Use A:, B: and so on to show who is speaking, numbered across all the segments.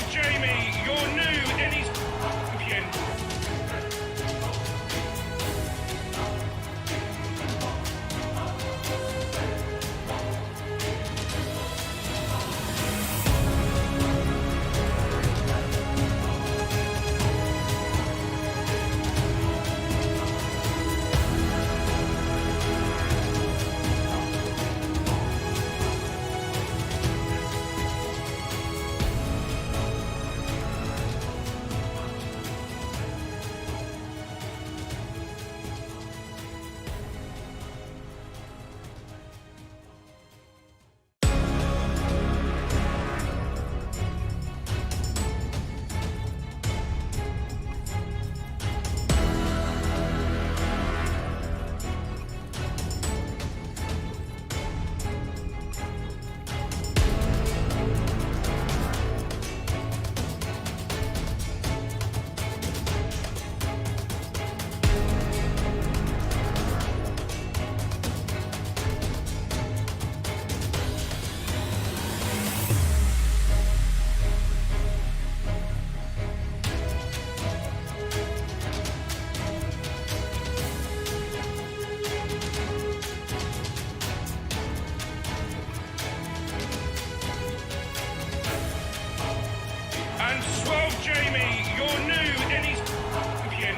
A: Jamie, your new NEC champion. And swell Jamie, your new NEC champion.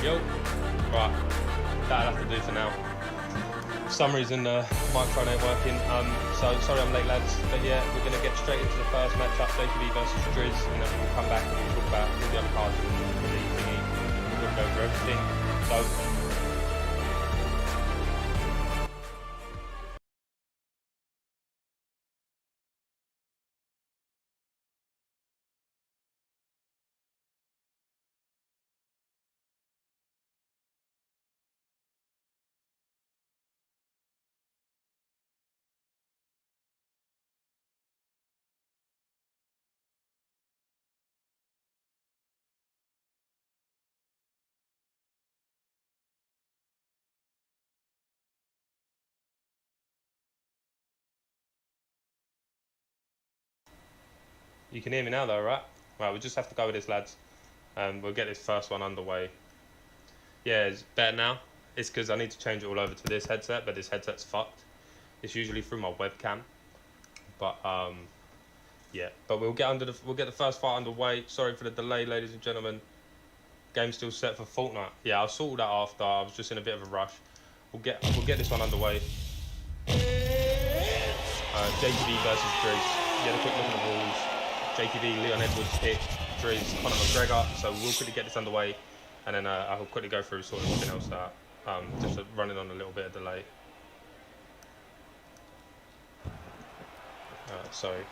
B: Yo. Right, that'll have to do for now. For some reason the microphone ain't working, so sorry I'm late lads, but yeah, we're going to get straight into the first matchup, JTV versus Driz, and then we'll come back and we'll talk about all the other cards and the thingy. We'll go over everything. So you can hear me now though, right? Right, we just have to go with this lads. We'll get this first one underway. Yeah, it's better now. It's because I need to change it all over to this headset, but this headset's fucked. It's usually through my webcam. But yeah, but we'll get the first fight underway. Sorry for the delay, ladies and gentlemen. Game's still set for Fortnite. Yeah, I'll sort that after. I was just in a bit of a rush. We'll get this one underway. JTV versus Driz. Get a quick look at the rules. JTV, Leon Edwards hit Driz, Conor McGregor. So we'll quickly get this underway, and then I'll quickly go through sort of everything else that just running on a little bit of delay. Sorry.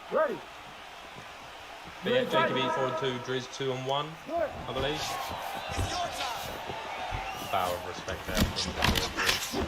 C: Ready.
B: But yeah, JTV 4-2, Driz 2-1, I believe. Bow of respect there from Driz.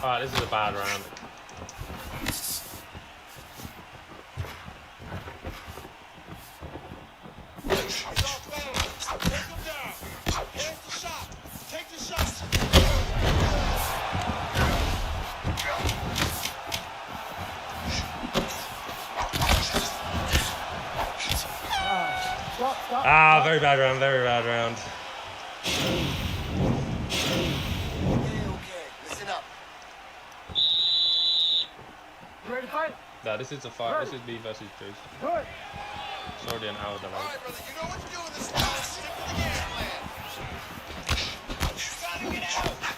B: Alright, this is a bad round. Ah, very bad round, very bad round.
C: Ready to fight?
B: Nah, this is a fight. This is me versus Drews. It's already an hour delayed.
C: All right, brother, you know what to do in this spot. Stick to the game plan. Gotta get out. It's nothing. It's nothing.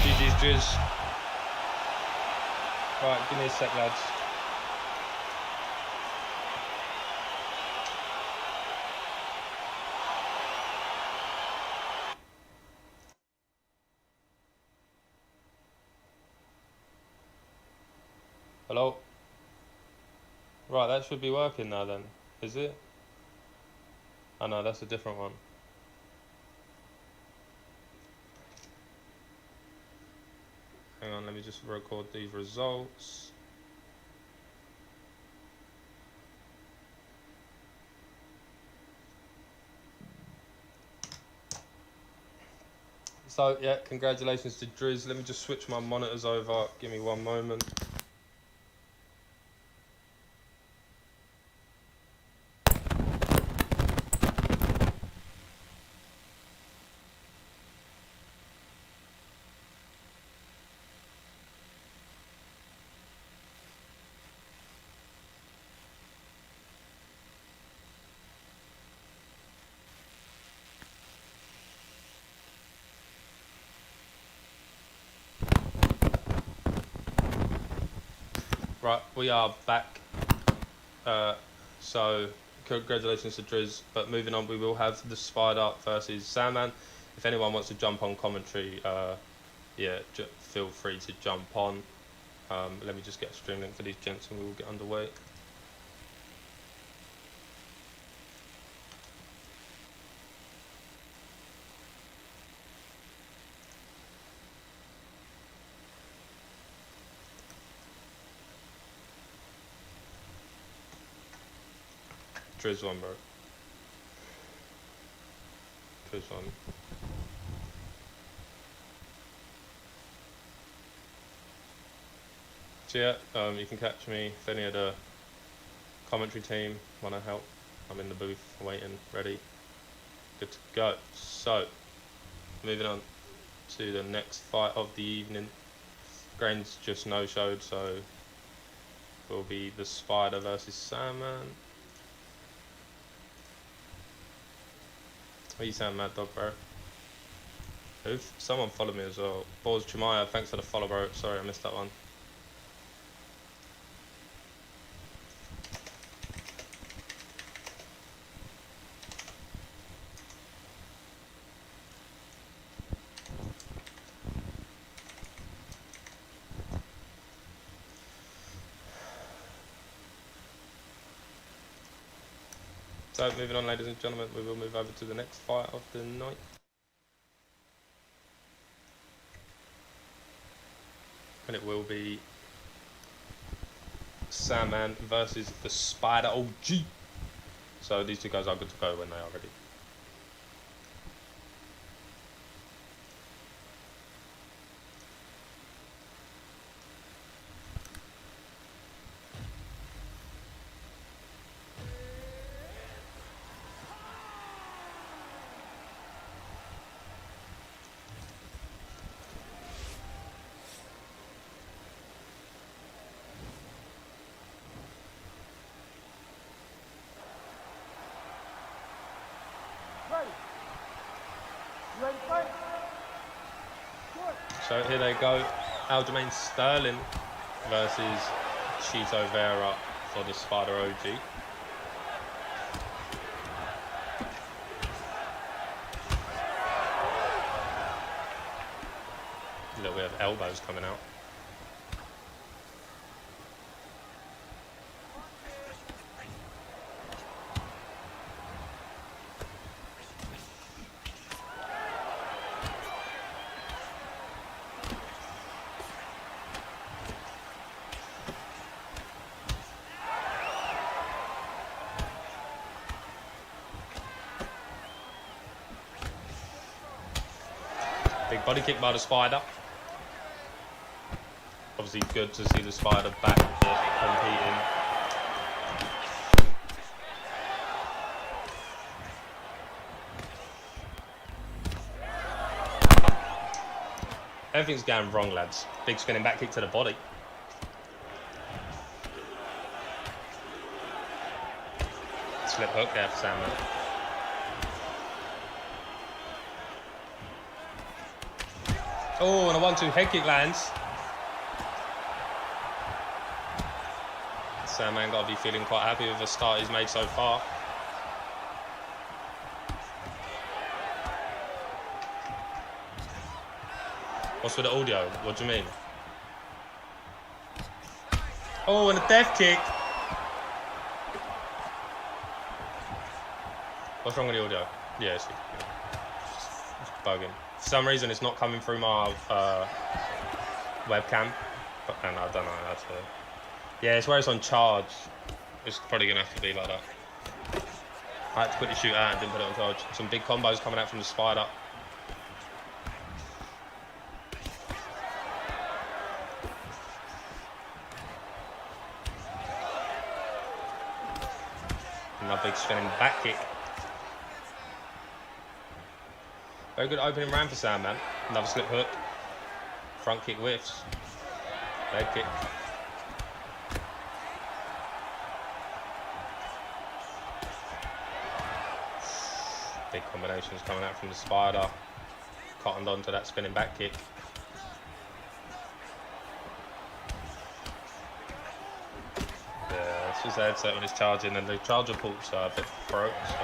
B: GG's Drews. Right, give me a sec, lads. Hello? Right, that should be working now then. Is it? Oh no, that's a different one. Hang on, let me just record these results. So, yeah, congratulations to Driz. Let me just switch my monitors over. Give me one moment. Right, we are back. So, congratulations to Driz. But moving on, we will have the Spider versus Sandman. If anyone wants to jump on commentary, yeah, feel free to jump on. Let me just get a stream link for these gents and we will get underway. Driz one, bro. Driz one. So yeah, you can catch me if any of the commentary team want to help. I'm in the booth, waiting, ready, good to go. So, moving on to the next fight of the evening. Grain's just no-showed, so will be the Spider versus Sandman. What you saying, Mad Dog, bro? Someone followed me as well. Balls Chimaya, thanks for the follow, bro. Sorry, I missed that one. So, moving on, ladies and gentlemen, we will move over to the next fight of the night. And it will be Sandman versus the Spider OG. So, these two guys are good to go when they are ready. So here they go, Aljamain Sterling versus Chito Vera for the Spider OG. Look, we have elbows coming out. Big Big body kick by the Spider. Obviously good to see the Spider back competing. Everything's going wrong, lads. Big spinning back kick to the body. Slip hook there for Sandman. Oh, and a 1-2 head kick lands. Sandman got to be feeling quite happy with the start he's made so far. What's with the audio? What do you mean? Oh, and a death kick. What's wrong with the audio? Yeah, it's bugging. For some reason, it's not coming through my webcam. And I don't know how to... Yeah, it's where it's on charge. It's probably going to have to be like that. I had to quickly shoot out and didn't put it on charge. Some big combos coming out from the Spider. Another big spinning back kick. Very good opening round for Sandman. Another slip hook. Front kick whiffs. Leg kick. Big combinations coming out from the Spider. Cottoned onto that spinning back kick. Yeah, it's just the headset when it's charging, and the charger ports are a bit broke, so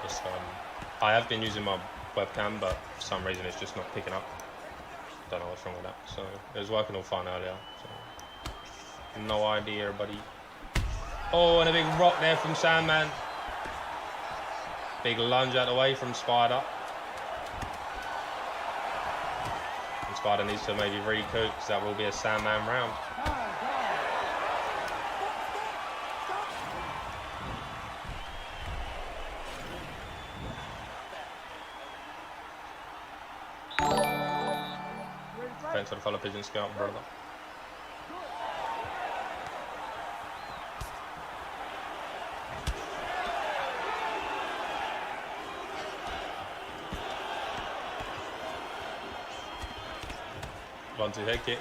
B: just, I have been using my webcam, but for some reason it's just not picking up. Don't know what's wrong with that. So it was working all fine earlier. So no idea, buddy. Oh, and a big rock there from Sandman. Big lunge out the way from Spider. And Spider needs to maybe recoup, because that will be a Sandman round. Thanks for the follow, Pigeon Scout, brother. One-two head kick.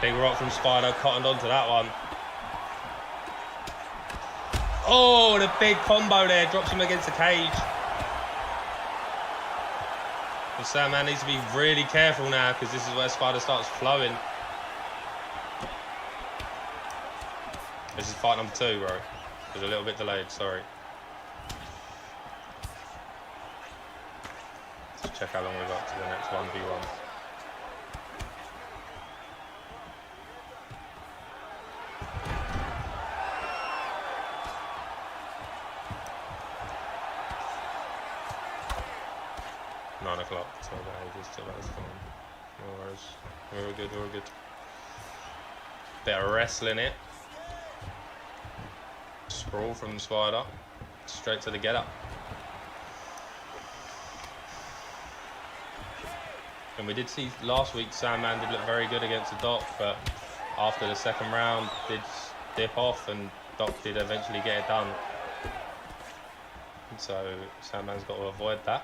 B: Big rock from Spider, cottoned onto that one. Oh, and a big combo there, drops him against the cage. And Sandman needs to be really careful now, because this is where Spider starts flowing. This is fight number 2, bro. It was a little bit delayed, sorry. Let's check how long we got to the next 1v1. So that was fine. No worries. We were good, we were good. Bit of wrestling it. Sprawl from the Spider. Straight to the get up. And we did see last week Sandman did look very good against the Doc, but after the second round did dip off, and Doc did eventually get it done. And so Sandman's got to avoid that.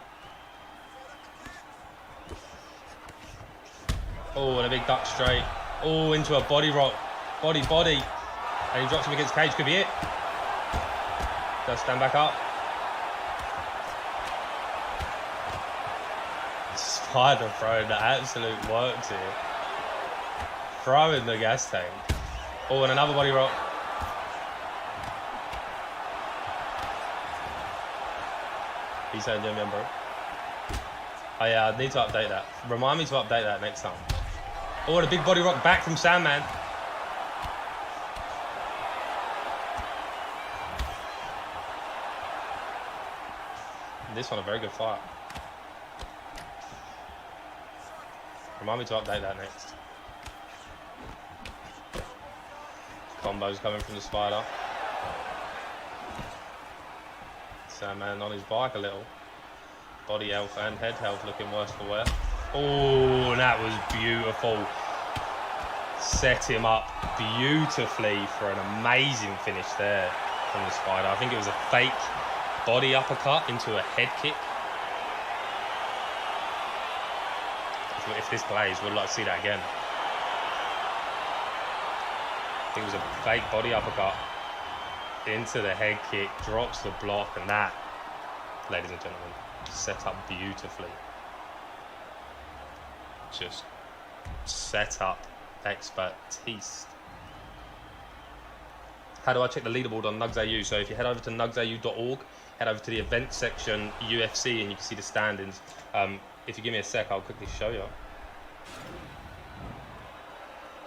B: Oh, and a big duck straight. Oh, into a body rock. Body. And he drops him against the cage. Could be it. Does stand back up. Spider throwing the absolute works here. Throwing the gas tank. Oh, and another body rock. He's saying, Jim, bro. Oh yeah, I need to update that. Remind me to update that next time. Oh, and a big body rock back from Sandman. This one a very good fight. Remind me to update that next. Combos coming from the Spider. Sandman on his bike a little. Body health and head health looking worse for wear. Oh, that was beautiful. Set him up beautifully for an amazing finish there from the Spider. I think it was a fake body uppercut into a head kick. If this plays, we'd like to see that again. I think it was a fake body uppercut into the head kick, drops the block, and that, ladies and gentlemen, set up beautifully. Just set up expertise. How do I check the leaderboard on NUGS AU? So if you head over to nugsau.org, head over to the event section, UFC, and you can see the standings. If you give me a sec, I'll quickly show you.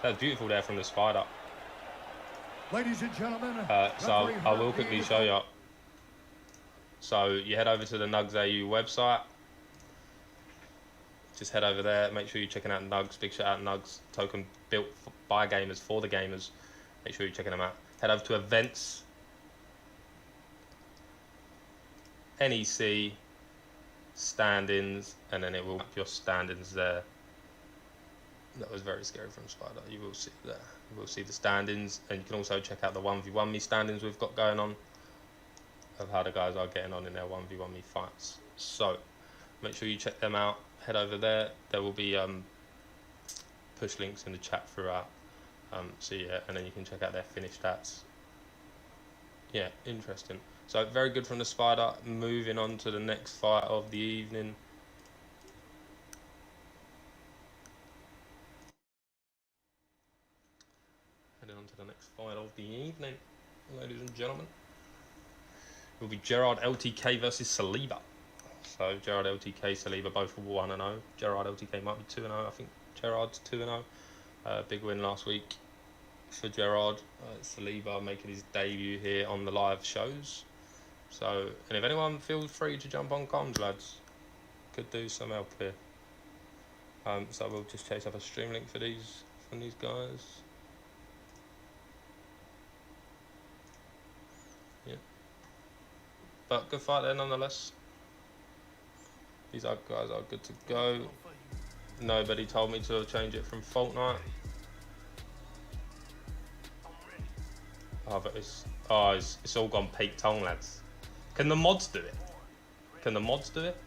B: That was beautiful there from the Spider.
D: Ladies and gentlemen,
B: so I will quickly show you. So you head over to the NUGS AU website. Just head over there. Make sure you're checking out NUGS. Big shout out NUGS. Token built by gamers for the gamers. Make sure you're checking them out. Head over to events. NEC. Standings. And then it will have your standings there. That was very scary from Spider. You will see there. You will see the standings. And you can also check out the 1v1 me standings we've got going on. Of how the guys are getting on in their 1v1 me fights. So make sure you check them out. Head over there. There will be push links in the chat throughout. So yeah, and then you can check out their finish stats. Yeah, interesting. So very good from the Spider. Moving on to the next fight of the evening. Heading on to the next fight of the evening, ladies and gentlemen. It will be Gerard LTK versus Saliba. So Gerard LTK, Saliba both 1-0. Gerard LTK might be 2-0. I think Gerard's 2-0. Big win last week for Gerard. Saliba making his debut here on the live shows. So, and if anyone feels free to jump on comms, lads, could do some help here. So we'll just chase up a stream link for these from these guys. Yeah. But good fight there nonetheless. These guys are good to go. Nobody told me to change it from Fortnite. Oh, but it's all gone peak tongue, lads. Can the mods do it? Can the mods do it?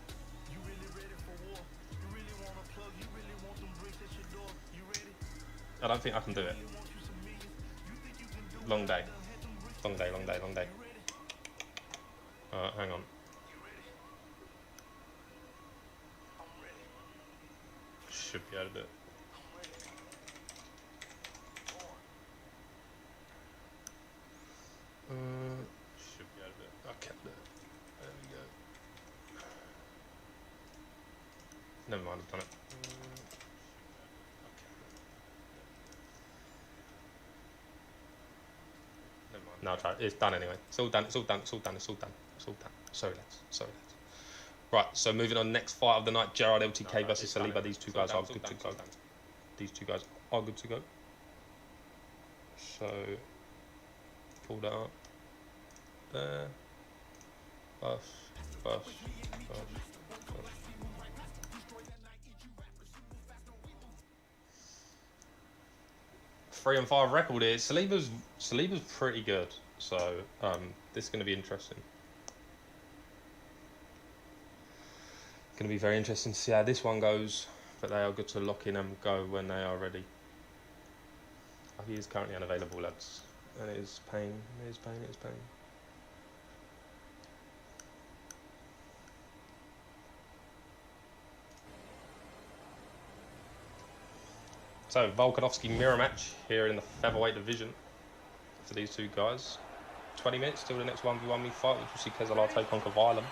B: I don't think I can do it. Long day. Long day, long day, long day. Hang on. Should be able to do it. Should be able to do it. I can't do it. There we go. Never mind, I've done it. Never mind. No, I'll try it. It's done anyway. It's all done. It's all done. It's all done. It's all done. It's all done. Sorry, lads. Sorry, lads. Right, so moving on, next fight of the night, Gerard LTK versus Saliba. These two guys are good to go. These two guys are good to go. So, pull that up. There. Bus, bus, bus, bus. Three and 5 record here. Saliba's pretty good. So, this is going to be interesting. Going to be very interesting to see how this one goes, but they are good to lock in and go when they are ready. He is currently unavailable, lads, and it is pain. It is pain. It is pain. So Volkanovski mirror match here in the featherweight division for these two guys. 20 minutes till the next 1v1 me fight, which will see Kezalar take on Kavilam.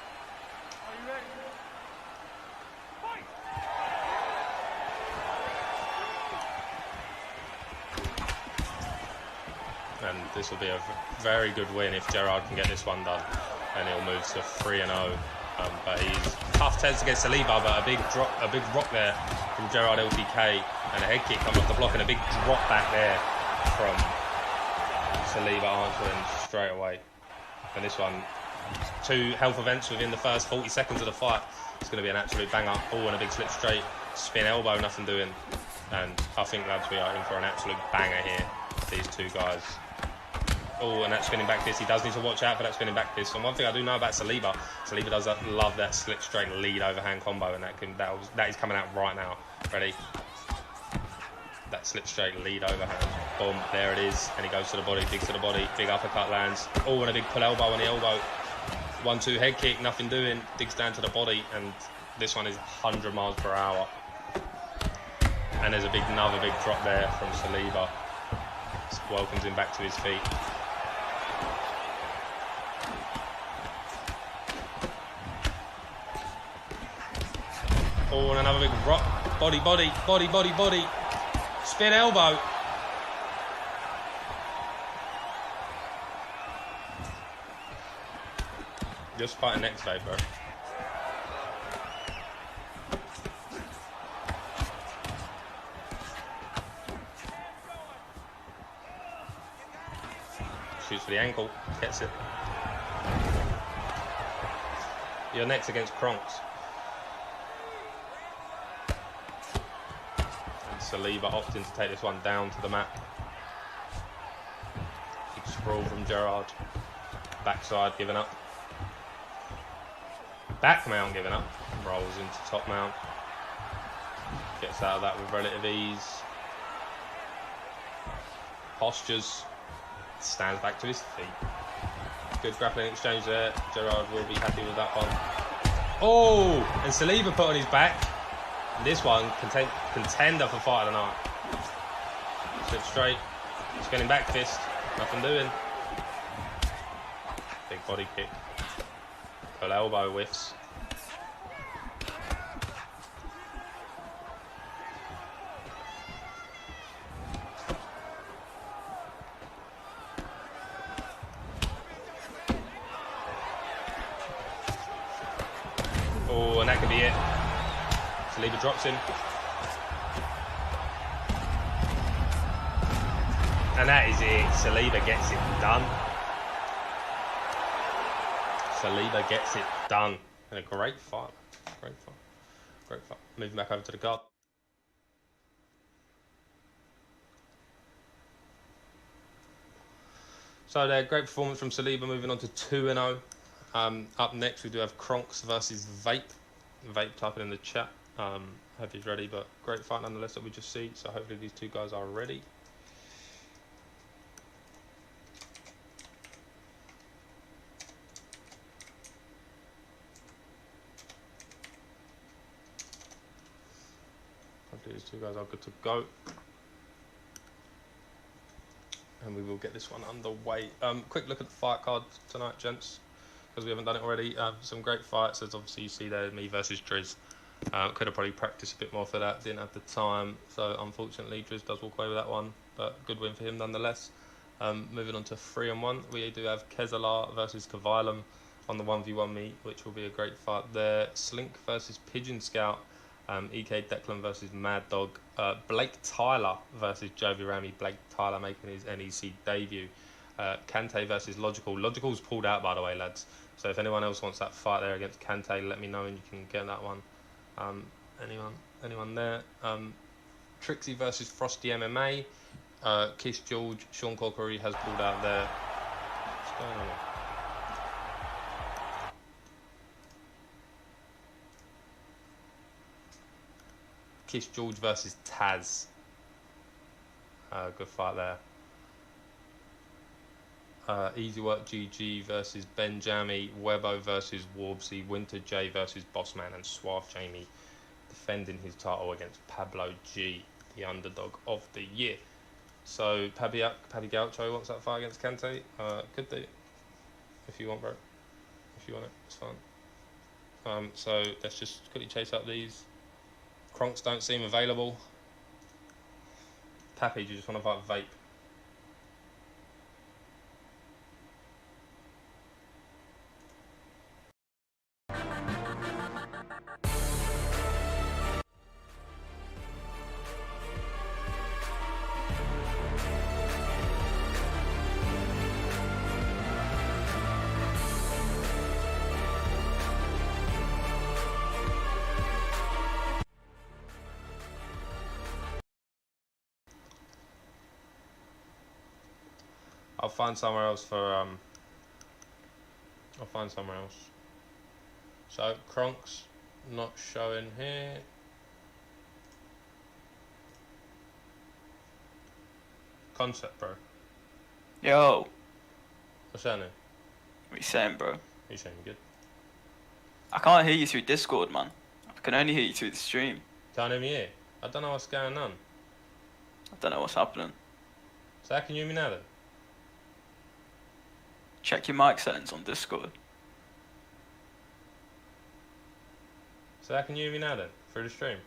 B: And this will be a very good win if Gerard can get this one done, and he'll move to 3-0 But he's tough tens against Saliba, but a big rock there from Gerard LTK, and a head kick coming off the block, and a big drop back there from Saliba answering straight away. And this one, 2 health events within the first 40 seconds of the fight. It's going to be an absolute banger. Oh, and a big slip straight, spin elbow, nothing doing. And I think, lads, we are in for an absolute banger here. These two guys. Oh, and that spinning back fist. He does need to watch out for that spinning back fist. And one thing I do know about Saliba does love that slip straight lead overhand combo, and that is coming out right now. Ready? That slip straight lead overhand. Boom, there it is. And he goes to the body, digs to the body, big uppercut lands. Oh, and a big pull elbow on the elbow. 1-2 head kick, nothing doing. Digs down to the body, and this one is 100 miles per hour. And there's another big drop there from Saliba. Welcomes him back to his feet. Oh, and another big rock. Body. Spin elbow. Just fighting next day, bro. Shoots for the ankle, gets it. You're next against Kronks. And Saliba opting to take this one down to the mat. Big sprawl from Gerard. Backside giving up. Back mount giving up. Rolls into top mount. Gets out of that with relative ease. Postures. Stands back to his feet. Good grappling exchange there. Gerard will be happy with that one. Oh! And Saliba put on his back. This one, contender for fight of the night. Slip straight. Spinning back fist. Nothing doing. Big body kick. Pull elbow whiffs. Oh, and that could be it. Saliba drops him. And that is it. Saliba gets it done. Saliba gets it done. And a great fight. Great fight. Moving back over to the guard. So there, great performance from Saliba, moving on to 2-0. Up next, we do have Kronks versus Vape. Vape, type it in the chat. Hope he's ready, but great fight nonetheless that we just see. So hopefully these two guys are ready. Hopefully these two guys are good to go. And we will get this one underway. Quick look at the fight card tonight, gents, because we haven't done it already. Some great fights, as obviously you see there, me versus Driz. Could have probably practiced a bit more for that, didn't have the time. So unfortunately, Driz does walk away with that one, but good win for him nonetheless. Moving on to 3-1, we do have Kezalar versus Kavilum on the 1v1 meet, which will be a great fight there. Slink versus Pigeon Scout. EK Declan versus Mad Dog. Blake Tyler versus Jovi Ramy. Blake Tyler making his NEC debut. Kante versus Logical. Logical's pulled out, by the way, lads. So if anyone else wants that fight there against Kante, let me know and you can get that one. Anyone there? Trixie versus Frosty MMA. Kiss George. Sean Corkery has pulled out there. What's going on? Kiss George versus Taz. Good fight there. Easy Work GG versus Benjami. Webbo versus Warbsy. Winter J versus Bossman. And Suave Jamie defending his title against Pablo G, the underdog of the year. So Paddy Gaucho wants that fight against Kante. Could do. If you want, bro. If you want it, it's fine. So let's just quickly chase up these. Kronks don't seem available. Pappy, do you just want to fight Vape? I'll find somewhere else for I'll find somewhere else. So Kronk's not showing here. Concept, bro.
E: Yo,
B: What's happening?
E: what you saying, bro?
B: You saying good?
E: I can't hear you through Discord, man. I can only hear you through the stream.
B: Can't hear me here. I don't know what's going on.
E: I don't know what's happening.
B: So how can you hear me now then?
E: Check your mic settings on Discord.
B: So how can you hear me now then? Through the stream?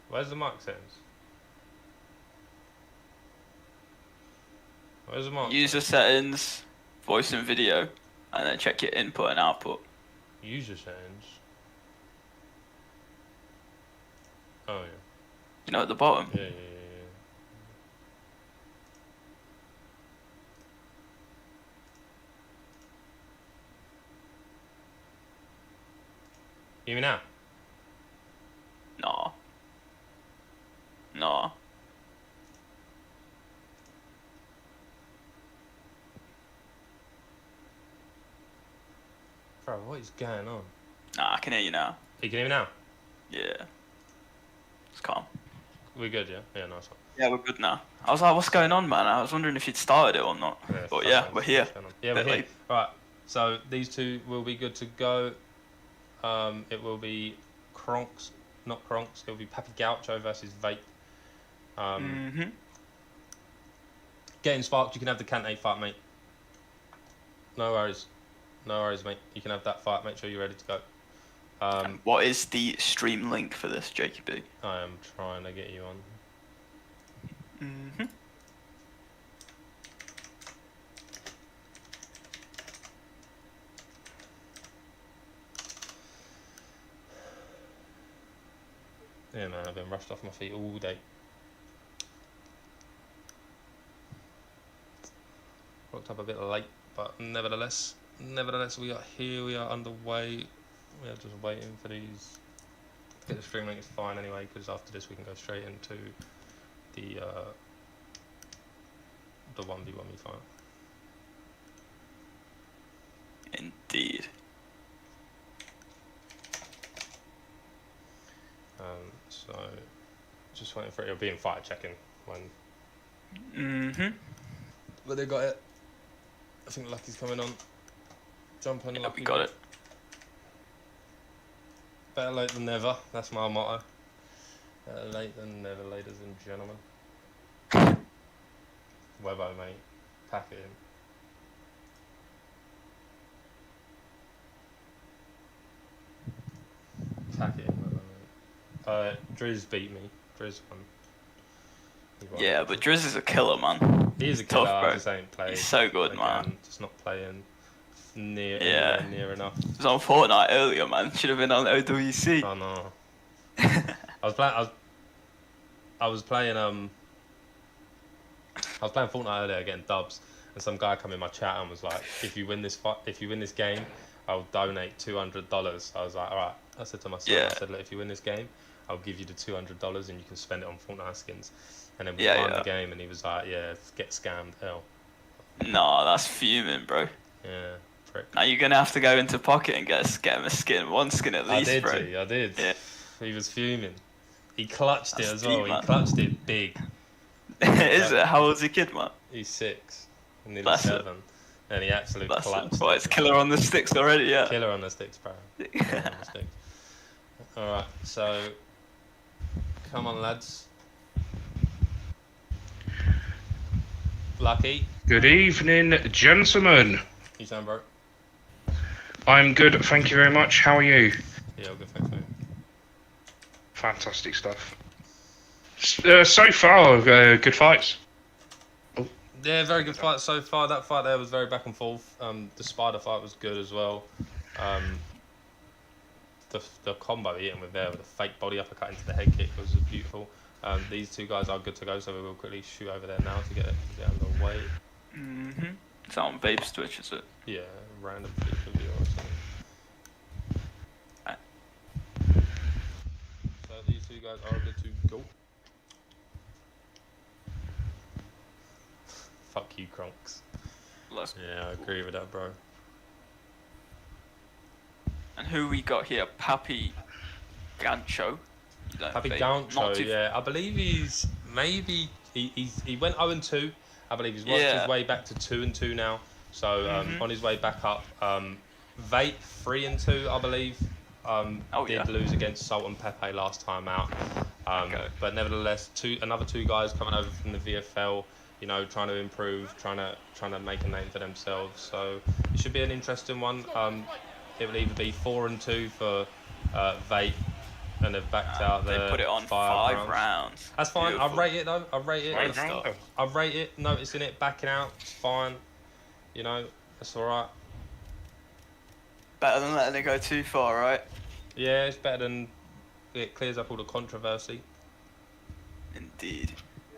B: Where's the mic settings? Where's the mic?
E: User settings, voice and video, and then check your input and output.
B: User settings. Oh yeah.
E: You know, at the bottom.
B: Yeah. Hear me now?
E: Nah. Nah.
B: Bro, what is going on?
E: Nah, I can hear you now.
B: You can hear me now?
E: Yeah. It's calm.
B: We're good, yeah? Yeah, nice one.
E: Yeah, we're good now. I was like, what's going on, man? I was wondering if you'd started it or not. But yeah, we're here.
B: Yeah, we're
E: Bit
B: here.
E: late.
B: Right, so these two will be good to go. It will be Kronk's, not Kronk's, it will be Pappy Gaucho versus Vape. Getting sparked, you can have the Kante fight, mate. No worries. No worries, mate. You can have that fight. Make sure you're ready to go.
E: What is the stream link for this, JQB?
B: I am trying to get you on. Yeah, man, I've been rushed off my feet all day. Rocked up a bit late, but nevertheless, we are here. We are underway. We are just waiting for these. Get the stream link. It's fine anyway, because after this we can go straight into the 1v1 fight.
E: Indeed.
B: So just waiting for it. It'll be in fight checking when. But they got it. I think Lucky's coming on. Jump on,
E: Yeah,
B: Lucky.
E: we got it.
B: Better late than never. That's my motto. Better late than never, ladies and gentlemen. Webbo, mate. Pack it in. Pack it in, Webbo, mate. Driz beat me. Driz won. He won.
E: Yeah, but Driz is a killer, man.
B: He is a
E: Tough,
B: killer.
E: bro.
B: I just ain't playing.
E: He's so good,
B: again,
E: man.
B: Just not playing near enough.
E: He was on Fortnite earlier, man. Should have been on OWC.
B: Oh no. I was playing Fortnite earlier getting dubs, and some guy come in my chat and was like, if you win this game, I'll donate $200. I was like, alright. I said to my son, I said, look, if you win this game, I'll give you the $200 and you can spend it on Fortnite skins. And then we won the game, and he was like, yeah, get scammed, hell.
E: Nah, that's fuming, bro.
B: Yeah, prick.
E: Now you're gonna have to go into Pocket and get him a skin, one skin at least,
B: I
E: bro.
B: did.
E: Yeah.
B: He was fuming. He clutched
E: That's
B: it as well.
E: deep, man.
B: He clutched it big.
E: Is it? How old's your kid, man?
B: He's 6, nearly
E: Bless
B: 7, and he absolutely
E: That's
B: clutched
E: it. Well, it's killer on the sticks already, yeah.
B: Killer on the sticks, bro. Killer on the sticks. All right, so come on, lads. Lucky,
A: Good evening, gentlemen.
B: you sound bro.
A: I'm good, thank you very much. How are you?
B: Yeah, all good, thanks, mate.
A: Fantastic stuff. So far, good fights.
B: Yeah, very good fight so far. That fight there was very back and forth. The spider fight was good as well. The combo he hit him with there with a fake body uppercut into the head kick was beautiful. These two guys are good to go, so we will quickly shoot over there now to get underway.
E: It's on Vape's Twitch, is it?
B: Yeah, random video or something. So these two guys are good to go. you, Kronks.
F: Yeah, I agree with that, bro.
E: And who we got here? Papi Gancho.
B: Papi Gancho, yeah. I believe he's maybe he went 0-2. I believe he's worked his way back to 2-2 now. So on his way back up. Vape 3-2, I believe. Did lose against Salt and Pepe last time out. But nevertheless, another two guys coming over from the VFL. You know, trying to improve, trying to make a name for themselves. So it should be an interesting one. It will either be 4-2 for Vape, and they've backed out there.
E: They put it on 5 rounds.
B: That's fine.
E: Beautiful.
B: I rate it though. I rate it.
E: Great
B: I rate it. Noticing it, backing out. It's fine. You know, that's all right.
E: Better than letting it go too far, right?
B: Yeah, it's better than it clears up all the controversy.
E: Indeed.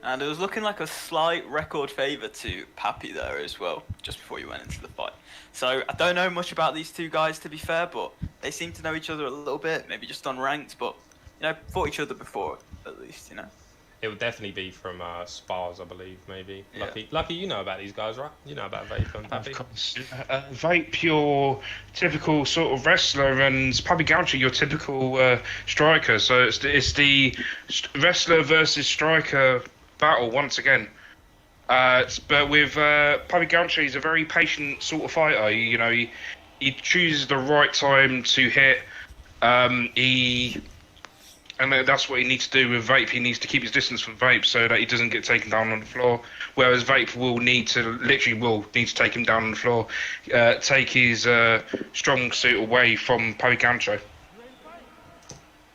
E: And it was looking like a slight record favour to Papi there as well, just before you went into the fight. So I don't know much about these two guys, to be fair, but they seem to know each other a little bit, maybe just unranked, but, you know, fought each other before, at least, you know.
B: It would definitely be from Spars, I believe, maybe.
E: Yeah.
B: Lucky, you know about these guys, right? You know about Vape and Papi.
G: Of course. Vape, your typical sort of wrestler, and Papi Gaucho, your typical striker. So it's the wrestler versus striker battle once again. But with Papi Gaucho, he's a very patient sort of fighter. You know, he chooses the right time to hit. And that's what he needs to do with Vape. He needs to keep his distance from Vape so that he doesn't get taken down on the floor. Whereas Vape will need to take him down on the floor, take his strong suit away from Papi Gancho.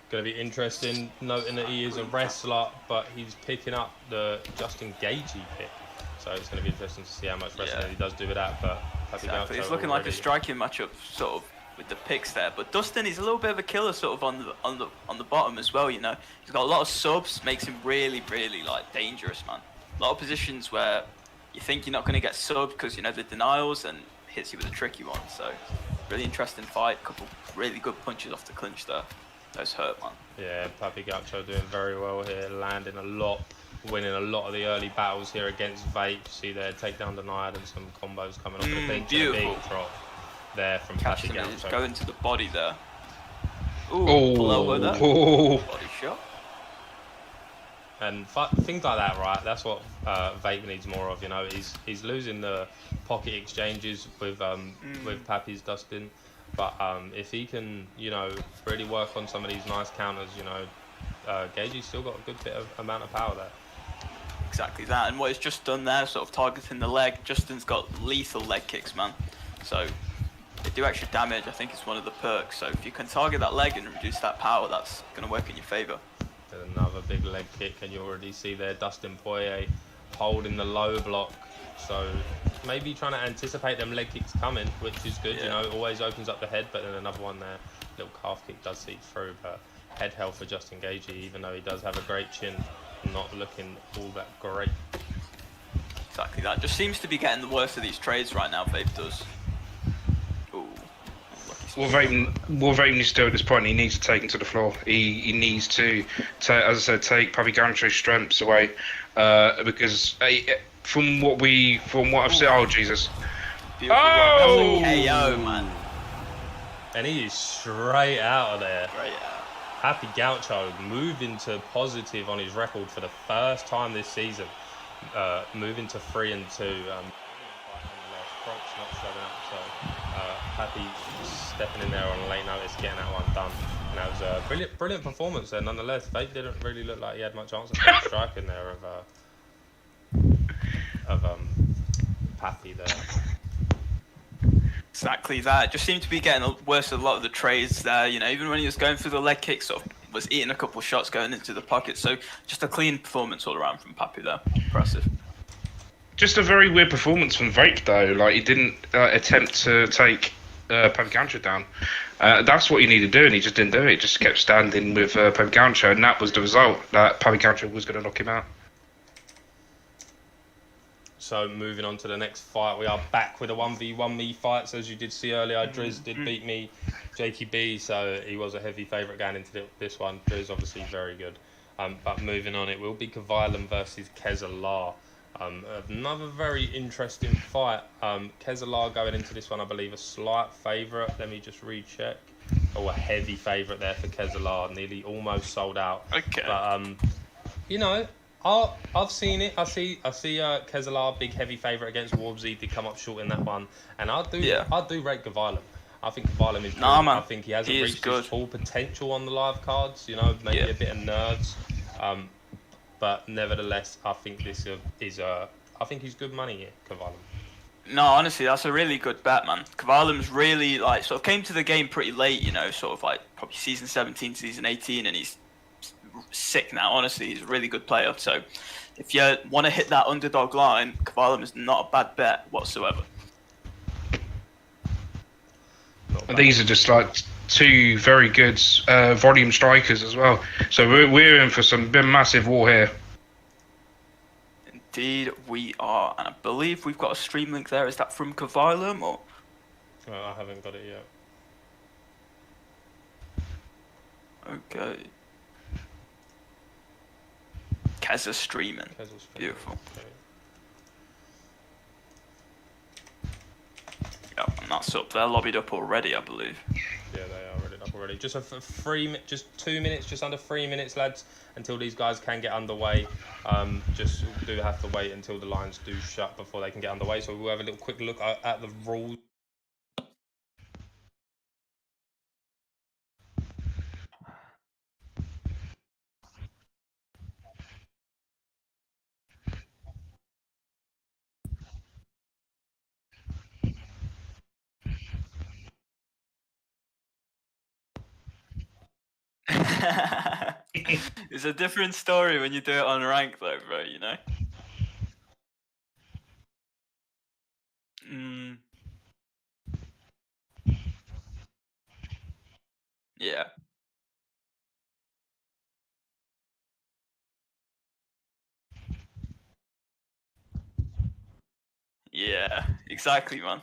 B: Going to be interesting, noting that he is a wrestler, but he's picking up the Justin Gagey pick. So it's going to be interesting to see how much wrestling he does do with that. But Papi Gancho
E: It's looking like a striking matchup, sort of, with the picks there, but Dustin is a little bit of a killer sort of on the bottom as well. You know, he's got a lot of subs, makes him really like dangerous, man. A lot of positions where you think you're not going to get subbed because you know the denials, and hits you with a tricky one. So really interesting fight. Couple really good punches off the clinch there. Those hurt, man.
B: Yeah, Papi Gancho doing very well here, landing a lot, winning a lot of the early battles here against Vape. See there, takedown denied and some combos coming off the bench.
E: Beautiful.
B: Big drop there from
E: Catching
B: Papi Gancho.
E: it, going to the body there. Blow there. Body shot.
B: And things like that, right? That's what Vape needs more of. You know, he's losing the pocket exchanges with Papi's Dustin, but if he can, you know, really work on some of these nice counters, you know, Gagey's still got a good bit of amount of power there.
E: Exactly that, and what he's just done there, sort of targeting the leg. Justin's got lethal leg kicks, man. So they do extra damage. I think it's one of the perks. So if you can target that leg and reduce that power, that's going to work in your favour.
B: Another big leg kick, and you already see there Dustin Poirier holding the low block. So maybe trying to anticipate them leg kicks coming, which is good. You know, it always opens up the head. But then another one there, little calf kick does seep through. But head held for Justin Gagey, even though he does have a great chin, not looking all that great.
E: Exactly that. Just seems to be getting the worst of these trades right now. Vape does.
G: What Vape needs to do at this point, he needs to take him to the floor. He needs to, as I said, take Papi Gancho's strengths away, because from what I've seen, oh Jesus!
E: Beautiful
G: Oh!
E: KO, man.
B: And he is straight out of there.
E: Right out.
B: Papi Gancho moving to positive on his record for the first time this season, moving to 3-2. Crocs not showing up, so Papi stepping in there on late notice, getting that one done. And that was a brilliant performance there. Nonetheless, Vape didn't really look like he had much answer for the striking there of Papi there.
E: Exactly that. It just seemed to be getting worse a lot of the trades there. You know, even when he was going through the leg kick, sort of was eating a couple of shots going into the pocket. So just a clean performance all around from Papi there. Impressive.
G: Just a very weird performance from Vape though. Like he didn't attempt to take Papi Gancho down. That's what he needed to do, and he just didn't do it. He just kept standing with Papi Gancho, and that was the result. That Papi Gancho was going to knock him out.
B: So moving on to the next fight, we are back with a 1v1 me fights. As you did see earlier, Driz did beat me, Jakey B, so he was a heavy favourite going into this one. Driz obviously very good. But moving on, it will be Kavalan versus Kezalar. Another very interesting fight. Kezalar going into this one, I believe, a slight favourite. Let me just recheck. Oh, a heavy favourite there for Kezalar. Nearly almost sold out.
E: Okay.
B: But you know, I've seen it. I see Kezalar, big heavy favourite against Warbsy, did come up short in that one. And I do rate Gavilam. I think Gavilam is good.
E: Man.
B: I think he hasn't reached his full potential on the live cards. You know, maybe a bit of nerves. But nevertheless, I think this is I think he's good money here, Gavilam.
E: No, honestly, that's a really good bet, man. Kavalim's really, like, sort of came to the game pretty late, you know, sort of like probably season 17, season 18, and he's sick now, honestly. He's a really good player. So if you want to hit that underdog line, Kavalim is not a bad bet whatsoever.
G: And these are just like two very good volume strikers as well. So we're in for some big massive war here.
E: Indeed, we are. And I believe we've got a stream link there. Is that from Kavalim or?
B: I haven't got it yet.
E: Okay. Keza streaming. Beautiful.
B: Okay.
E: Yeah, and that's up. They're lobbied up already, I believe.
B: Yeah, they are ready up already. Just just 2 minutes, just under 3 minutes, lads, until these guys can get underway. Just do have to wait until the lines do shut before they can get underway. So we'll have a little quick look at the rules.
E: It's a different story when you do it on rank, though, bro. You know. Yeah. Yeah. Exactly, man.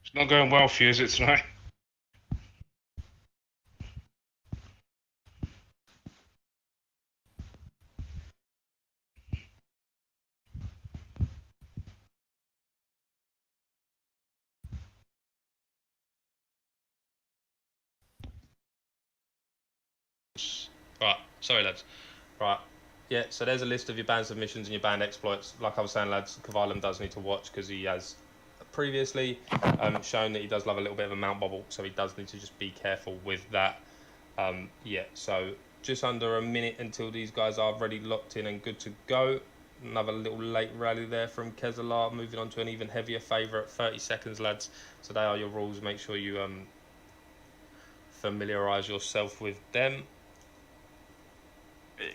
G: It's not going well for you, is it, tonight?
B: Right, sorry, lads. Right, yeah, so there's a list of your banned submissions and your banned exploits. Like I was saying, lads, Kavalim does need to watch because he has previously shown that he does love a little bit of a mount bobble, so he does need to just be careful with that. Yeah, so just under a minute until these guys are already locked in and good to go. Another little late rally there from Kezalar, moving on to an even heavier favourite. 30 seconds, lads. So they are your rules. Make sure you familiarise yourself with them.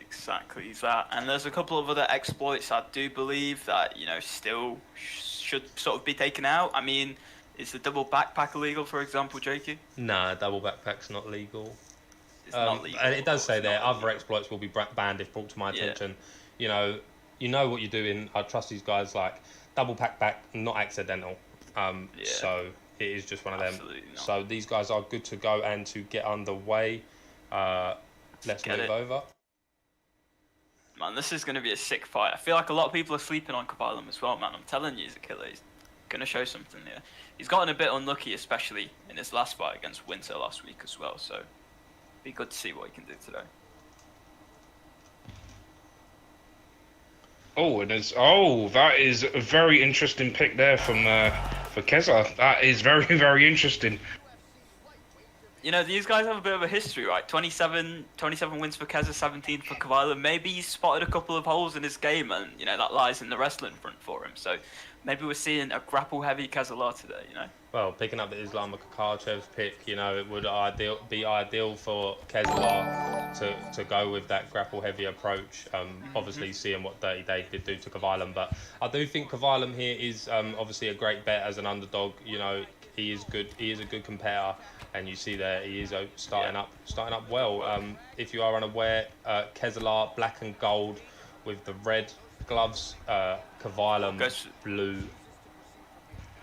E: Exactly that. And there's a couple of other exploits I do believe that, you know, still should sort of be taken out. I mean, is the double backpack illegal, for example, Jakey?
B: Nah, double backpack's not legal.
E: It's not legal.
B: And it does say there, other
E: legal.
B: exploits will be banned if brought to my attention. You know what you're doing. I trust these guys. Like, double backpack, not accidental. So it is just one of them.
E: Not.
B: So these guys are good to go and to get underway. Let's move over.
E: Man, this is going to be a sick fight. I feel like a lot of people are sleeping on Kavalim as well, man. I'm telling you, he's a killer. He's going to show something here. He's gotten a bit unlucky, especially in his last fight against Winter last week as well. So, be good to see what he can do today.
G: That is a very interesting pick there from for Keza. That is very, very interesting.
E: You know, these guys have a bit of a history, right? 27 wins for Keza, 17 for Kavalim. Maybe he's spotted a couple of holes in his game, and, you know, that lies in the wrestling front for him. So maybe we're seeing a grapple-heavy Kezalar today, you know?
B: Well, picking up the Islam Makachev's pick, you know, it would be ideal for Kezalar. to go with that grapple heavy approach. Obviously seeing what Dirty Dave did do to Kavilam, but I do think Kavilam here is obviously a great bet as an underdog. You know, he is good. He is a good competitor, and you see there he is starting up well. If you are unaware, Keselar black and gold with the red gloves, Kavilam blue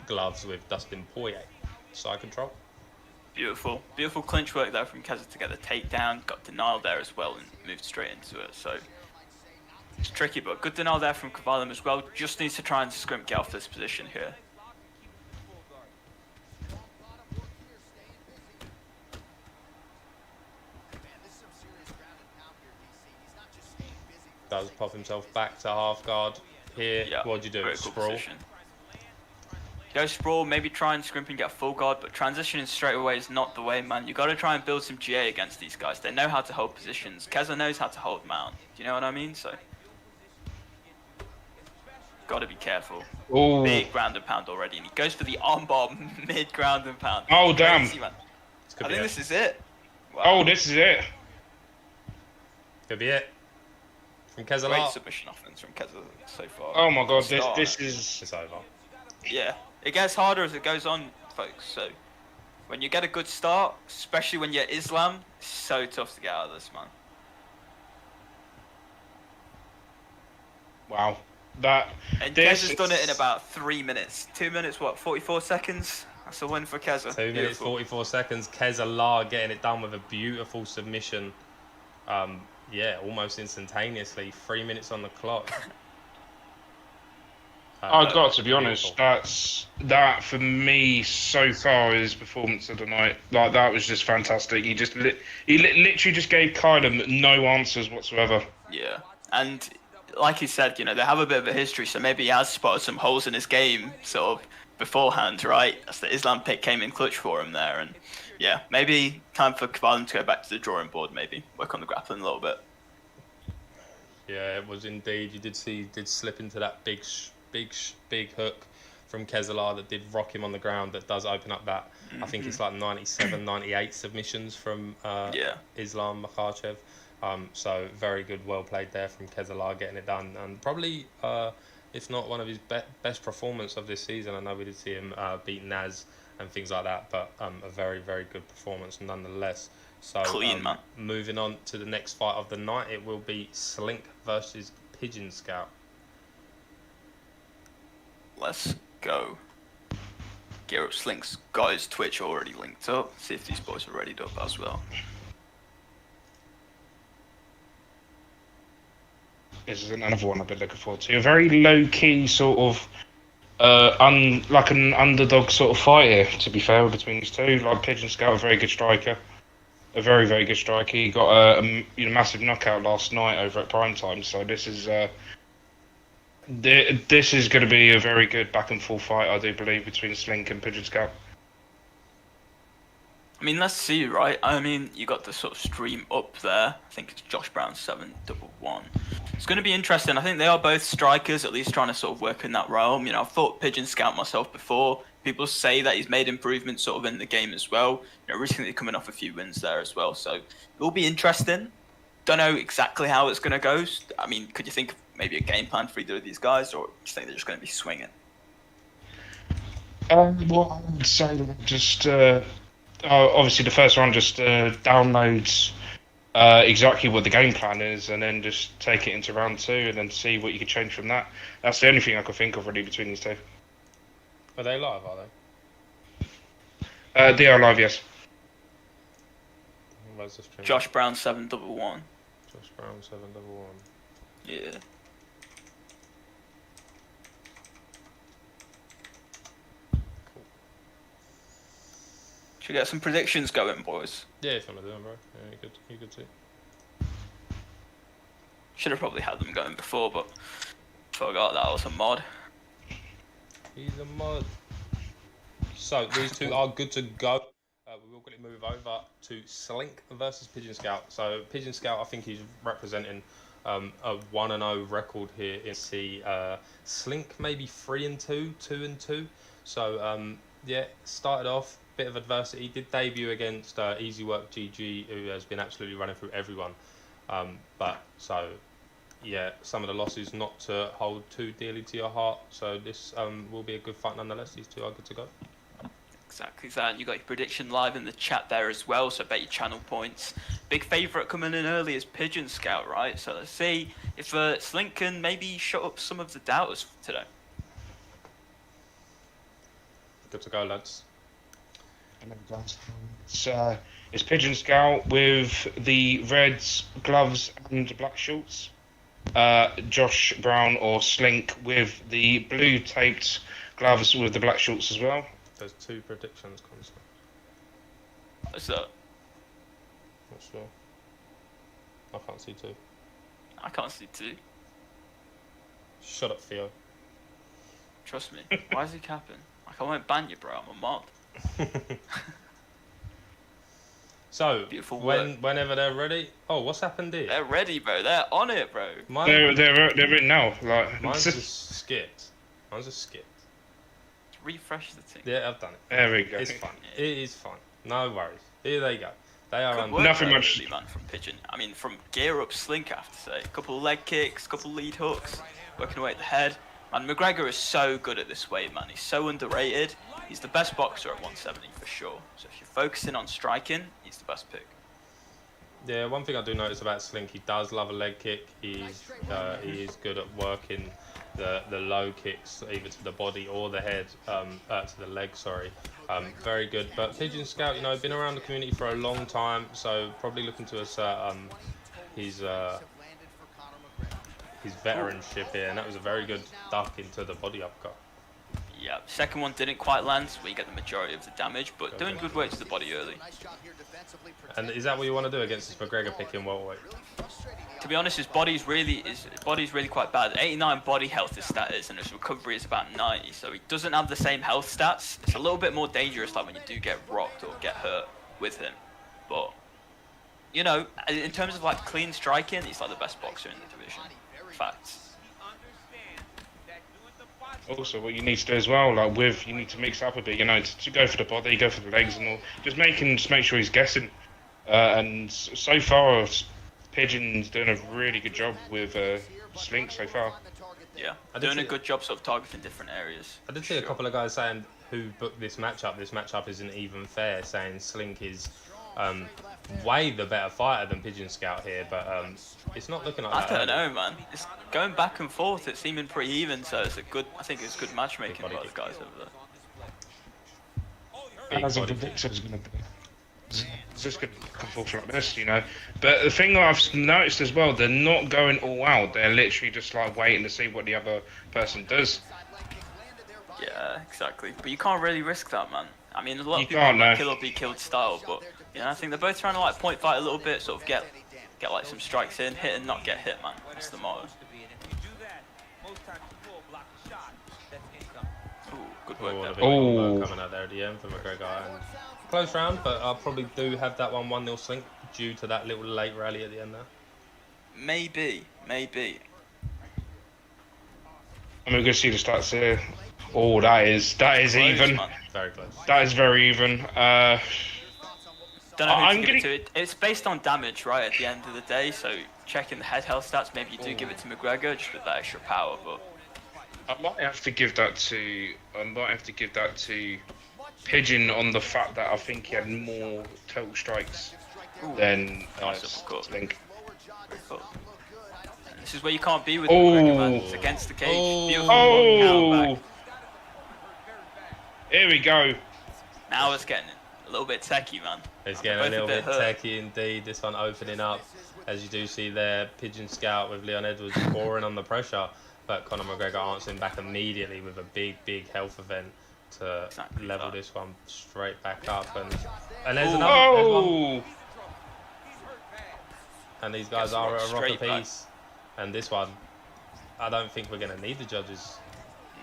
B: gloves with Dustin Poirier. Side control.
E: Beautiful clinch work there from Keza to get the takedown. Got denial there as well and moved straight into it. So it's tricky, but good denial there from Kavilam as well. Just needs to try and get off this position here.
B: Does pop himself back to half guard here.
E: Yeah,
B: What'd you do?
E: critical
B: Sprawl.
E: position. Go sprawl, maybe try and scrimp and get full guard, but transitioning straight away is not the way, man. You got to try and build some GA against these guys. They know how to hold positions. Keza knows how to hold mount. Do you know what I mean? So, got to be careful.
G: Oh.
E: Big ground and pound already, and he goes for the armbar mid ground and pound.
G: Oh, damn.
E: Crazy, man. I think this is it. Wow.
G: Oh, this is it.
B: Could be it. From Keselar.
E: Great submission offense from Keza so far.
G: Oh my God,
E: Start.
G: this is.
B: It's over.
E: Yeah, it gets harder as it goes on, folks. So when you get a good start, especially when you're Islam, it's so tough to get out of this, man.
G: Wow.
E: And Keza's done it in about 3 minutes. 2 minutes, what, 44 seconds? That's a win for Keza.
B: 2 minutes, 44 seconds. Keselar getting it done with a beautiful submission. Yeah, almost instantaneously. 3 minutes on the clock.
G: I've got to be honest, that for me so far is performance of the night. Like, that was just fantastic. He just literally just gave Kylan no answers whatsoever.
E: Yeah, and like he said, you know, they have a bit of a history, so maybe he has spotted some holes in his game sort of beforehand, right? As the Islam pick came in clutch for him there, and yeah, maybe time for Kavilam to go back to the drawing board, maybe work on the grappling a little bit.
B: Yeah, it was indeed. You did see he did slip into that big hook from Keselar that did rock him on the ground. That does open up that. I think it's like 97, 98 submissions from Islam Makhachev. So very good, well played there from Keselar getting it done, and probably if not one of his best performance of this season. I know we did see him beat Naz and things like that, but a very, very good performance nonetheless. So
E: clean, man.
B: Moving on to the next fight of the night, it will be Slink versus Pigeon Scout.
E: Let's go. Gear up Slink's got his Twitch already linked up. See if these boys are readied up as well.
G: This is another one I've been looking forward to. A very low-key sort of, like an underdog sort of fight here, to be fair, between these two. Like, Pigeon Scout, a very good striker. A very, very good striker. He got a massive knockout last night over at Primetime, so this is going to be a very good back-and-forth fight, I do believe, between Slink and Pigeon Scout.
E: I mean, let's see, right? I mean, you got the sort of stream up there. I think it's Josh Brown 711. It's going to be interesting. I think they are both strikers, at least trying to sort of work in that realm. You know, I've thought Pigeon Scout myself before. People say that he's made improvements sort of in the game as well. You know, recently coming off a few wins there as well. So it will be interesting. Don't know exactly how it's going to go. I mean, could you think of maybe a game plan for either of these guys, or do you think they're just going to be swinging?
G: Well, I would say that just obviously the first one just downloads exactly what the game plan is, and then just take it into round two, and then see what you can change from that. That's the only thing I could think of really between these two.
B: Are they live? Are they?
G: They are live, yes.
B: Where's the stream?
E: Josh Brown 711.
B: Josh Brown 711.
E: Yeah. Should we get some predictions going, boys?
B: Yeah, if you want to do them, bro. Yeah, you could too.
E: Should have probably had them going before, but forgot that was a mod.
B: He's a mod. So these two are good to go. We will quickly move over to Slink versus Pigeon Scout. So Pigeon Scout, I think he's representing a 1-0 record here. In Slink maybe 3-2, 2-2. So yeah, started off bit of adversity. Did debut against Easy Work GG, who has been absolutely running through everyone. But so, yeah, some of the losses not to hold too dearly to your heart. So this will be a good fight nonetheless. These two are good to go.
E: Exactly that. You got your prediction live in the chat there as well, so bet your channel points. Big favourite coming in early is Pigeon Scout, right? So let's see if Slink can maybe shut up some of the doubters today.
B: Good to go, lads.
G: It's Pigeon Scout with the red gloves and black shorts. Josh Brown or Slink with the blue taped gloves with the black shorts as well.
B: There's two predictions, Constant.
E: What's that?
B: Not sure. I can't see two.
E: I can't see two.
B: Shut up, Theo.
E: Trust me. Why is he capping? Like, I won't ban you, bro. I'm a mod.
B: So,
E: Beautiful work.
B: whenever they're ready. Oh, what's happened here?
E: They're ready, bro. They're on it, bro.
G: They're in now. Like
B: Mine's just skipped. Mine's just skipped.
E: Refresh the thing.
B: Yeah, I've done it.
G: there we go.
B: It's fine. It is fine. No worries. Here they go. They are
E: Good
B: on.
E: work,
G: Nothing
E: though,
G: much-
E: really, man, from Pigeon. I mean, from gear up Slink, I have to say. A couple of leg kicks, a couple of lead hooks, working away at the head. Man, McGregor is so good at this weight, man. He's so underrated. He's the best boxer at 170 for sure. So if you're focusing on striking, he's the best pick.
B: Yeah, one thing I do notice about Slink, he does love a leg kick. He is good at working the low kicks, either to the body or the head, to the leg. Sorry, very good. But Pigeon Scout, you know, been around the community for a long time, so probably looking to assert his veteranship here, and that was a very good duck into the body uppercut.
E: Yeah, second one didn't quite land, so we get the majority of the damage, but doing good weight to the body early.
B: And is that what you want to do against this McGregor pick in welterweight?
E: To be honest, his body's really quite bad. 89 body health his stat is, and his recovery is about 90. So he doesn't have the same health stats. It's a little bit more dangerous, like when you do get rocked or get hurt with him. But you know, in terms of like clean striking, he's like the best boxer in the division. Facts.
G: Also, what you need to do as well, like you need to mix up a bit, you know, to go for the body, go for the legs and all. Just make sure he's guessing. And so far, Pigeon's doing a really good job with Slink so far.
E: Yeah, doing a good job sort of targeting different areas.
B: I did see a couple of guys saying who booked this matchup. This matchup isn't even fair, saying Slink is way the better fighter than Pigeon Scout here, but it's not looking like that.
E: I don't know, man. It's going back and forth. It's seeming pretty even, so it's I think it's good matchmaking by the guys over there.
G: As a predictor is going to be. It's just going to come forth like this, you know. But the thing I've noticed as well, they're not going all out. They're literally just like waiting to see what the other person does.
E: Yeah, exactly. But you can't really risk that, man. I mean, a lot
G: You
E: of people
G: can't,
E: have
G: no.
E: kill or be killed style, but you know, I think they're both trying to like point fight a little bit, sort of get like some strikes in, hit and not get hit, man. That's the motto. Ooh, good work
B: Oh,
E: there.
B: a big combo coming out there at the end for McGregor. And close round, but I probably do have that 1-0 Slink due to that little late rally at the end there.
E: Maybe.
G: And we're going to see the stats here. Oh, that is
E: Close,
G: even.
E: man.
B: Very close.
G: That is very even.
E: Don't know who
G: I'm
E: to give it to. It's based on damage, right, at the end of the day, so checking the head health stats, maybe you do give it to McGregor just with that extra power, but
G: I might have to give that to Pigeon on the fact that I think he had more total strikes than
E: nice uppercut.
G: Slink.
E: very cool. And this is where you can't be with McGregor, man. It's against the cage. Beautiful counter
G: Oh!
E: back.
G: Here we go.
E: Now it's getting a little bit techie, man.
B: It's getting a
E: Both
B: little bit
E: hurt.
B: techie indeed. This one opening up, as you do see there, Pigeon Scout with Leon Edwards pouring on the pressure, but Conor McGregor answering back immediately with a big health event to
E: Exactly
B: level
E: that.
B: this one straight back up. And there's
E: Ooh.
B: another there's one.
G: Oh!
B: And these guys
E: Gets
B: are
E: rocked
B: at a rock
E: straight back.
B: apiece. And this one, I don't think we're going to need the judges.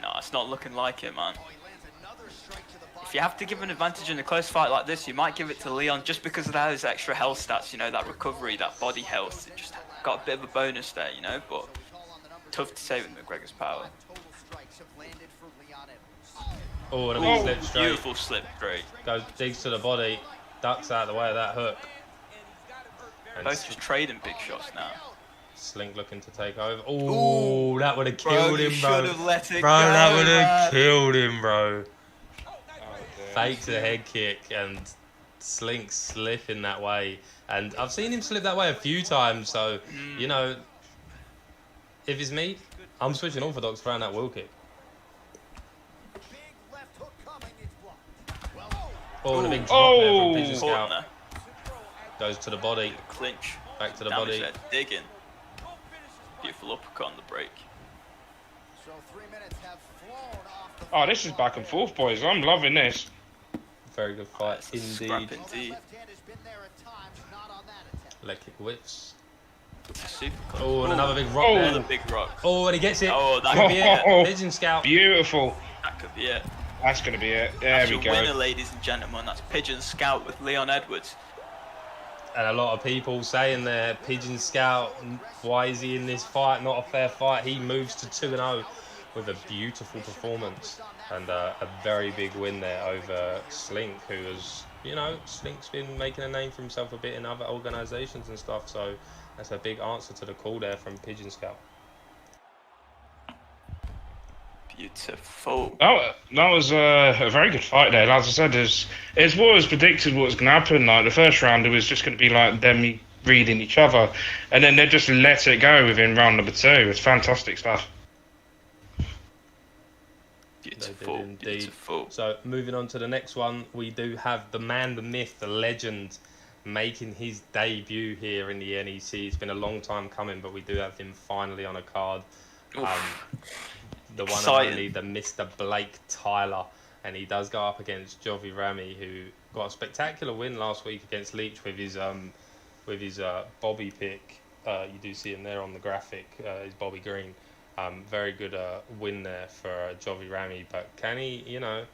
E: No, it's not looking like it, man. If you have to give an advantage in a close fight like this, you might give it to Leon just because of those extra health stats, you know, that recovery, that body health. It just got a bit of a bonus there, you know, but tough to say with McGregor's power.
B: Oh, and a big slip straight.
E: Beautiful slip straight.
B: Goes, digs to the body, ducks out of the way of that hook. And
E: Both just trading big shots now.
B: Slink looking to take over. Oh, that would have killed him, bro.
E: Should have let it
B: Bro,
E: go,
B: that would have
E: man.
B: killed him, bro.
G: Oh,
B: Fakes the head kick and Slink slipping that way. And I've seen him slip that way a few times, so, you know, if it's me, I'm switching orthodox for that wheel kick. Oh, the big drop there from Pigeon Scout.
E: Corner.
B: Goes to the body.
E: Clinch.
B: Back to the
E: Damage
B: body.
E: there, digging. Beautiful uppercut on the break.
G: Oh, this is back and forth, boys. I'm loving this.
B: Very good fight
E: That's a scrap
B: indeed.
E: indeed.
B: Leg kick whips.
E: Super close.
B: Oh, and another big rock
G: Oh.
B: there.
E: Another big rock.
B: Oh, and he gets it.
E: Oh, that
B: Could
E: could
B: be
E: be
B: it.
G: Oh.
B: Pigeon Scout.
G: Beautiful.
E: That could be it.
G: That's going to be it. There
E: That's
G: we
E: your
G: go.
E: winner, ladies and gentlemen. That's Pigeon Scout with Leon Edwards.
B: And a lot of people saying there, Pigeon Scout, why is he in this fight? Not a fair fight. He moves to 2-0 with a beautiful performance and a very big win there over Slink, who has, you know, Slink's been making a name for himself a bit in other organisations and stuff. So that's a big answer to the call there from Pigeon Scout.
E: Beautiful.
G: That was a very good fight there. As I said, it's what was predicted what was going to happen. Like the first round, it was just going to be like them reading each other, and then they just let it go within round number 2. It's fantastic stuff.
E: Beautiful.
B: They did indeed.
E: Beautiful.
B: So moving on to the next one, we do have the man, the myth, the legend, making his debut here in the NEC. It's been a long time coming, but we do have him finally on a card. The one and only, the Mr. Blake Tyler, and he does go up against Jovi Rami, who got a spectacular win last week against Leach with his Bobby pick. You do see him there on the graphic, his Bobby Green. Very good win there for Jovi Rami, but can he, you know,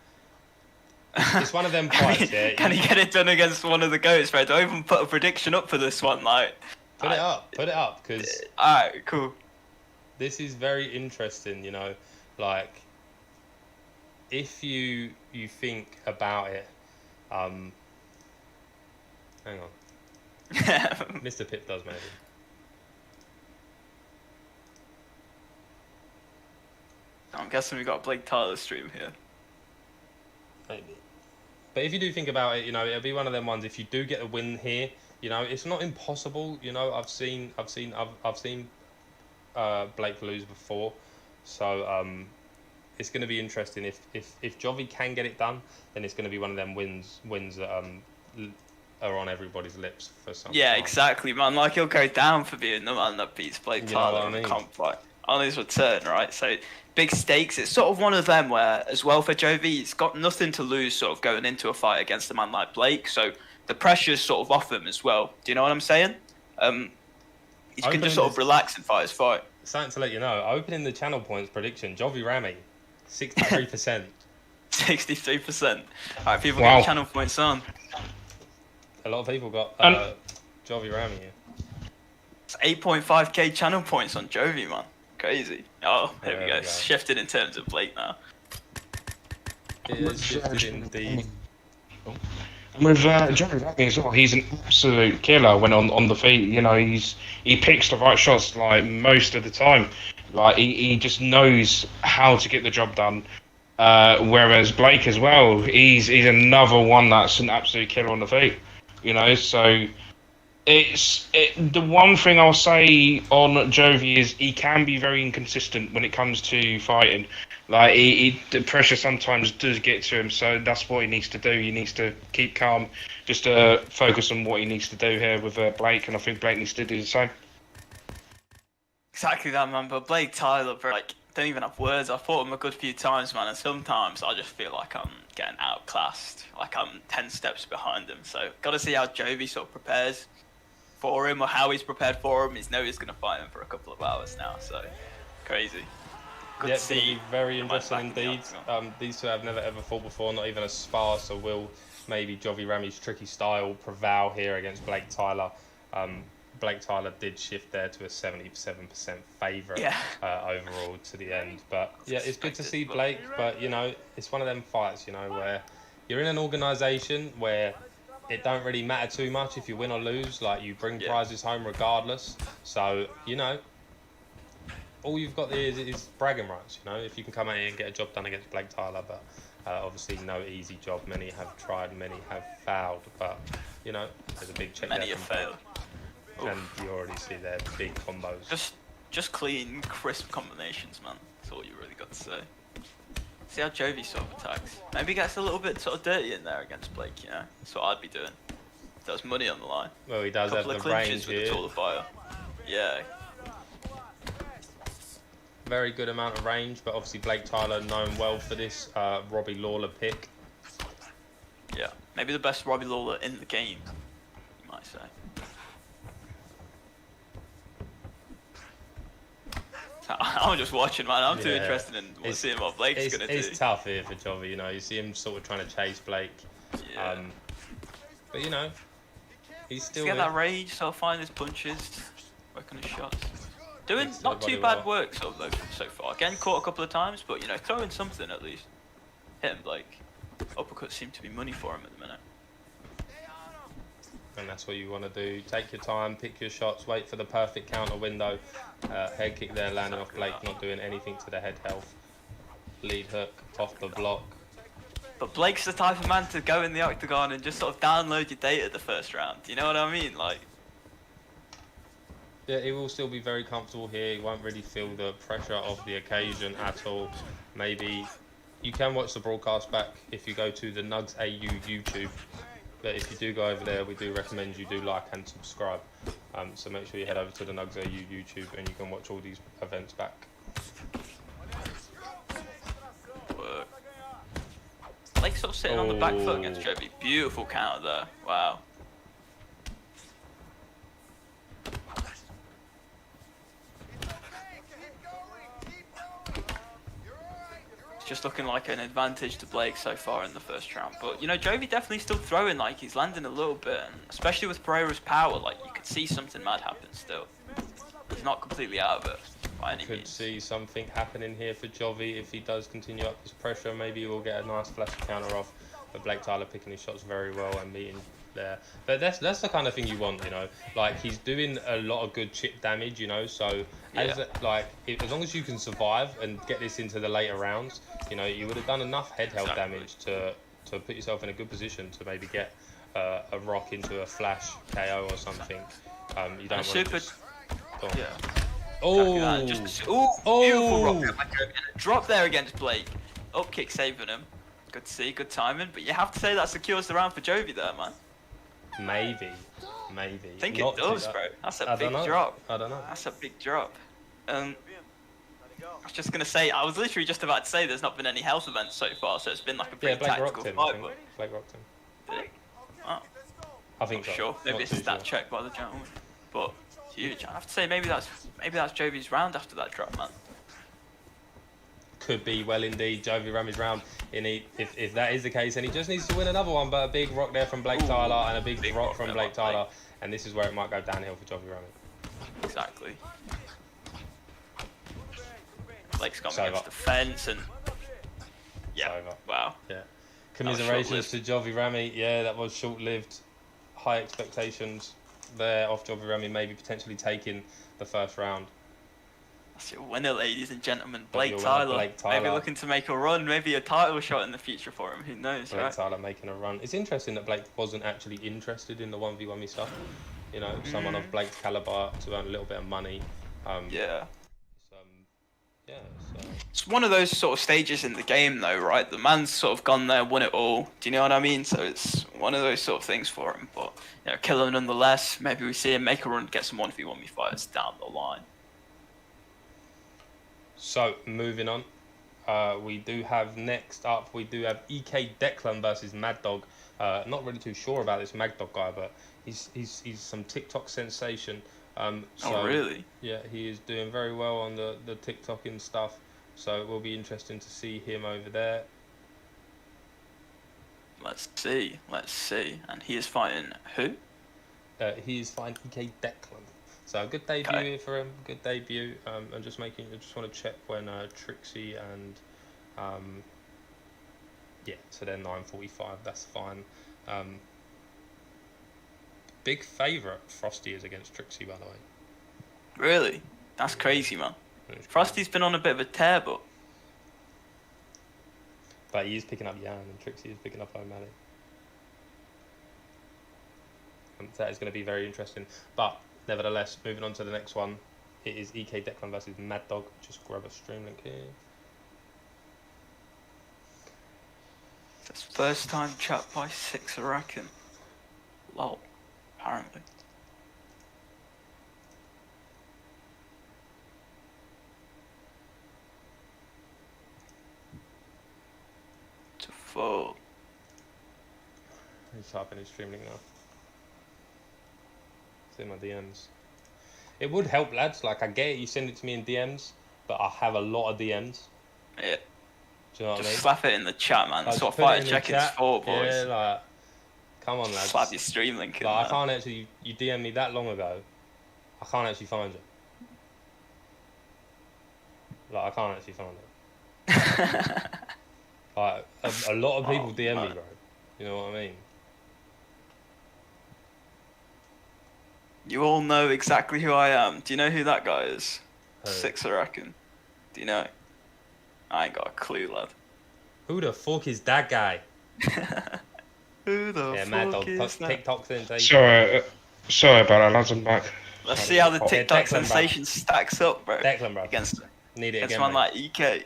B: it's one of them fights.
E: Can he get it done against one of the goats, Fred? Don't even put a prediction up for this one, like.
B: Put it up, because
E: Alright, cool.
B: this is very interesting, you know, like, if you think about it, hang on, Mr. Pip does maybe.
E: I'm guessing we got a Blake Tyler stream here.
B: Maybe. But if you do think about it, you know, it'll be one of them ones. If you do get a win here, you know, it's not impossible. You know, I've seen Blake lose before, so it's going to be interesting. If Jovi can get it done, then it's going to be one of them wins that are on everybody's lips for some
E: Yeah,
B: time.
E: exactly, man. Like, he'll go down for being the man that beats Blake
B: You know
E: Tyler
B: what I
E: in the
B: mean?
E: comp fight on his return, right? So big stakes. It's sort of one of them where, as well, for Jovi, he's got nothing to lose, sort of going into a fight against a man like Blake. So the pressure's sort of off him as well. Do you know what I'm saying? He can just sort of relax and fight his fight.
B: Something to let you know. Opening the channel points prediction: Jovi Rami, 63%.
E: 63%. Alright, people
G: Wow.
E: get channel points on.
B: A lot of people got Jovi Rami here.
E: It's 8.5k channel points on Jovi, man. Crazy. Oh, there we
B: There
E: go.
B: we go.
E: Shifted in terms of Blake now.
B: It is shifted indeed.
G: And with Jovi Rami as well, he's an absolute killer when on the feet. You know, he picks the right shots like most of the time. Like he just knows how to get the job done. Whereas Blake as well, he's another one that's an absolute killer on the feet. You know, so the one thing I'll say on Jovi is he can be very inconsistent when it comes to fighting. Like the pressure sometimes does get to him, so that's what he needs to do. He needs to keep calm, just focus on what he needs to do here with Blake, and I think Blake needs to do the same.
E: Exactly that, man. But Blake Tyler, bro, like, don't even have words. I've fought him a good few times, man, and sometimes I just feel like I'm getting outclassed. Like I'm 10 steps behind him. So got to see how Jovi sort of prepares for him, or how he's prepared for him. He's know he's going to fight him for a couple of hours now, so crazy. Good
B: Yeah,
E: to
B: it's going to
E: see.
B: be very
E: him
B: interesting
E: back in the
B: indeed.
E: octagon.
B: These two have never ever fought before, not even a spar, so will maybe Jovi Rami's tricky style prevail here against Blake Tyler? Blake Tyler did shift there to a 77% favourite
E: Yeah.
B: overall to the end. But yeah, it's good to
E: Expected,
B: see
E: but-
B: Blake. But you know, it's one of them fights, you know, where you're in an organisation where it don't really matter too much if you win or lose. Like, you bring
E: Yeah.
B: prizes home regardless. So you know, all you've got is bragging rights. You know, if you can come out here and get a job done against Blake Tyler, but obviously no easy job. Many have tried, many have failed. But you know, there's a big check
E: Many
B: there
E: have
B: from
E: failed.
B: Blake. And you already see their big combos.
E: Just clean, crisp combinations, man. That's all you really got to say. See how Jovi sort of attacks. Maybe he gets a little bit sort of dirty in there against Blake, you know? That's what I'd be doing. If there was money on the line.
B: Well, he does have
E: Couple
B: the
E: of clinches
B: range
E: with the
B: here.
E: taller fire. Yeah.
B: Very good amount of range, but obviously Blake Tyler known well for this Robbie Lawler pick.
E: Yeah. Maybe the best Robbie Lawler in the game, you might say. I'm just watching, man. I'm too
B: Yeah.
E: interested in seeing what Blake's going to do.
B: It's tough here for Jovi, you know. You see him sort of trying to chase Blake.
E: Yeah.
B: But, you know, he's
E: Just
B: still
E: get
B: here.
E: that rage, so find his punches, work on his shots. Doing
B: Makes
E: not too
B: everybody
E: bad
B: well.
E: work so far. Getting caught a couple of times, but you know, throwing something at least. Hit him, Blake. Uppercuts seem to be money for him at the minute.
B: And that's what you want to do. Take your time, pick your shots, wait for the perfect counter window. Head kick there, landing off Blake, not doing anything to the head health. Lead hook off the block.
E: But Blake's the type of man to go in the octagon and just sort of download your data the first round. You know what I mean? Like,
B: Yeah, he will still be very comfortable here. He won't really feel the pressure of the occasion at all. Maybe you can watch the broadcast back if you go to the NUGS AU YouTube. But if you do go over there, we do recommend you do like and subscribe. So make sure you head over to the NUGS AU YouTube and you can watch all these events back.
E: work. Blake's sort of sitting on the back foot against Jovi. Beautiful counter there. Wow. It's just looking like an advantage to Blake so far in the first round. But, you know, Jovi definitely still throwing, like, he's landing a little bit. And especially with Pereira's power, like, you could see something mad happen still. He's not completely out of it by any
B: Could
E: means.
B: see something happening here for Jovi if he does continue up his pressure. Maybe we'll get a nice flashy counter off. But Blake Tyler picking his shots very well and meeting there. But that's the kind of thing you want, you know. Like, he's doing a lot of good chip damage, you know. So as long as you can survive and get this into the later rounds, you know, you would have done enough head health damage to put yourself in a good position to maybe get a rock into a flash KO or something. You don't want to just... Go on.
E: Yeah.
B: Oh,
E: Beautiful rock. Like a drop there against Blake. Up kick saving him. Good to see, good timing. But you have to say that secures the round for Jovi there, man.
B: maybe.
E: I think
B: Not
E: it does,
B: too-
E: bro. That's
B: I
E: a big
B: don't know.
E: drop.
B: I don't know.
E: That's a big drop. I was just gonna say, I was literally just about to say there's not been any health events so far, so it's been like a
B: Yeah,
E: pretty
B: Blake
E: tactical
B: rocked him. I
E: fight.
B: think.
E: But
B: Blake rocked him.
E: did it? Oh,
B: I think so.
E: sure. Maybe
B: Not
E: it's a
B: too
E: stat
B: sure.
E: check by the gentleman. But it's huge. I have to say maybe that's Jovi's round after that drop, man.
B: Could be well indeed Jovi Rami's round. If that is the case, then he just needs to win another one. But a big rock there from Blake Tyler and a big rock from
E: there
B: Blake
E: by Blake.
B: Tyler, and this is where it might go downhill for Jovi Rami.
E: Exactly. Blake's gone
B: It's over.
E: against the fence and yeah.
B: over.
E: Wow.
B: Yeah.
E: was
B: Commiserations to Jovi Rami. Yeah, that was short-lived. High expectations there off Jovi Rami, maybe potentially taking the first round.
E: That's your winner, ladies and gentlemen.
B: But
E: Blake
B: your winner,
E: Tyler.
B: Blake
E: Maybe
B: Tyler.
E: looking to make a run, maybe a title shot in the future for him. Who knows,
B: Blake
E: right?
B: Tyler making a run. It's interesting that Blake wasn't actually interested in the 1v1 stuff. You know, someone of Blake's caliber to earn a little bit of money.
E: Yeah.
B: Yeah, so
E: It's one of those sort of stages in the game, though, right? The man's sort of gone there, won it all. Do you know what I mean? So it's one of those sort of things for him. But, you know, kill him nonetheless. Maybe we see him make a run, get some 1v1 fights down the line.
B: So, moving on. We do have next up, we do have EK Declan versus Mad Dog. Not really too sure about this Mad Dog guy, but he's some TikTok sensation. So,
E: Really?
B: Yeah, he is doing very well on the TikToking stuff. So it will be interesting to see him over there.
E: Let's see. And he is fighting who?
B: He is fighting EK Declan. So a good debut here for him. Good debut. And just making. I just want to check when Trixie and yeah. So they're 9:45. That's fine. Big favourite Frosty is against Trixie, by the way.
E: Really? That's crazy, man. Frosty's been on a bit of a tear,
B: but he is picking up Yan, and Trixie is picking up O'Malley. That is going to be very interesting. But nevertheless, moving on to the next one, it is EK Declan versus Mad Dog. Just grab a stream link here.
E: It's first time chat by 6, I reckon. Lol, apparently. To 4.
B: He's typing his stream link now. It's in my DMs. It would help, lads. Like, I get it, you send it to me in DMs, but I have a lot of DMs.
E: Yeah.
B: Do you know what I mean?
E: Just slap it in the chat, man. That's what Fighter Check-In's for, boys.
B: Yeah, like, come on, lads.
E: Slap your stream link in
B: like,
E: there.
B: I can't actually, you DM me that long ago, I can't actually find you. Like, I can't actually find it. Like, a lot of people DM me, bro. You know what I mean?
E: You all know exactly who I am. Do you know who that guy is?
B: Who?
E: 6, I reckon. Do you know? I ain't got a clue, lad.
B: Who the fuck is that guy?
E: Who the
B: Yeah,
E: fuck
B: Mad Dog.
E: is that?
B: TikTok's in.
G: Sorry about that, lads. I'm back.
E: Let's see how the
B: Yeah,
E: TikTok
B: Declan, bro.
E: sensation stacks up, bro.
B: Declan, bro.
E: Against
B: Need it again,
E: one
B: mate.
E: like EK.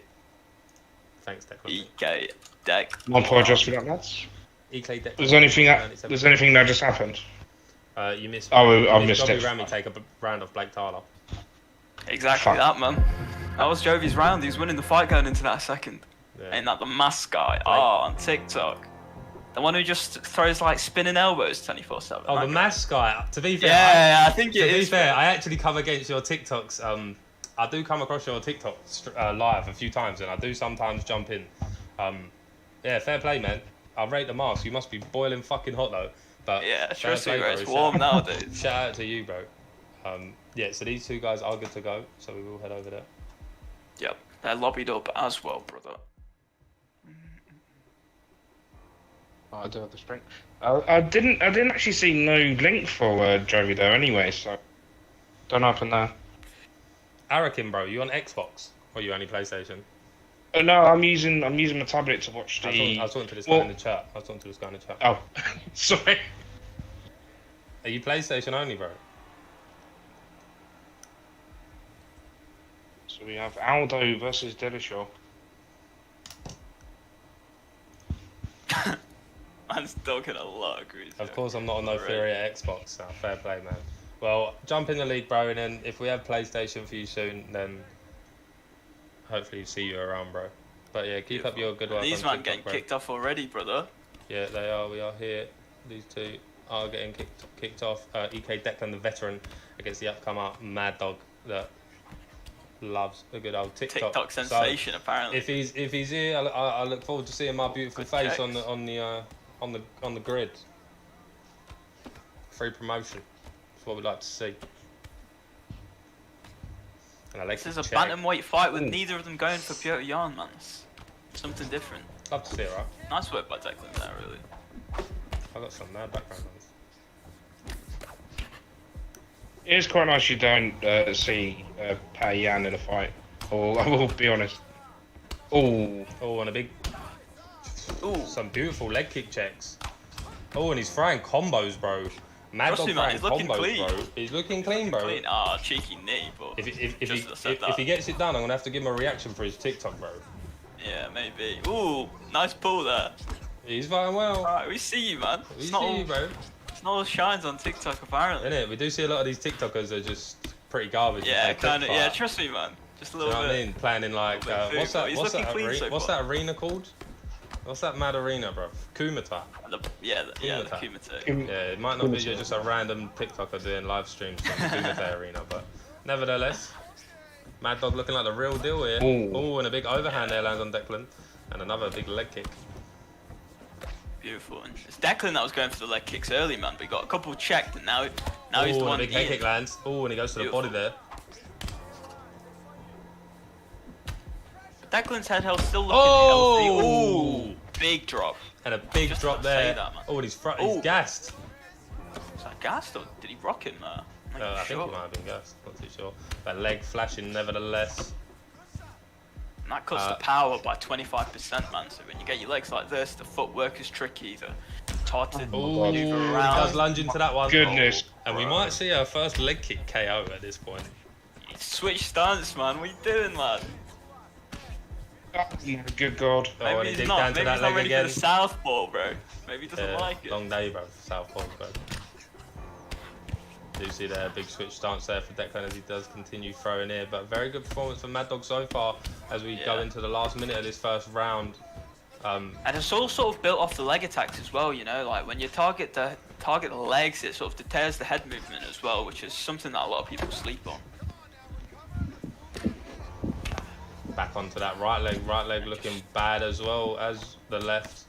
B: Thanks, Declan.
E: EK. Deck.
G: I apologise for that, lads.
B: EK Declan.
G: There's anything that just happened.
B: You missed.
G: Oh,
B: you
G: I missed
B: Joby
G: it.
B: Ramy take a round off Blake Tyler.
E: Exactly that, man. That was Jovi's round. He was winning the fight going into that second.
B: Yeah.
E: Ain't that the mask guy? Oh, on TikTok. The one who just throws like spinning elbows 24/7.
B: Oh, the mask guy. To be fair,
E: Yeah, I think it
B: to be
E: is.
B: fair, I actually come against your TikToks. I do come across your TikTok live a few times, and I do sometimes jump in. Yeah, fair play, man. I rate the mask. You must be boiling fucking hot though. But
E: Yeah,
B: fair
E: trust me,
B: play,
E: bro.
B: bro.
E: It's warm nowadays.
B: Shout out to you, bro. Yeah, so these two guys are good to go, so we will head over there.
E: Yep, they're lobbied up as well, brother.
G: Oh, I do have the spring. I didn't actually see no link for Jovi though. Anyway, so don't open there.
B: Arakin, bro, you on Xbox or you only PlayStation?
G: No, I'm using my tablet to watch the.
B: I was talking to this guy in the chat.
G: Oh, sorry.
B: Are you PlayStation only, bro?
G: So we have Aldo versus Dillashaw.
E: Man's talking a lot of grease.
B: Of course, I'm not on no theory at Xbox. Now, fair play, man. Well, jump in the league, bro, and then if we have PlayStation for you soon, then hopefully see you around, bro. But yeah, keep up your good work.
E: These
B: on
E: man
B: TikTok,
E: getting
B: bro.
E: kicked off already, brother.
B: Yeah, they are. We are here. These two are getting kicked off. EK Declan, the veteran, against the upcomer Mad Dog that loves a good old TikTok.
E: TikTok sensation,
B: So,
E: apparently.
B: if he's here, I look forward to seeing my beautiful
E: Good
B: face
E: checks.
B: on the grid. Free promotion. That's what we'd like to see. And I like
E: This is
B: to
E: a
B: check.
E: bantamweight fight with neither of them going for Piotr Jan, man. It's something different.
B: Love to see it, right?
E: Nice work by Declan there, really.
B: I got some mad background noise.
G: It is quite nice you don't see Pei Yan in a fight. Or I will be honest. Oh,
B: Oh, and a big,
E: Ooh.
B: some beautiful leg kick checks. Oh, and he's throwing combos, bro. Mad
E: Trust
B: Dog
E: me, man,
B: throwing
E: he's looking
B: combos,
E: clean.
B: bro. He's looking clean, bro.
E: Clean. Ah, cheeky knee, but
B: If he gets it done, I'm gonna have to give him a reaction for his TikTok, bro.
E: yeah, maybe. Ooh, nice pull there.
B: He's fighting well.
E: Alright, we see you, man.
B: We
E: It's not
B: see
E: all,
B: you, bro.
E: it's not all shines on TikTok, apparently.
B: Innit? We do see a lot of these TikTokers are just pretty garbage.
E: Yeah,
B: They
E: kind of.
B: quick
E: Yeah,
B: fight.
E: trust me, man. Just a
B: Do you
E: little
B: know what I
E: bit.
B: mean? Playing in like
E: Little bit
B: what's
E: food,
B: that?
E: but he's
B: What's
E: looking
B: that?
E: clean so
B: What's
E: far.
B: that arena called? What's that mad arena, bro? Kumita.
E: The
B: Kumite.
E: Kumite.
B: Yeah, it might not be you're just a random TikToker doing live streams from Kumite arena, but nevertheless, Mad Dog looking like the real deal here.
G: Ooh.
B: Oh, and a big overhand there lands on Declan, and another big leg kick.
E: Beautiful. And it's Declan that was going for the leg kicks early, man, but he got a couple checked, and now he's the
B: Oh,
E: one.
B: a big head kick lands. Oh, and he goes to the body there.
E: Declan's head health still looking
B: Oh!
E: healthy. Ooh, big drop.
B: And a big
E: Just
B: drop
E: about to say
B: there.
E: that, man.
B: Oh, and he's gassed.
E: Was that gassed or did he rock him there? I'm not
B: I think
E: sure.
B: he might have been gassed. Not too sure. But leg flashing nevertheless.
E: And that cuts the power by 25%, man. So when you get your legs like this, the footwork is tricky. The hard to
B: Oh,
E: maneuver
B: he
E: around.
B: does lunge into that one.
G: Goodness.
B: And we might see our first leg kick KO at this point.
E: Switch stance, man. What are you doing, lad?
G: Good God.
B: Oh, and
E: Maybe
B: he
E: he's
B: digs
E: not.
B: down to
E: Maybe
B: that
E: he's not
B: leg
E: ready
B: again.
E: for the southpaw, bro. Maybe he doesn't like it.
B: Long day, bro. Southpaw, bro. Do you see there a big switch stance there for Declan as he does continue throwing here, but very good performance from Mad Dog so far as we go into the last minute of this first round.
E: And it's all sort of built off the leg attacks as well, you know, like when you target the legs, it sort of deters the head movement as well, which is something that a lot of people sleep on.
B: Back onto that right leg looking bad as well as the left.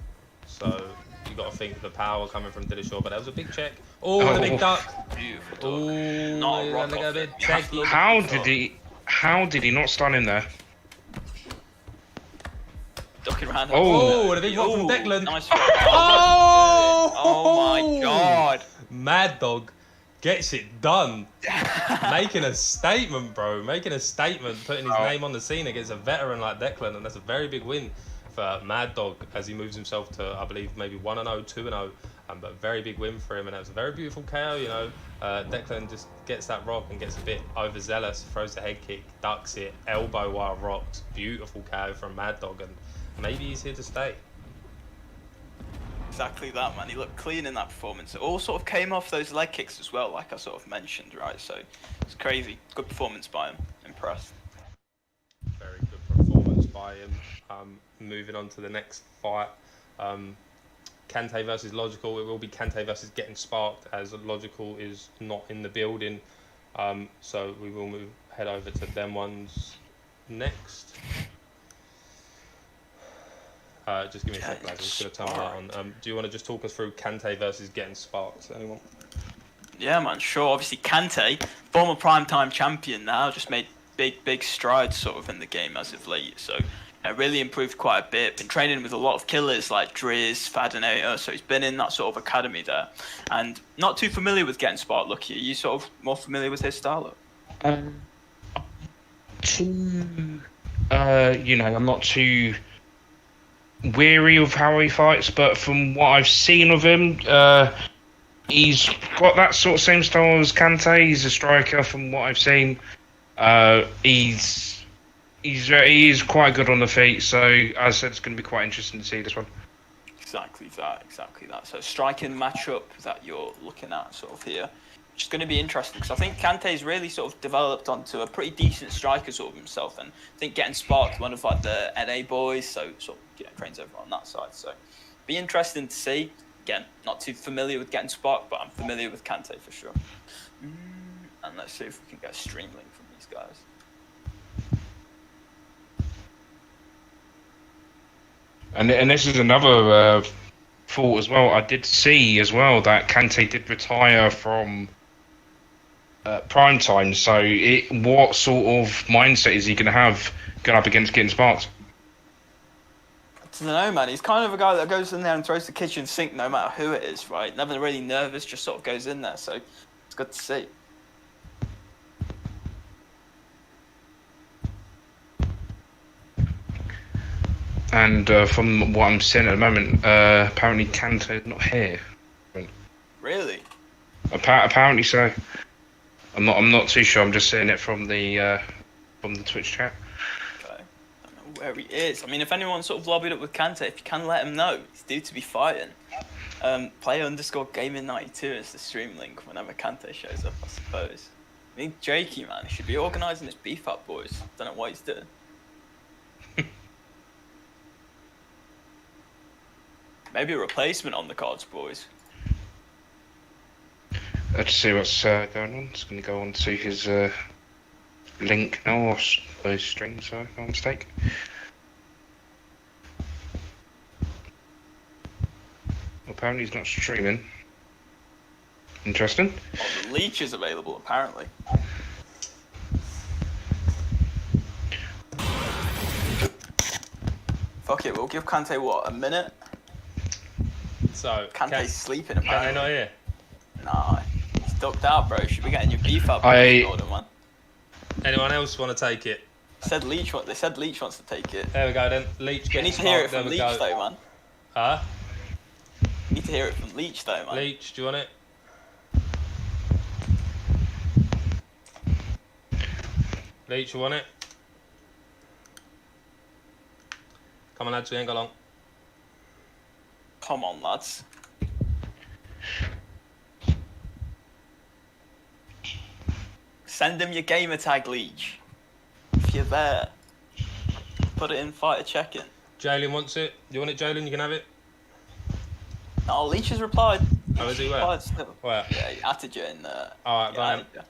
B: So you got to think the power coming from Dillashaw, but that was a big check. Oh, and a big duck.
E: Beautiful duck.
B: Oh,
E: Not a rock
B: look
E: off
B: at
E: it.
B: it. Check.
G: How did he not stun him there?
E: Ducking around.
B: Oh, and a big one from
E: Ooh,
B: Declan.
E: Nice.
B: Oh!
E: My God.
B: Mad Dog gets it done. Making a statement, bro. Making a statement, putting his name on the scene against a veteran like Declan, and that's a very big win for Mad Dog as he moves himself to, I believe, maybe 1-0, 2-0. But a very big win for him, and that was a very beautiful KO, you know. Declan just gets that rock and gets a bit overzealous, throws the head kick, ducks it, elbow while rocked. Beautiful KO from Mad Dog, and maybe he's here to stay.
E: Exactly that, man. He looked clean in that performance. It all sort of came off those leg kicks as well, like I sort of mentioned, right? So it's crazy. Good performance by him. Impressed.
B: Very good performance by him. Moving on to the next fight. Kante versus Logical. It will be Kante versus Getting Sparked, as Logical is not in the building. So we will head over to them ones next. Just give me a sec, guys. I'm just going to turn that on. Do you want to just talk us through Kante versus Getting Sparked? Anyone?
E: Yeah, man, sure. Obviously, Kante, former primetime champion now, just made big strides sort of in the game as of late. So really improved quite a bit. Been training with a lot of killers like Driz, Fadinator, so he's been in that sort of academy there. And not too familiar with Getting Sparked, Lucky. Are you sort of more familiar with his style?
G: You know, I'm not too weary of how he fights, but from what I've seen of him, he's got that sort of same style as Kante. He's a striker from what I've seen. He is quite good on the feet, so as I said, it's going to be quite interesting to see this one.
E: Exactly that. So striking matchup that you're looking at sort of here, which is going to be interesting because I think Kante's really sort of developed onto a pretty decent striker sort of himself, and I think Getting Sparked, one of like the NA boys, so sort of trains over on that side. So be interesting to see. Again, not too familiar with Getting Sparked, but I'm familiar with Kante for sure. And let's see if we can get a stream link from these guys.
G: And this is another thought as well. I did see as well that Kante did retire from prime time. So what sort of mindset is he going to have going up against Getting Sparked?
E: I don't know, man. He's kind of a guy that goes in there and throws the kitchen sink no matter who it is, right? Never really nervous, just sort of goes in there. So it's good to see.
G: And from what I'm seeing at the moment, apparently Kante is not here.
E: Really?
G: Apparently so. I'm not too sure. I'm just seeing it from the Twitch chat.
E: Okay. I don't know where he is. I mean, if anyone's sort of lobbied up with Kante, if you can let him know, he's due to be fighting. Player_gaming92 is the stream link whenever Kante shows up, I suppose. I mean, Jakey, man, he should be organising his beef up, boys. Don't know what he's doing. Maybe a replacement on the cards, boys.
G: Let's see what's going on. It's going to go on to his link now, or his stream, sorry, if I'm not mistaken. apparently he's not streaming. Interesting.
E: Well, the leech is available, apparently. Fuck it, we'll give Kante, what, a minute?
B: So,
E: Kante's sleeping,
B: Kante
E: apparently.
B: not here.
E: Nah, he's ducked out, bro. Should be getting your beef up. Jordan, man.
B: Anyone else want to take it?
E: They said Leech wants to take it.
B: There we go then. Leech
E: You
B: gets
E: need to hear it
B: Spark,
E: from
B: there we
E: Leech,
B: go.
E: though, man.
B: Huh?
E: You need to hear it from Leech, though, man.
B: Leech, do you want it? Leech, you want it? Come on, lads, we ain't got long.
E: Come on, lads. Send him your gamer tag, Leech. If you're there, put it in fighter check-in.
B: Jalen wants it. Do you want it, Jalen? You can have it.
E: No, Leech has replied.
B: Oh, is he where?
E: Replied still.
B: Where?
E: Yeah, he added you in there.
B: Alright, go on.
E: Yeah.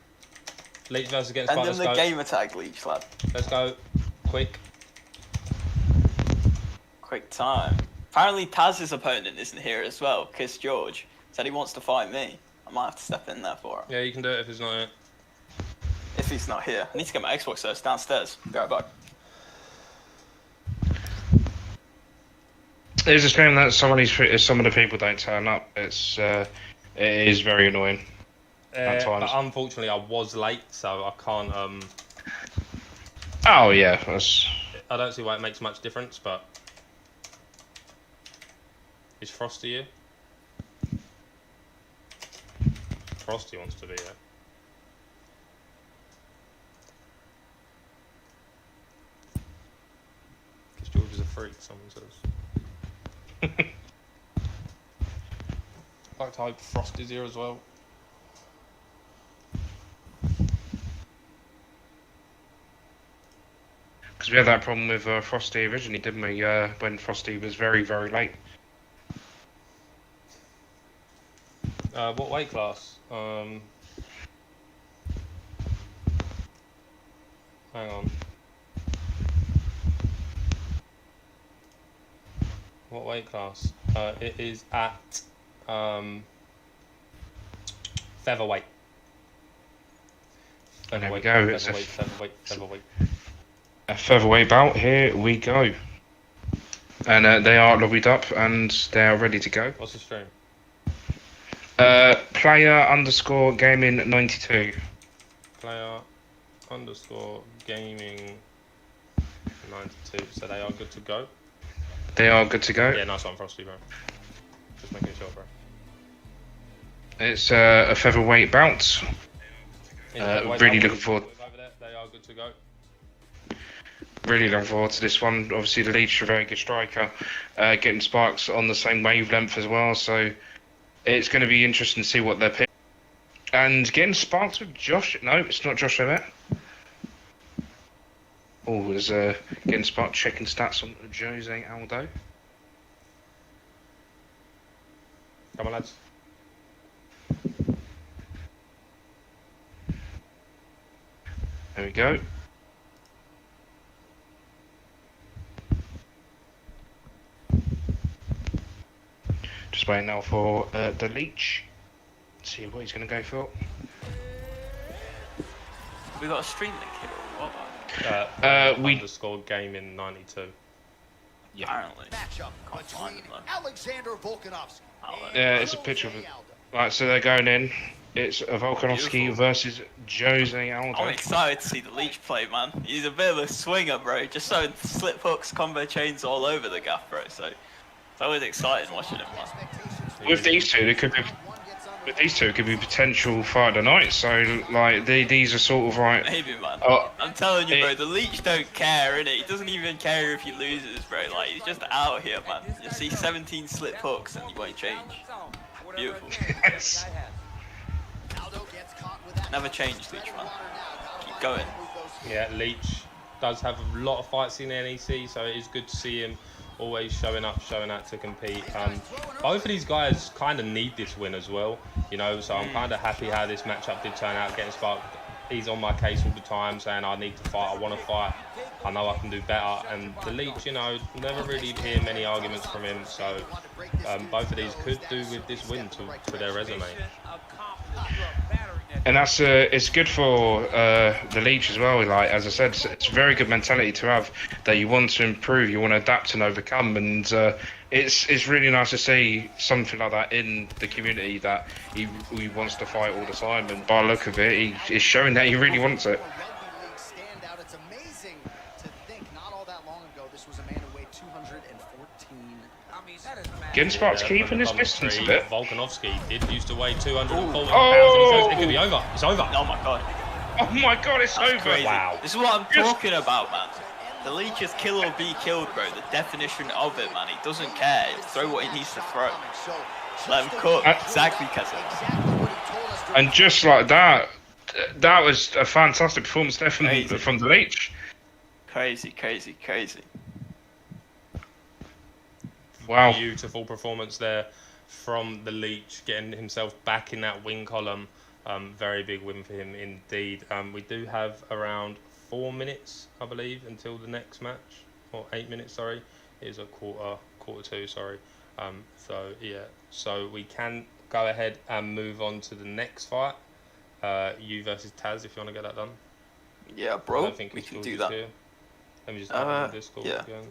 B: Leech versus against
E: Send
B: Spark.
E: him
B: Let's
E: the
B: go.
E: gamer tag, Leech, lad.
B: Let's go. Quick.
E: Quick time. Apparently Taz's opponent isn't here as well. Kiss George said he wants to fight me. I might have to step in there for him.
B: Yeah, you can do it if he's not here.
E: If he's not here. I need to get my Xbox though. It's downstairs. Be right back.
G: It's a shame that some of the people don't turn up. It is very annoying at
B: But
G: times.
B: unfortunately, I was late, so I can't.
G: Oh yeah, that's.
B: I don't see why it makes much difference, but is Frosty here? Frosty wants to be here. Because George is a freak, someone says. I'd like to hope Frosty's here as well.
G: Because we had that problem with Frosty originally, didn't we? When Frosty was very, very late.
B: What weight class? Hang on. What weight class? It is at featherweight.
G: And there we go. It's
B: Featherweight.
G: a featherweight bout. Here we go. And they are lobbied up and they are ready to go.
B: What's the stream?
G: Player_gaming92.
B: Player_gaming 92. So they are good to go.
G: They are good to go.
B: Yeah, nice one, Frosty, bro. Just making sure, bro.
G: It's a featherweight bout.
B: Featherweight
G: Really
B: up
G: looking forward.
B: over there. They are good to go.
G: Really looking forward to this one. Obviously, the Leech is a very good striker. Getting Sparks on the same wavelength as well, so it's going to be interesting to see what they're picking. And getting Sparks with Josh. No, it's not Josh Emmett. Oh, there's getting Sparks checking stats on Jose Aldo.
B: Come on, lads.
G: There we go. Just waiting now for the Leech. See what he's going to go for.
E: We got a stream link here or what?
G: We-
B: Underscore gaming 92.
E: Apparently.
C: Matchup between Alexander Volkanovski.
G: Yeah, it's a picture of it. Right, so they're going in. It's Volkanovski
E: Beautiful.
G: versus Jose Aldo.
E: I'm excited to see the Leech play, man. He's a bit of a swinger, bro. Just throwing slip hooks, combo chains all over the gaff, bro. So it's always exciting watching him, man.
G: With these two, it could be. With these two, it could be potential fight of the night. So, like, these are sort of like.
E: Maybe, man.
G: Oh,
E: I'm telling you, bro,
G: it-
E: the Leech don't care, innit? He doesn't even care if he loses, bro. Like, he's just out here, man. You see 17 slip hooks and he won't change. Beautiful.
G: Yes.
E: Never change, Leech, man. Keep going.
B: Yeah, Leech does have a lot of fights in NEC, so it is good to see him always showing up, showing out to compete. Both of these guys kind of need this win as well, you know, so I'm kind of happy how this matchup did turn out, getting Spark he's on my case all the time, saying I need to fight, I want to fight, I know I can do better. And the Leech, you know, never really hear many arguments from him. So both of these could do with this win to their resume.
G: And that's it's good for the Leech as well. Like as I said, it's a very good mentality to have, that you want to improve, you want to adapt and overcome, and it's really nice to see something like that in the community, that he wants to fight all the time, and by the look of it, he's showing that he really wants it.
C: It's amazing to think not all that long ago this was a man who weighed 214.
G: Ginspark's keeping his distance a bit.
B: Volkanovski did used to weigh 240 pounds, and he says it could be over. It's over.
E: Oh my god.
G: Oh my god, it's over!
E: Crazy.
B: Wow.
E: This is what I'm talking about, man. The Leech is kill or be killed, bro. The definition of it, man. He doesn't care. He'll throw what he needs to throw. Let him cook. Exactly, Kessel.
G: And just like that, that was a fantastic performance there from the Leech.
E: Crazy.
G: Wow.
B: Beautiful performance there from the Leech, getting himself back in that win column. Very big win for him indeed. We do have around 4 minutes, I believe, until the next match, or 8 minutes. Sorry, it is a quarter two. Sorry. So yeah, so we can go ahead and move on to the next fight. You versus Taz, if you want to get that done.
E: Yeah, bro.
B: I don't think
E: We
B: it's
E: can
B: all
E: do
B: just
E: that.
B: here. Let me just open this call
E: yeah.
B: again.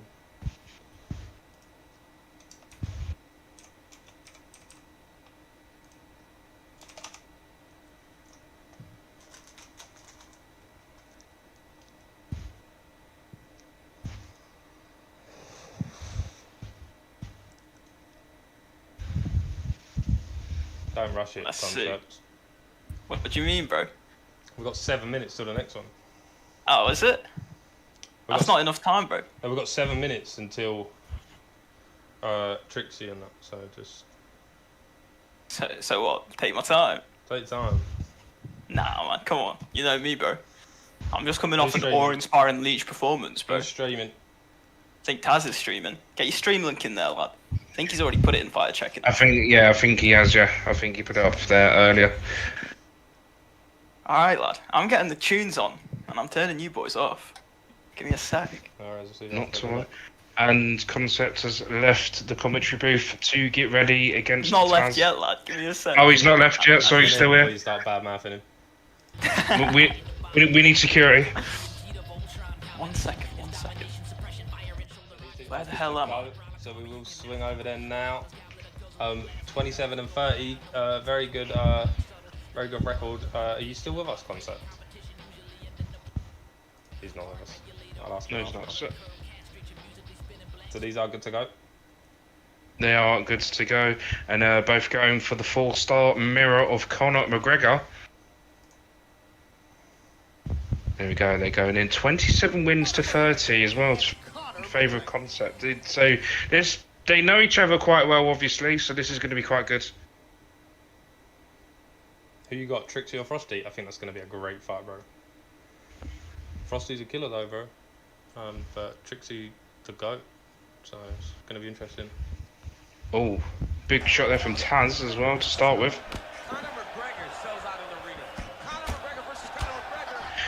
B: Don't rush it,
E: Let's
B: Concept.
E: see. What do you mean, bro?
B: We've got 7 minutes till the next one.
E: Oh, is it? That's not enough time, bro.
B: We've got 7 minutes until Trixie and that, so just
E: So what? Take my time?
B: take time.
E: Nah, man, come on. You know me, bro. I'm just coming off an
B: streaming?
E: awe-inspiring Leech performance, bro.
B: Who's streaming?
E: I think Taz is streaming. Get your stream link in there, lad. I think he's already put it in fire checking.
G: I think he has. Yeah, I think he put it up there earlier.
E: All right, lad. I'm getting the tunes on, and I'm turning you boys off. Give me a sec.
B: Alright, let's see.
G: Not to worry. And Concept has left the commentary booth to get ready against.
E: He's not
G: Taz.
E: left yet, lad. Give me a sec.
G: Oh, he's not left yet. So he's still here.
B: Please start bad mouthing him.
G: we need security.
E: 1 second. Where the hell am I?
B: So we will swing over there now. 27 and 30. Very good record. Are you still with us, Concept? He's not with us. I'll ask him.
G: No, he's not.
B: So these are good to go.
G: They are good to go, and both going for the 4-star mirror of Conor McGregor. There we go. They're going in 27 wins to 30 as well. In favour of Concept. So they know each other quite well, obviously. So this is going to be quite good.
B: Who you got, Trixie or Frosty? I think that's going to be a great fight, bro. Frosty's a killer though, bro. But Trixie to go. So it's going to be interesting.
G: Oh, big shot there from Taz as well to start with.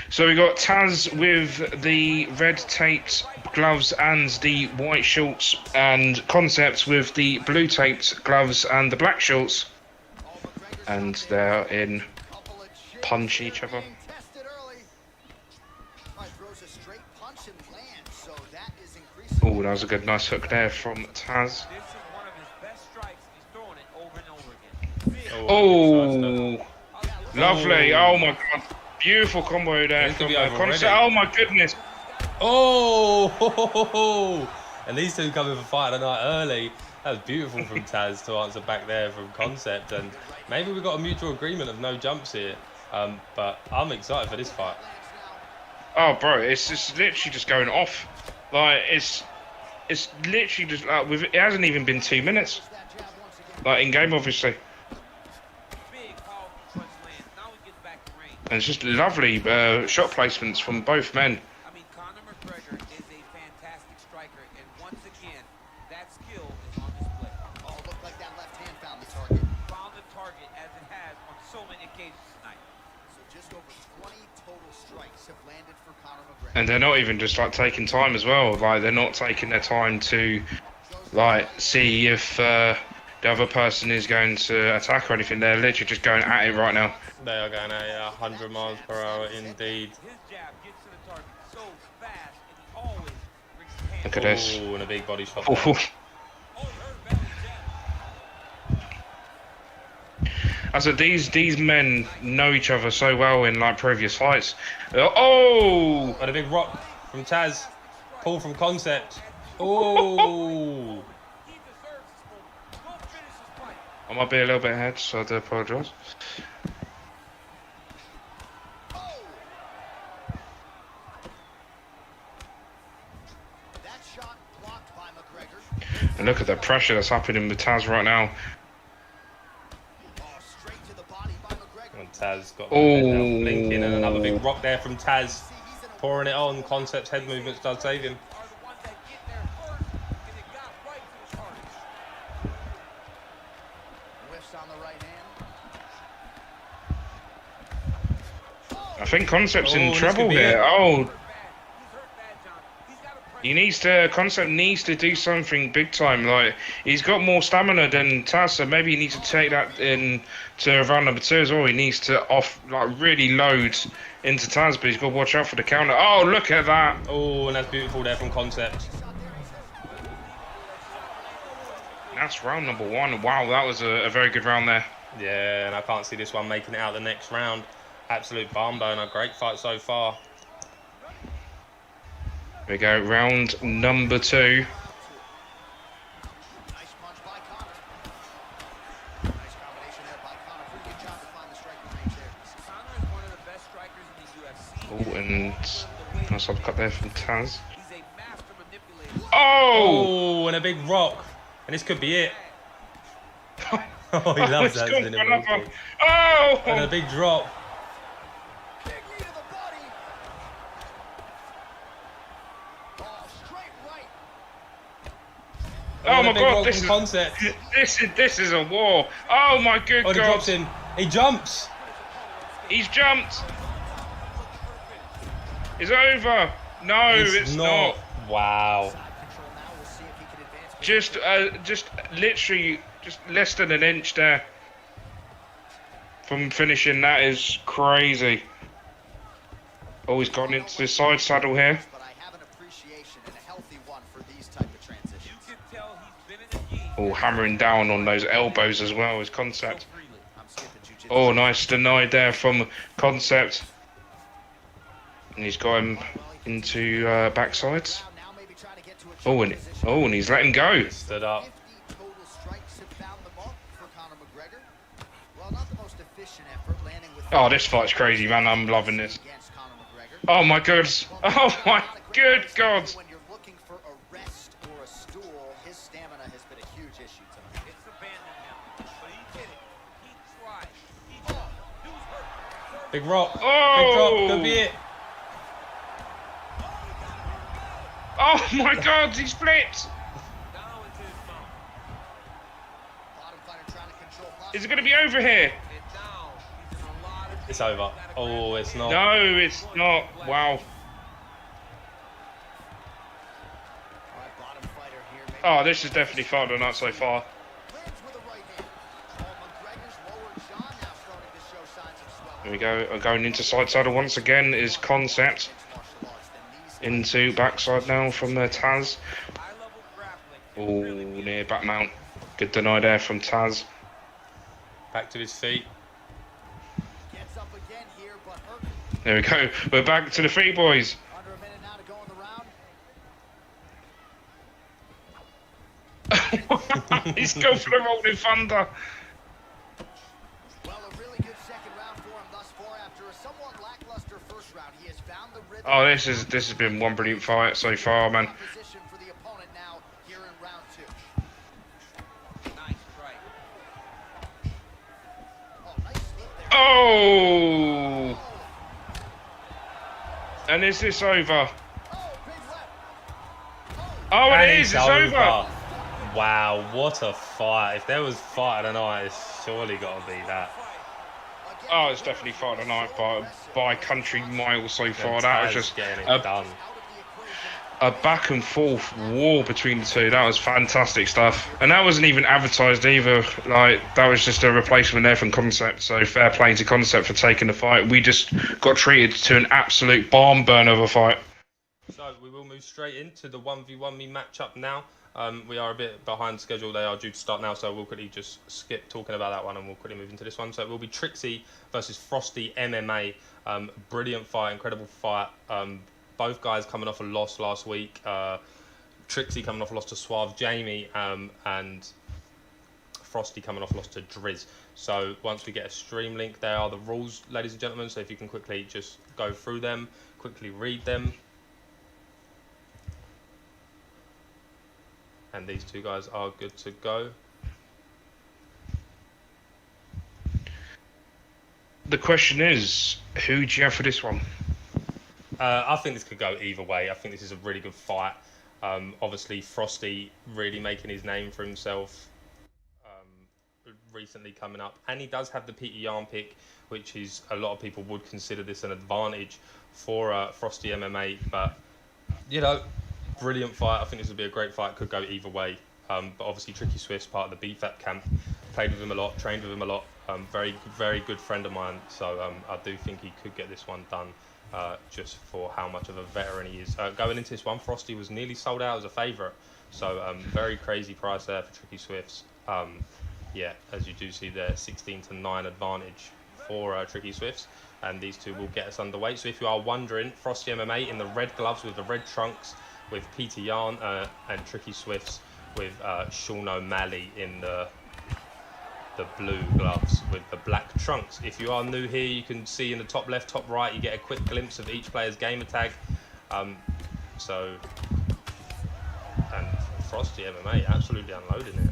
G: So we got Taz with the red taped gloves and the white shorts, and Concept with the blue taped gloves and the black shorts. And they're in punch each other. Oh, that was a good nice hook there from Taz. Oh, lovely. Oh my god. Beautiful combo there from Concept. Oh my goodness.
B: Oh! And these two coming for fight of the night early. That was beautiful from Taz to answer back there from Concept. And maybe we got a mutual agreement of no jumps here. But I'm excited for this fight.
G: Oh, bro, it's literally just going off. Like, it's literally just like, it hasn't even been 2 minutes. Like, in game, obviously. And it's just lovely shot placements from both men.
H: I mean, Conor McGregor is a fantastic striker, and once again, that skill is on display.
C: Oh, looked like that left hand found the target.
H: Found the target as it has on so many occasions tonight.
C: So Just over 20 total strikes have landed for Conor McGregor.
G: And they're not even just like taking time as well. Like they're not taking their time to like see if the other person is going to attack or anything. They're literally just going at it right now.
B: They are going at it 100 miles per hour indeed.
H: His jab gets to the target so fast, and he always brings his hand.
G: Look at this.
B: Ooh, and a big body shot.
G: Oh,
H: Oh, you heard about his jab.
G: I said these men know each other so well in like previous fights. Oh!
B: And a big rock from Taz. Pull from Concept. Oh!
H: He deserves this moment. Go finish his fight.
G: I might be a little bit ahead, so I do apologise.
C: That shot blocked by McGregor.
G: And look at the pressure that's happening with Taz right now.
C: Oh, straight to the body by McGregor.
B: And Taz got
G: Oh.
B: blinking, and another big rock there from Taz. Pouring it on. Concept's head movements does save him.
H: Are the ones that get there first, and it got right to the target.
C: Whiffs on the right hand.
G: I think Concept's
B: Oh,
G: in
B: this
G: trouble
B: could be
G: here.
B: it.
G: Oh,
H: He's hurt bad, John. He's got to press.
G: he needs to. Concept needs to do something big time. Like he's got more stamina than Taz, so maybe he needs to take that in to round number 2 as well. He needs to really load into Taz, but he's got to watch out for the counter. Oh, look at that!
B: Oh, and that's beautiful there from Concept.
G: That's round number 1. Wow, that was a very good round there.
B: Yeah, and I can't see this one making it out the next round. Absolute barn burner. Great fight so far.
G: Here we go, round number 2.
C: Nice punch by Conor. Nice combination there by Conor. Pretty good job to find the striking range there.
H: Conor is one of the best strikers in the UFC.
G: Oh, and nice uppercut there from Taz.
H: He's a master manipulator.
G: Oh!
B: Oh, and a big rock. And this could be it. Oh, he loves
G: It's
B: that.
G: gone
B: Isn't
G: for
B: it?
G: another. Oh!
B: And a big drop.
C: Big knee to the body. Oh, straight right.
G: Oh
B: and
G: my
B: a big
G: God!
B: rock
G: This
B: from
G: is
B: Concept.
G: this is a war. Oh my good
B: Oh, and he
G: God!
B: drops in. He jumps.
G: He's jumped. It's over. No, it's not.
B: Wow.
C: Control now. We'll see if he can advance.
G: Just literally, just less than an inch there from finishing. That is crazy. Oh, he's gotten into the side saddle here.
C: But I have an appreciation and a healthy one for these type of transitions.
H: You can tell he's been in the game.
G: Oh, hammering down on those elbows as well as Concept.
H: Freely.
C: I'm skipping jiu-jitsu.
G: Oh, nice denied there from Concept. And he's got him into backsides.
C: Now maybe try to get to a
G: Oh, and he's letting go.
B: Stood up.
C: 50 total strikes have found the mark for Conor McGregor. Well, not the most efficient effort, landing with
G: Oh, this fight's crazy, man. I'm loving this.
C: against Conor McGregor.
G: Oh my God. Oh my good God.
C: When you're looking for a rest or a stool, his stamina has been a huge issue tonight.
H: It's abandoned him, but he did it. He tried. He tried. He was hurt.
B: Big rock.
G: Oh.
B: Big drop. Could be it.
G: Oh my God, he's flipped.
H: Now into his mouth.
C: Bottom fighter trying to control block.
G: Is it going to be over here?
H: And now he's in a lot of
B: It's over. Oh, it's not.
G: No, it's not. Wow.
C: All right, bottom fighter here. Maybe
G: Oh, this is definitely far than that so far.
C: lands with a right hand. McGregor's lower jaw now starting to show signs of swelling.
G: Here we go. Going into side saddle once again is Concept.
C: Martial arts, then these
G: Into backside now from Taz.
H: high-level grappling.
G: Oh, near back mount. Good deny there from Taz.
B: Back to his feet.
C: gets up again here, but hurt.
G: There we go. We're back to the feet, boys.
C: Under a minute now to go in the round.
G: He's going for the rolling thunder.
C: Well, a really good second round for him thus far. After a somewhat lackluster first round, he has found the rhythm.
G: Oh, this has been one brilliant fight so far, man.
C: Position for the opponent now here in round 2.
H: Nice strike.
C: Oh, nice slip there.
G: Oh! And is this over?
C: Oh, big left.
G: Oh,
B: And
G: it is.
B: it's
G: It's over.
B: Wow, what a fight. If there was fight of the night, it's surely got to be that.
C: Again,
G: Oh, it's definitely fight of the night by country miles so far.
B: And
G: That was
B: Taz
G: just
B: getting it
G: a,
B: done.
G: a back and forth war between the two. That was fantastic stuff. And that wasn't even advertised either. Like, that was just a replacement there from Concept. So fair play to Concept for taking the fight. We just got treated to an absolute barn burn of a fight.
B: So we will move straight into the 1v1 me matchup now. We are a bit behind schedule. They are due to start now, so we'll quickly just skip talking about that one and we'll quickly move into this one. So it will be Trixie versus Frosty MMA. Brilliant fight, incredible fight. Both guys coming off a loss last week. Trixie coming off a loss to Suave Jamie, and Frosty coming off a loss to Drizz. So once we get a stream link, there are the rules, ladies and gentlemen. So if you can quickly just go through them, quickly read them. And these two guys are good to go.
G: The question is, who do you have for this one?
B: I think this could go either way. I think this is a really good fight. Obviously, Frosty really making his name for himself recently coming up. And he does have the Peter Yan pick, which is, a lot of people would consider this an advantage for Frosty MMA. But, you know, brilliant fight. I think this would be a great fight. Could go either way. But obviously, Tricky Swift's part of the BFAP camp. Played with him a lot, trained with him a lot. Very, very good friend of mine. So I do think he could get this one done. Just for how much of a veteran he is. Going into this one, Frosty was nearly sold out as a favourite, so very crazy price there for Tricky Swifts. Yeah, as you do see there, 16-9 advantage for Tricky Swifts, and these two will get us underway. So if you are wondering, Frosty MMA in the red gloves with the red trunks, with Peter Yan and Tricky Swifts with Sean O'Malley in the blue gloves with the black trunks. If you are new here, you can see in the top left, top right, you get a quick glimpse of each player's gamer tag. And Frosty MMA absolutely unloading it.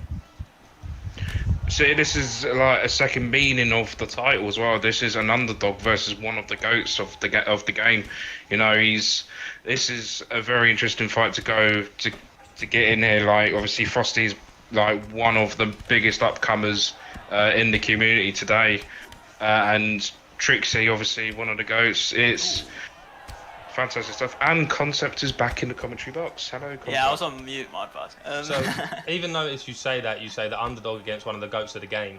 G: So this is like a second meaning of the title as well. This is an underdog versus one of the goats of the game. You know, this is a very interesting fight to go to get in here. Like, obviously Frosty's like one of the biggest upcomers in the community today, and Trixie, obviously one of the goats. It's fantastic stuff. And Concept is back in the commentary box. Hello, Concept.
E: Yeah, I was on mute, my bad.
B: So even though you say the underdog against one of the goats of the game,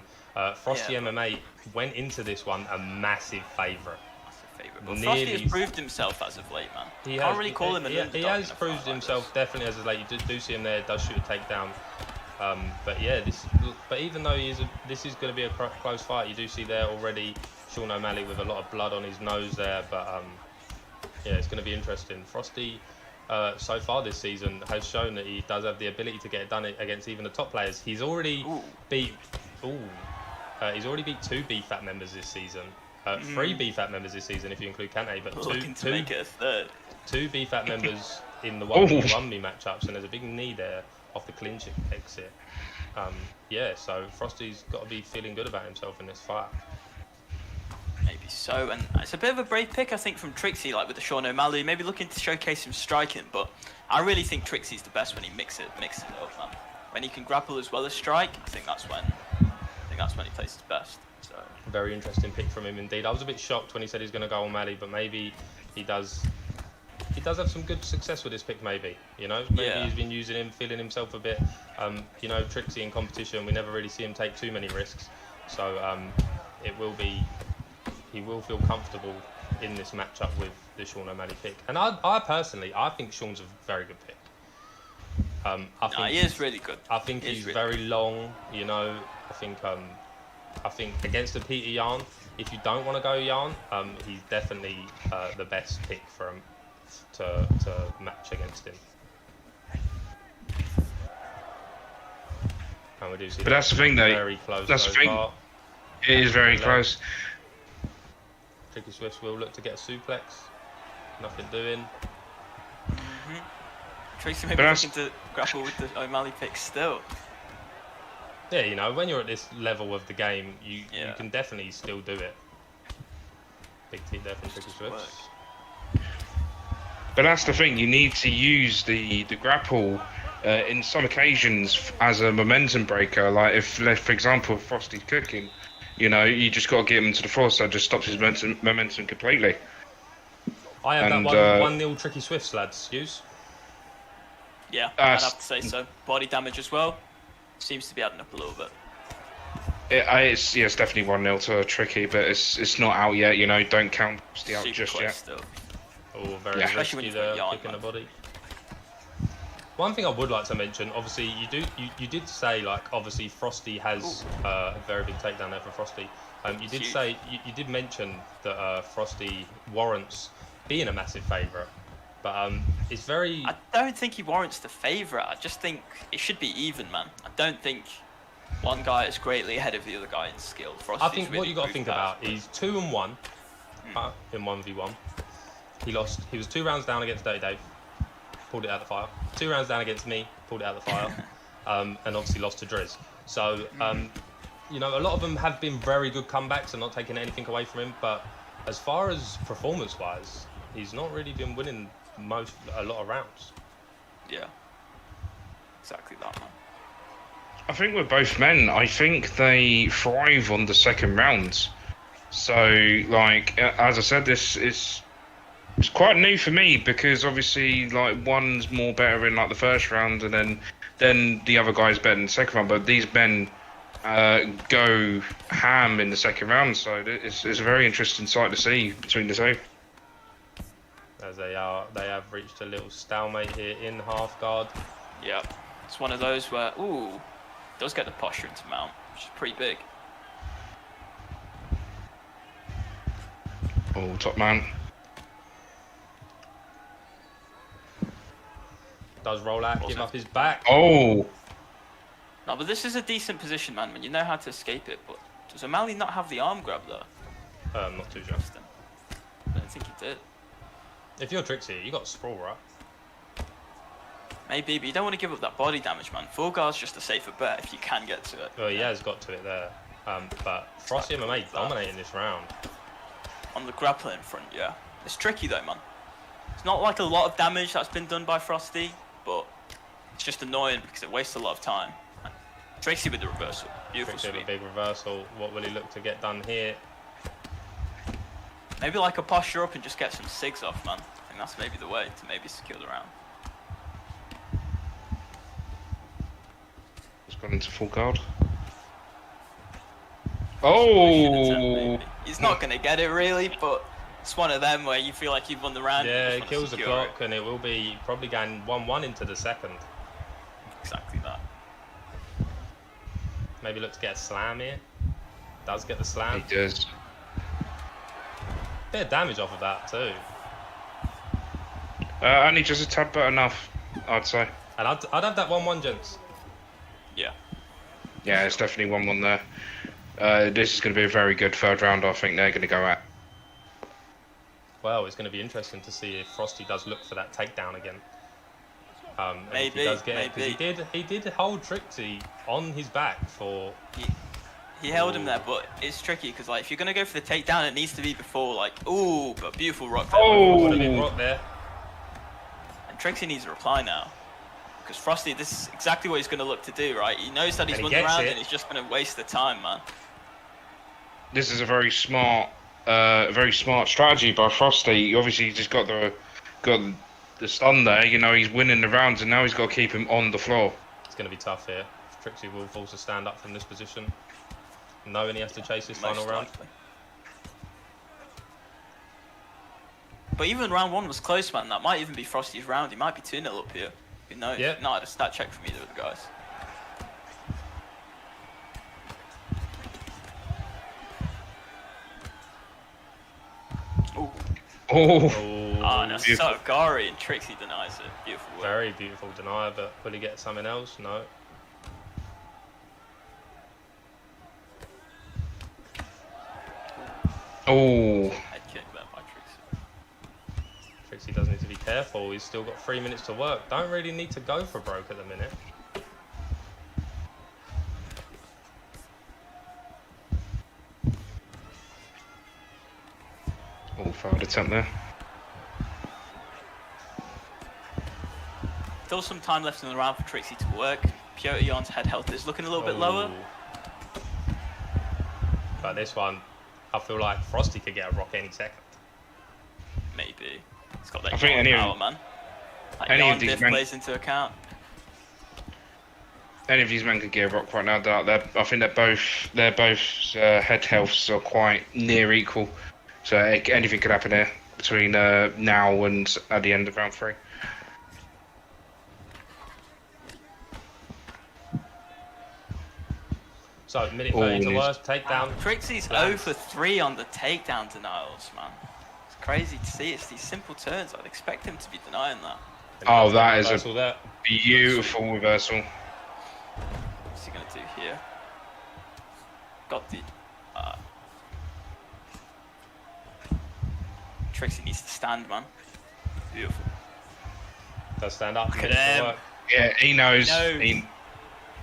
B: Frosty MMA went into this one a massive favourite.
E: But Frosty has proved himself as of late, man. Can't really call him an underdog.
B: He has proved himself definitely as of late. You do see him there, does shoot a takedown. But yeah, even though this is going to be a close fight, you do see there already Sean O'Malley with a lot of blood on his nose there. But yeah, it's going to be interesting. Frosty, so far this season, has shown that he does have the ability to get it done against even the top players. He's already beat. He's already beat 2 BFAT members this season. 3 BFAT members this season if you include Kante, but two
E: make it a third.
B: 2 BFAT members in the 1v1 me matchups, and there's a big knee there off the clinch exit. Yeah, so Frosty's got to be feeling good about himself in this fight.
E: Maybe so, and it's a bit of a brave pick, I think, from Trixie, like with the Sean O'Malley, maybe looking to showcase him striking, but I really think Trixie's the best when he mixes it up, man. When he can grapple as well as strike, I think that's when he plays his best. So
B: very interesting pick from him indeed. I was a bit shocked when he said he's going to go O'Malley, but maybe he does have some good success with this pick, maybe. You know, maybe he's been using him, feeling himself a bit. You know, Trixie in competition, we never really see him take too many risks. So he will feel comfortable in this matchup with the Sean O'Malley pick. And I personally think Sean's a very good pick.
E: He is really good.
B: I think he's really very long. You know, I think against the Peter Yan, if you don't want to go Yan, he's definitely the best pick for him to match against him. And we do see,
G: but that's the thing, though.
B: Very close.
G: That's the thing.
B: Far.
G: It is very close.
B: Tricky Swifts will look to get a suplex. Nothing doing.
E: Trixie maybe looking to grapple with the O'Malley pick still.
B: Yeah, you know, when you're at this level of the game, you can definitely still do it. Big T there from Tricky Swifts.
G: But that's the thing, you need to use the grapple in some occasions as a momentum breaker. Like if, for example, if Frosty's cooking, You know, you just got to get him to the floor, so it just stops his momentum completely.
B: I have
G: And,
B: that 1-0 tricky Swifts, lads. Use.
E: Yeah, I'd have to say so. Body damage as well. Seems to be adding up a little bit.
G: It's definitely 1-0 to Tricky, but it's not out yet. You know, don't count the out
E: Super
G: just
E: close
G: yet.
E: still.
B: Oh, very
E: Especially when
B: risky
E: you've
B: there,
E: got Yarn,
B: kicking the
E: man.
B: body. One thing I would like to mention, obviously, you did say, like, obviously Frosty has a very big takedown there for Frosty. You did
E: huge.
B: say you did mention that Frosty warrants being a massive favourite, but it's very.
E: I don't think he warrants the favourite. I just think it should be even, man. I don't think one guy is greatly ahead of the other guy in skill. Frosty's
B: I think
E: really
B: what you got to
E: proved
B: think
E: that.
B: about is 2-1 in 1v1. He lost. He was 2 rounds down against Dirty Dave. Pulled it out of the fire. 2 rounds down against me, pulled it out of the fire, and obviously lost to Driz. So, you know, a lot of them have been very good comebacks and not taking anything away from him. But as far as performance-wise, he's not really been winning a lot of rounds.
E: Yeah. Exactly that, man.
G: I think with both men, I think they thrive on the second rounds. So, like, as I said, it's quite new for me because obviously, like, one's more better in like the first round, and then the other guy's better in the second round. But these men go ham in the second round, so it's a very interesting sight to see between the two.
B: As they have reached a little stalemate here in half guard.
E: Yeah. It's one of those where, does get the posture into mount, which is pretty big.
G: Oh, top man.
B: Does roll out, give up his back.
G: Oh,
E: No, but this is a decent position, man, when you know how to escape it. But does O'Malley not have the arm grab there?
B: I'm not too sure.
E: Interesting. I don't think he did.
B: If you're Trixie, you got sprawl, right?
E: Maybe, but you don't want to give up that body damage, man. Full guard's just a safer bet if you can get to it.
B: Well, he has got to it there. But Frosty MMA dominating this round.
E: On the grappling front, yeah. It's tricky though, man. It's not like a lot of damage that's been done by Frosty, but it's just annoying because it wastes a lot of time. And Tracy with the reversal. Beautiful
B: Trixie with a
E: sweep.
B: big reversal. What will he look to get done here?
E: Maybe like a posture up and just get some SIGs off, man. I think that's maybe the way to maybe secure the round.
G: it's gone into full guard.
E: Attempt,
G: Oh,
E: maybe. He's not going to get it really, but it's one of them where you feel like you've won the round.
B: Yeah,
E: you
B: it
E: just
B: kills
E: wanna
B: the
E: secure
B: clock, and it will be probably going 1-1 into the second.
E: it. Exactly that.
B: Maybe look to get a slam here. Does get the slam.
G: he does.
B: Bit of damage off of that too.
G: Only just a tad but enough, I'd say.
B: And I'd have that 1-1, gents.
E: Yeah.
G: Yeah, it's definitely 1-1 there. This is going to be a very good third round, I think they're going to go at.
B: Well, it's going to be interesting to see if Frosty does look for that takedown again. And if
E: Maybe,
B: he does get it,
E: maybe.
B: because he did hold Trixie on his back for.
E: He held him there, but it's tricky because like if you're gonna go for the takedown, it needs to be before like but beautiful rock there.
B: Would have been rock there.
E: And Trixie needs a reply now because Frosty, this is exactly what he's gonna look to do, right? He knows that he's
B: And he
E: won the
B: gets
E: round
B: it.
E: and he's just gonna waste the time, man.
G: This is a very smart strategy by Frosty. Obviously, he's just got the stun there. You know, he's winning the rounds, and now he's got to keep him on the floor.
B: It's going to be tough here. Trixie will force to stand up from this position, knowing he has to chase his
E: Most
B: final round.
E: likely. But even round one was close, man. That might even be Frosty's round. He might be 2-0 up here. Who knows?
B: Yeah.
E: Not had a stat check from either of the guys. Ooh.
G: Oh,
E: Ah, no,
G: beautiful.
E: so Gary and Trixie denies it. Beautiful work.
B: Very beautiful denier, but will he get something else? No.
G: Oh,
E: Head kick there by Trixie.
B: Trixie does need to be careful. He's still got 3 minutes to work. Don't really need to go for broke at the minute.
G: failed attempt there.
E: Still some time left in the round for Trixie to work. Piotr Jan's head health is looking a little bit lower.
B: But this one, I feel like Frosty could get a rock any second.
E: Maybe. He's got that
G: I think
E: yarn
G: any of-
E: power, man. Like
G: any of
E: yarn
G: these
E: diff
G: men-
E: plays into account.
G: Any of these men could get a rock right now. I think they're both head healths are quite near equal. So anything could happen here between now and at the end of round 3.
B: So, minute 30 to
G: Oh,
B: worst, takedown.
E: Trixie's 0 for 3 on the takedown denials, man. It's crazy to see. It's these simple turns. I'd expect him to be denying that.
G: Oh, that is
B: Reversal
G: a
B: there.
G: beautiful reversal.
E: What's he gonna do here? Got the. Trixie needs to stand, man. Beautiful.
B: Does stand up.
E: Look at
B: minute to
E: him.
B: work.
G: Yeah, he knows.
E: He knows.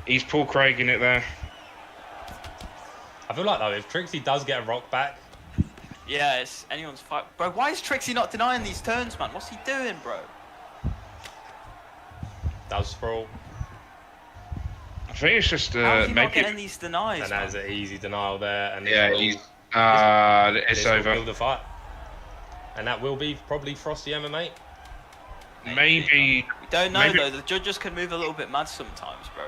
G: He's Paul Craig in it there.
B: I feel like though, if Trixie does get a rock back,
E: Yeah, it's anyone's fight. Bro, why is Trixie not denying these turns, man? What's he doing, bro?
B: does sprawl,
G: I think it's just
E: How's he not
G: maybe.
E: getting these denies,
B: and
E: man?
B: that is an easy denial there, and
G: Yeah,
B: this will-
G: he's. It's
B: this will
G: over.
B: kill the fight, and that will be probably Frosty MMA.
G: Maybe.
E: We don't know,
G: maybe-
E: though. The judges can move a little bit mad sometimes, bro.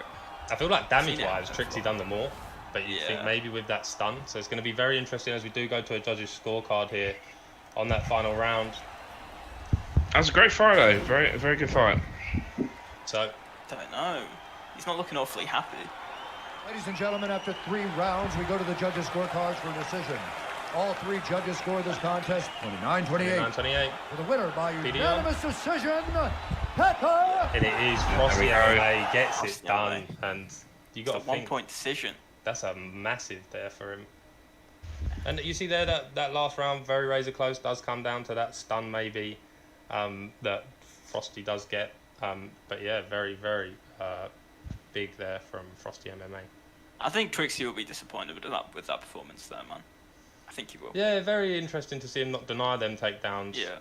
B: I feel like damage
E: Seen it
B: wise,
E: happen
B: Trixie
E: before.
B: done the more, but you think
E: Yeah.
B: maybe with that stun, so it's going to be very interesting as we do go to a judges scorecard here on that final round.
G: That was a great fight though. Very good fight.
B: So
E: Don't know. He's not looking awfully happy.
D: Ladies and gentlemen, after 3 rounds, we go to the judges' scorecards for a decision. All 3 judges score this contest 29-28.
B: 29-28,
D: For the winner by
B: PDO.
D: unanimous decision, Pekka.
B: and it is Frosty
G: There we go.
B: MMA gets it
E: Frosty
B: done,
E: MMA.
B: and you
E: It's
B: got
E: a
B: to think
E: 1-point decision.
B: that's a massive there for him. And you see there that last round, very razor close, does come down to that stun maybe that Frosty does get. But yeah, very big there from Frosty MMA.
E: I think Trixie will be disappointed with that performance there, man. I think he will.
B: Yeah, very interesting to see him not deny them takedowns.
E: Yeah.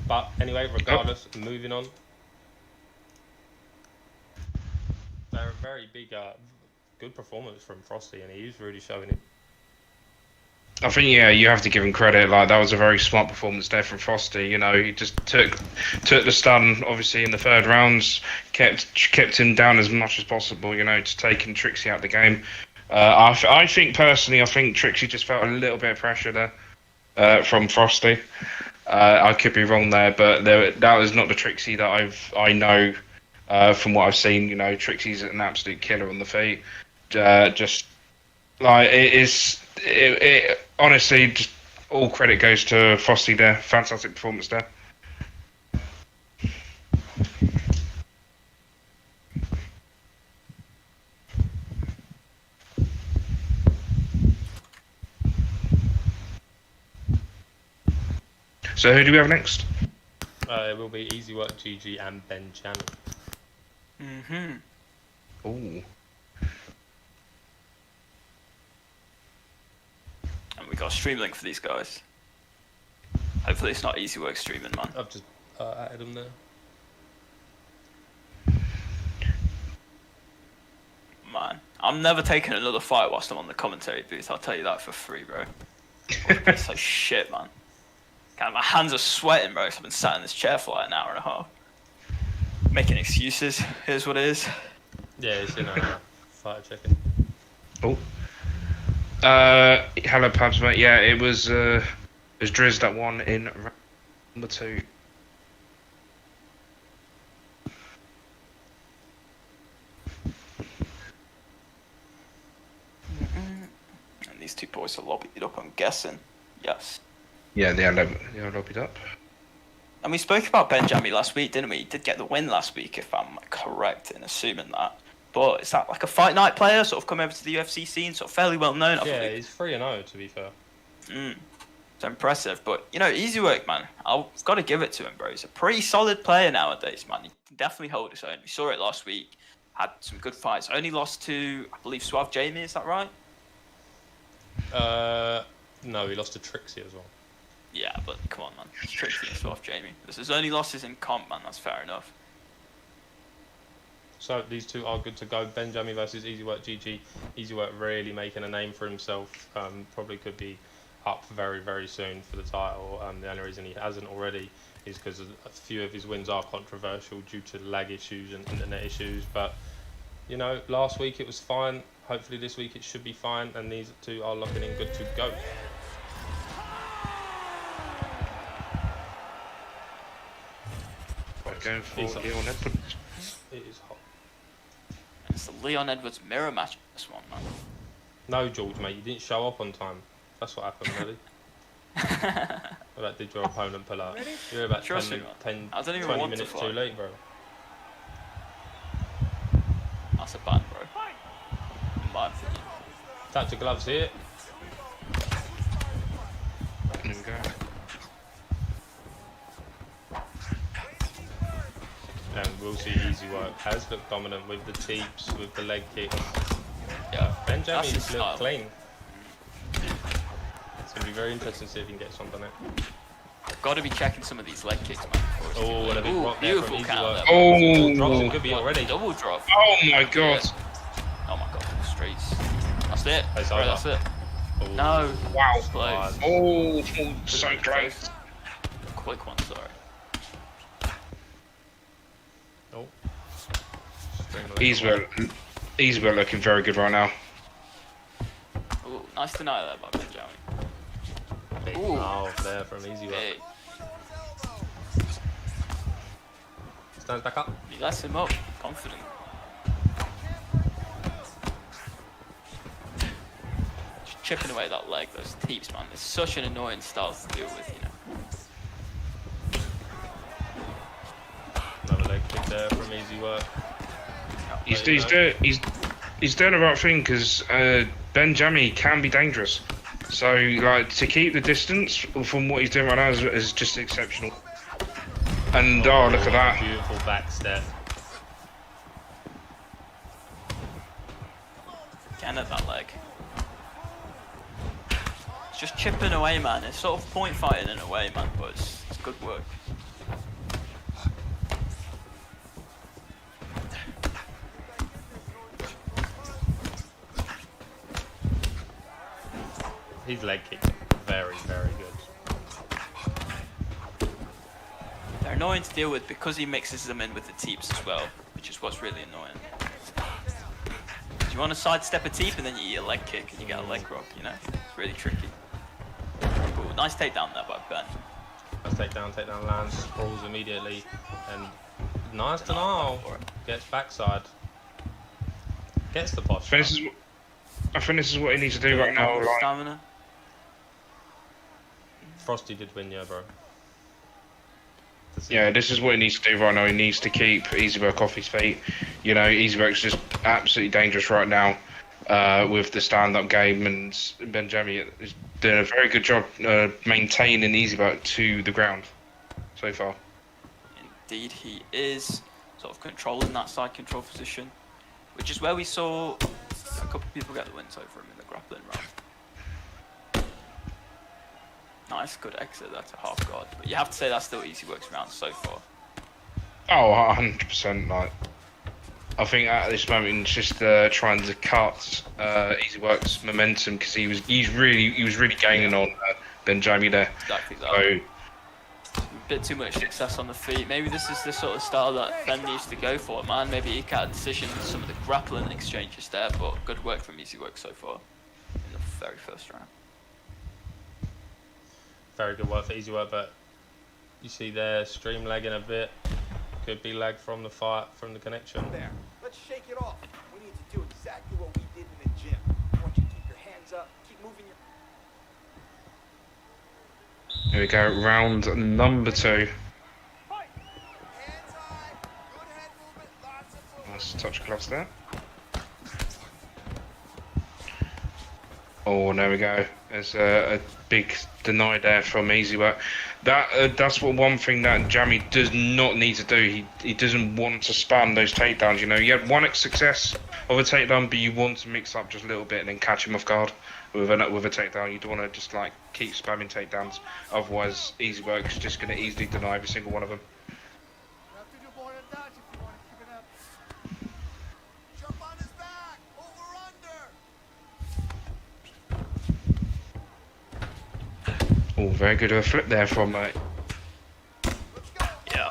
B: But anyway, regardless, moving on. Very big, good performance from Frosty, and he's really showing it.
G: I think you have to give him credit. Like that was a very smart performance there from Frosty. You know, he just took the stun obviously in the 3rd rounds, kept him down as much as possible. You know, just taking Trixie out of the game. I think personally, Trixie just felt a little bit of pressure there from Frosty. I could be wrong there, but that was not the Trixie that I know from what I've seen. You know, Trixie's an absolute killer on the feet. Just like it honestly, just all credit goes to Frosty there. Fantastic performance there. So who do we have next?
B: It will be Easy Work GG and Benjamin.
G: Ooh.
E: And we got a stream link for these guys. Hopefully it's not easy work streaming, man.
B: I've just added them there.
E: Man, I'm never taking another fight whilst I'm on the commentary booth. I'll tell you that for free, bro. It's so shit, man. God, my hands are sweating, bro. 'Cause I've been sat in this chair for like an hour and a half. Making excuses. Here's what it is.
B: Yeah, it's in a fighter chicken.
G: Oh. Hello, Pabs, mate. Yeah, it was Driz that won in round number 2.
E: And these 2 boys are lobbied up, I'm guessing. Yes.
G: Yeah, they are lobbied up.
E: And we spoke about Benjamin last week, didn't we? He did get the win last week, if I'm correct in assuming that. But is that like a fight night player, sort of come over to the UFC scene, sort of fairly well known, I
B: Yeah,
E: believe?
B: he's 3-0 to be fair.
E: It's impressive, but you know, easy work, man. I've got to give it to him, bro. He's a pretty solid player nowadays, man. He can definitely hold his own. We saw it last week. Had some good fights. Only lost to, I believe, Suave Jamie. Is that right?
B: No, he lost to Trixie as well.
E: Yeah, but come on, man. It's Trixie and Suave Jamie. There's only losses in comp, man. That's fair enough.
B: So these two are good to go. Benjami versus Easy Work GG. Easy Work really making a name for himself. Probably could be up very, very soon for the title. The only reason he hasn't already is because a few of his wins are controversial due to lag issues and internet issues. But, you know, last week it was fine. Hopefully this week it should be fine. And these two are locking in good to go.
G: Going for Leon Edwards.
B: It is hot.
E: It's the Leon Edwards mirror match. This one, man.
B: No, George, mate, you didn't show up on time. That's what happened, really. About did your opponent pull out? You're about 10,
E: I don't even
B: 20
E: want
B: minutes
E: to
B: too late, bro.
E: That's a ban, bro. In my opinion.
B: Tap your gloves here.
G: There we go.
B: And we'll see Easy Work has looked dominant with the teeps, with the leg kicks.
E: Yeah,
B: Benjami's looked clean. It's going to be very interesting to see if he can get something on it.
E: I've got to be checking some of these leg kicks, man.
B: Oh, what a big drop there from
E: beautiful
B: Easy
E: counter
B: Work.
E: there.
G: Oh,
B: Drops it could be already.
E: Double drop.
G: oh my god.
E: Yeah. Oh my god, streets. That's it.
B: That's
E: Right,
B: over.
E: that's it.
B: Oh.
E: No.
G: Wow.
E: Close.
G: Oh, so close.
E: Quick one, sorry.
B: Oh.
G: Easy Work looking very good right now.
E: Ooh, nice deny there by Benjami.
B: Big
E: Ooh.
B: mouth there from Easy Work.
E: Hey,
B: Stands back up.
E: he lets him up. Confident. Just chipping away that leg, those teeps, man. It's such an annoying style to deal with, you know.
B: Another leg kick there from Easy Work.
G: He's doing the right thing because Benjami can be dangerous. So like to keep the distance from what he's doing right now is just exceptional. And oh, look at that!
B: Beautiful back step.
E: Again at that leg. It's just chipping away, man. It's sort of point fighting in a way, man, but it's good work.
B: His leg kicks are very, very good.
E: They're annoying to deal with because he mixes them in with the teeps as well, which is what's really annoying. You want to sidestep a teep and then you eat a leg kick and you get a leg rock, you know? It's really tricky. Ooh, nice takedown there by Ben.
B: Nice takedown lands, sprawls immediately, and nice denial. Gets backside. Gets the posture.
G: I think this is what he needs to do right now. Like,
E: Stamina.
B: Frosty did win, yeah, bro.
G: yeah, this is what he needs to do right now. He needs to keep Easy Work off his feet. You know, Easy Work's just absolutely dangerous right now with the stand-up game, and Benjami is doing a very good job maintaining Easy Work to the ground so far.
E: Indeed, he is sort of controlling that side control position, which is where we saw a couple of people get the wins over him in the grappling round. Nice, good exit there to half guard, but you have to say that's still Easy Work's round so far.
G: Oh, 100%. Like, I think at this moment he's just trying to cut Easy Work's momentum because he was really gaining on Benjami there.
E: Exactly that.
G: So,
E: A bit too much success on the feet. Maybe this is the sort of style that Ben needs to go for, man. Maybe he got a decision with some of the grappling exchanges there, but good work from Easy Work so far in the very first round.
B: Very good work for Easy Work, but you see there, stream lagging a bit. Could be lag from the fight, from the connection.
I: There. Let's shake it off. We need to do exactly what we did in the gym. I want you to keep your hands up, keep moving your...
G: here we go, round number 2.
I: Hands high, good head movement, lots of movement.
G: Nice touch gloves there. Oh, there we go. There's a big deny there from Easy Work. That's one thing that Jamie does not need to do. He doesn't want to spam those takedowns. You know, you had one success of a takedown, but you want to mix up just a little bit and then catch him off guard with a takedown. You don't want to just like keep spamming takedowns. Otherwise, Easy Work is just going to easily deny every single one of them.
I: You have to do more than that if you want to keep it up.
G: Oh, very good flip there from.
E: Yeah.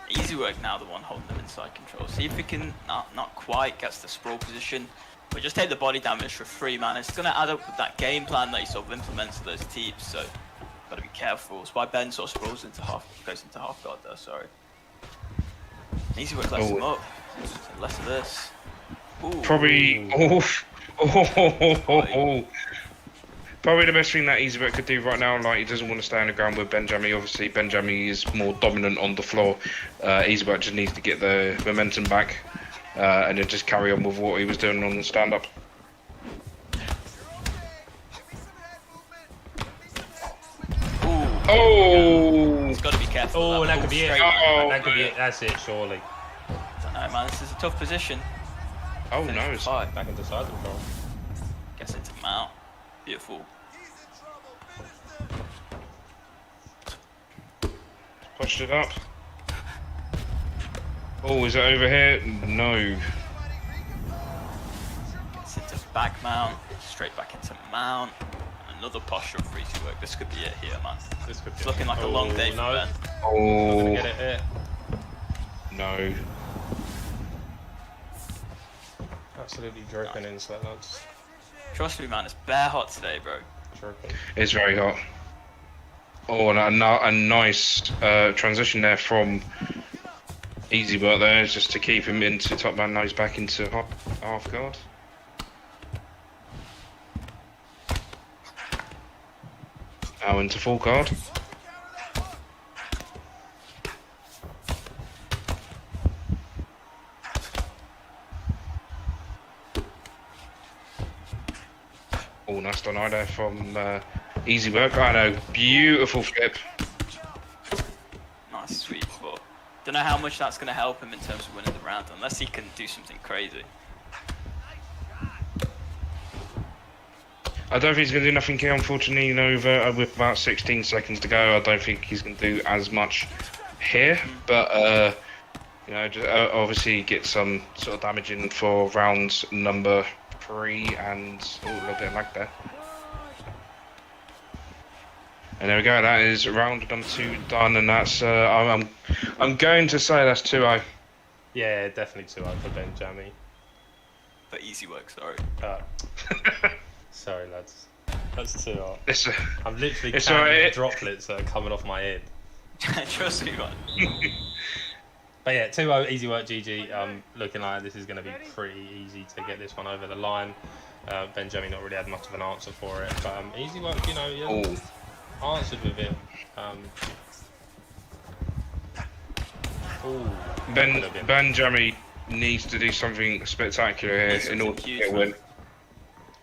E: Easy work now, the one holding them inside control. See if we can, not quite, gets the sprawl position. But just take the body damage for 3, man. It's going to add up with that game plan that he sort of implements to those teeps, so got to be careful. That's why Ben sort of sprawls into goes into half guard there, sorry. Easy work lets him up. Less of this. Ooh.
G: Probably. Probably the best thing that Easy Work could do right now, like he doesn't want to stay on the ground with Benjamin. Obviously, Benjamin is more dominant on the floor. Easy Work just needs to get the momentum back and then just carry on with what he was doing on the stand-up. Oh!
E: He's got to be careful.
B: Oh, that could be it. That could be it. That's it, surely.
E: Don't know, man. This is a tough position.
G: Oh no! It's
B: back into side control.
E: Gets into mount. Beautiful.
G: Pushed it up. Oh, is it over here? No.
E: Gets into back mount. Straight back into mount. Another posture for Easy Work. This could be it here, man.
B: This could be
E: it's looking like a long day for Ben.
G: Oh.
B: Gonna get it here.
G: No.
B: Absolutely dripping in sweat lads.
E: Trust me, man. It's bare hot today, bro.
B: Dripping.
G: It's very hot. Oh, and a nice transition there from Easy Work there, just to keep him into top man. Now he's back into half guard. Now into full guard. Oh, nice done there from Easy Work. I know, beautiful flip.
E: Nice, sweet, but don't know how much that's going to help him in terms of winning the round, unless he can do something crazy.
G: I don't think he's going to do nothing here, unfortunately. You know, with about 16 seconds to go, I don't think he's going to do as much here. But, you know, just, obviously get some sort of damage in for round number 3 and... Oh, a little bit of lag there. And there we go, that is round number 2 done, and that's... I'm going to say that's 2-0.
B: Yeah, definitely 2-0 for Benjamin.
E: But Easy Work, sorry.
B: Sorry, lads. That's too hot. I'm literally
G: it's
B: counting the droplets that are coming off my head.
E: Trust me, man.
B: But yeah, 2-0, Easy Work, GG. Looking like this is going to be pretty easy to get this one over the line. Benjamin not really had much of an answer for it. But Easy Work, you know, answered with it.
G: Benjamin needs to do something spectacular here in order to get a win.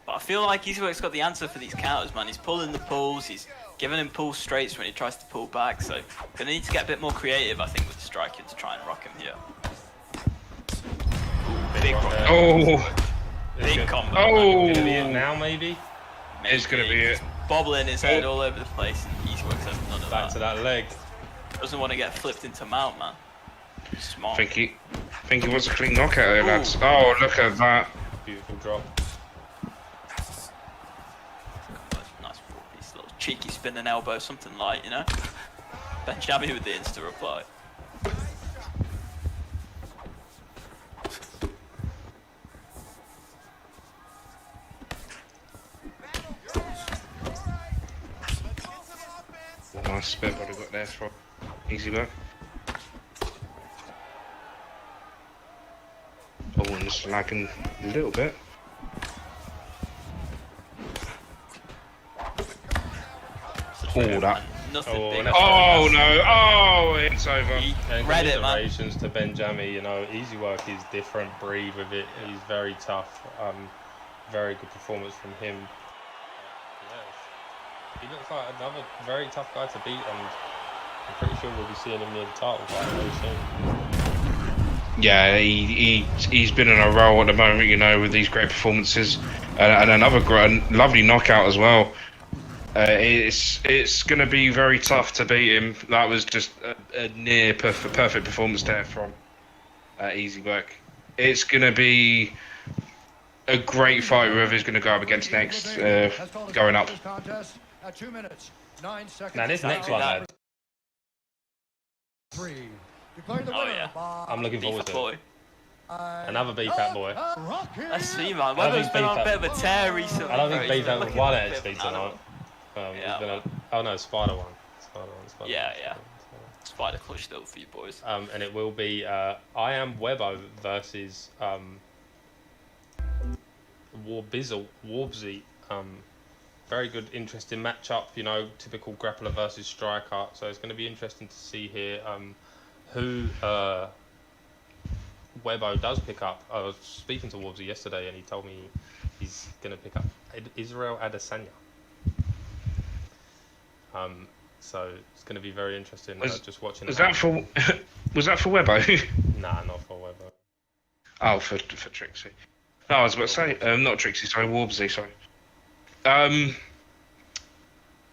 E: But I feel like Easy Work's got the answer for these counters, man. He's pulling the pulls, he's giving him pull straights when he tries to pull back, so gonna need to get a bit more creative, I think, with the striking to try and rock him here. Big rock.
G: Oh!
E: Big combo.
G: Oh!
B: Gonna be it now, maybe?
G: It's gonna be it.
E: Bobbling his head all over the place, and Easy Work's has none of that.
B: Back to that leg.
E: Doesn't want to get flipped into mount, man. Smart.
G: Think he wants a clean knockout there, lads. Oh, look at that.
B: Beautiful drop.
E: Nice piece, little cheeky spinning elbow, something light, you know? Benjamin with the insta reply.
G: Nice spin body got there from Easy Work. Oh, and just lagging a little bit. Oh, that.
E: Nothing big.
G: Oh no! Oh, it's over.
E: Read it, man.
B: Congratulations to Benjamin. You know, Easy Work is different breed with it. He's very tough. Very good performance from him. He looks like another very tough guy to beat, and I'm pretty sure we'll be seeing him near the title fight very soon.
G: Yeah, he's been in a roll at the moment, you know, with these great performances, and another lovely knockout as well. It's going to be very tough to beat him. That was just a near perfect performance there from Easy Work. It's going to be a great fight whoever's going to go up against next, going up.
D: at 2 minutes, 9 seconds.
B: Now this next one, lad,
D: 3. Declare the
E: Oh,
D: winner
E: yeah.
D: by
B: I'm looking forward to
E: boy.
B: it. Another BFAT boy.
E: Let's see, man.
B: don't
E: Weber's
B: think
E: been on a
B: BFAT
E: bit of a tear recently.
B: I don't think
E: bro. He's
B: BFAT
E: looking
B: won
E: like a
B: actually
E: bit of an
B: tonight.
E: animal.
B: He's
E: Yeah.
B: gonna, oh no, Spider won. Spider
E: Yeah,
B: won.
E: yeah. Spider clutch still for you boys.
B: And it will be I Am Webbo versus Warbsy. Very good, interesting matchup. You know, typical grappler versus striker. So it's going to be interesting to see here who Webbo does pick up. I was speaking to Warbsy yesterday, and he told me he's going to pick up Israel Adesanya. So it's going to be very interesting. Just watching.
G: Was that for Webbo?
B: Nah, not for Webbo.
G: Oh, for Trixie. No, I was about to say, not Trixie, sorry, Warbsy, sorry.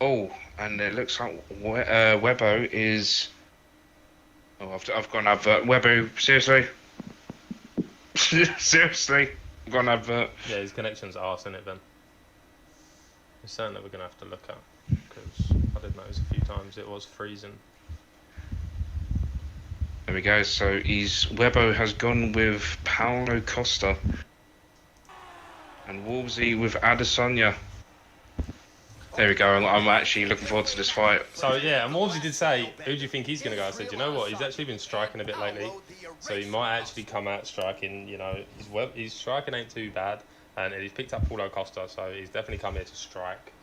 G: Oh, and it looks like Webbo is... Oh, I've got an advert. Webbo, seriously? Seriously? I've got an advert.
B: Yeah, his connection's arse, isn't it, Ben? It's something that we're going to have to look at, because I did notice a few times it was freezing.
G: There we go, so Webbo has gone with Paulo Costa. And Warbsy with Adesanya. There we go, I'm actually looking forward to this fight.
B: So, yeah, and Warbsy did say, who do you think he's going to go? I said, you know what, he's actually been striking a bit lately, so he might actually come out striking, you know, his striking ain't too bad, and he's picked up Paulo Costa, so he's definitely come here to strike.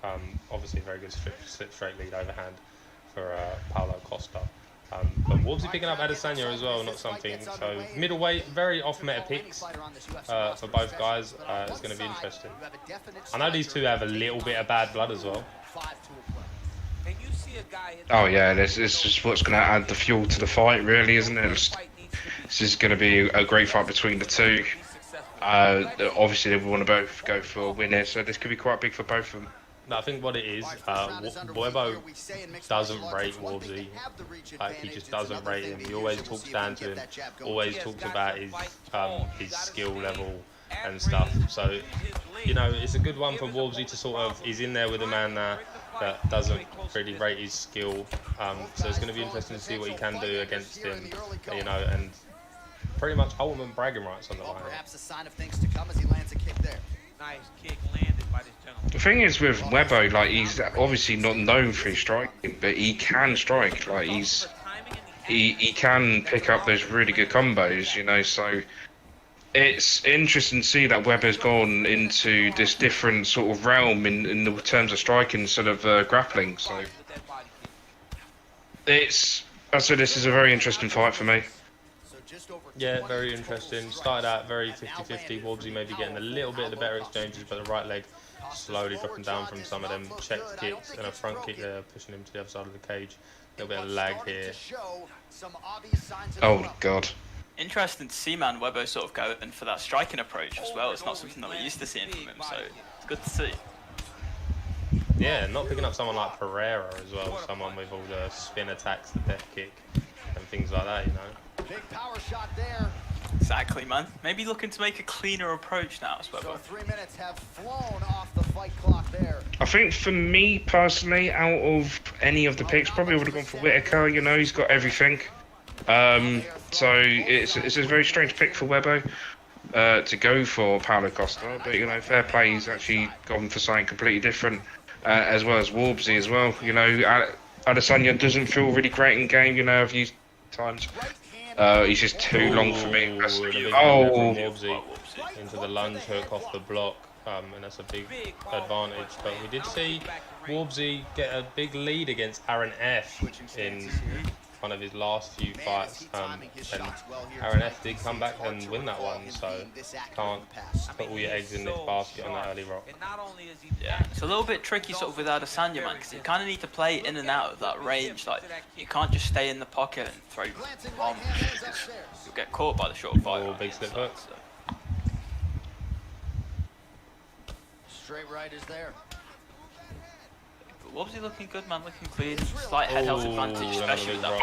B: Obviously, a very good slip straight lead overhand for Paulo Costa. But Warbsy picking up Adesanya as well, not something. So middleweight, very off-meta picks for both guys. It's going to be interesting. I know these two have a little bit of bad blood as well.
G: Oh yeah, this is just what's going to add the fuel to the fight, really, isn't it? This is going to be a great fight between the two. Obviously, they want to both go for a win here, so this could be quite big for both of them.
B: No, I think what it is, Webbo doesn't rate Warbsy. Like, he just doesn't rate him. He always talks down to him, always talks about his skill level and stuff. So, you know, it's a good one for Warbsy to sort of, he's in there with a man now that doesn't really rate his skill. So it's going to be interesting to see what he can do against him, you know, and pretty much ultimate bragging rights on the line.
C: Perhaps a sign of things to come as he lands a kick there.
H: Nice kick landed by this gentleman.
G: The thing is with Webbo, like, he's obviously not known for his striking, but he can strike. Like, he can pick up those really good combos, you know. So it's interesting to see that Webbo's gone into this different sort of realm in the terms of striking instead of grappling. So I said this is a very interesting fight for me.
B: Yeah, very interesting. Started out very 50-50. Warbsy maybe getting a little bit of the better exchanges, but the right leg slowly dropping down from some of them checked kicks and a front kick there, pushing him to the other side of the cage. A little bit of lag here.
G: Oh, God.
E: Interesting to see, man, Webbo sort of going for that striking approach as well. It's not something that we're used to seeing from him, so it's good to see.
B: Yeah, not picking up someone like Pereira as well, someone with all the spin attacks, the death kick, and things like that, you know.
C: Big power shot there.
E: Exactly, man. Maybe looking to make a cleaner approach now as well.
C: So 3 minutes have flown off the fight clock there.
G: I think for me personally, out of any of the picks, probably would have gone for Whitaker. You know, he's got everything. So it's a very strange pick for Webbo to go for Paulo Costa, but you know, fair play. He's actually gone for something completely different, as well as Warbsy as well. You know, Adesanya doesn't feel really great in game. You know, I've used times. He's just too long for me.
B: Oh, Warbsy into the lunge hook off the block, and that's a big advantage. But we did see Warbsy get a big lead against Aaron F in one of his last few fights, and Aaron F did come back and win that one, so can't put all your eggs in this basket on that early rock.
E: Yeah, it's a little bit tricky sort of with Adesanya, man, because you kind of need to play in and out of that range. Like, you can't just stay in the pocket and throw bombs, because you'll get caught by the short fight.
B: Oh, big slip hook.
C: Straight right is there.
E: Warbsy looking good, man, looking clean. Slight head health advantage, especially with that.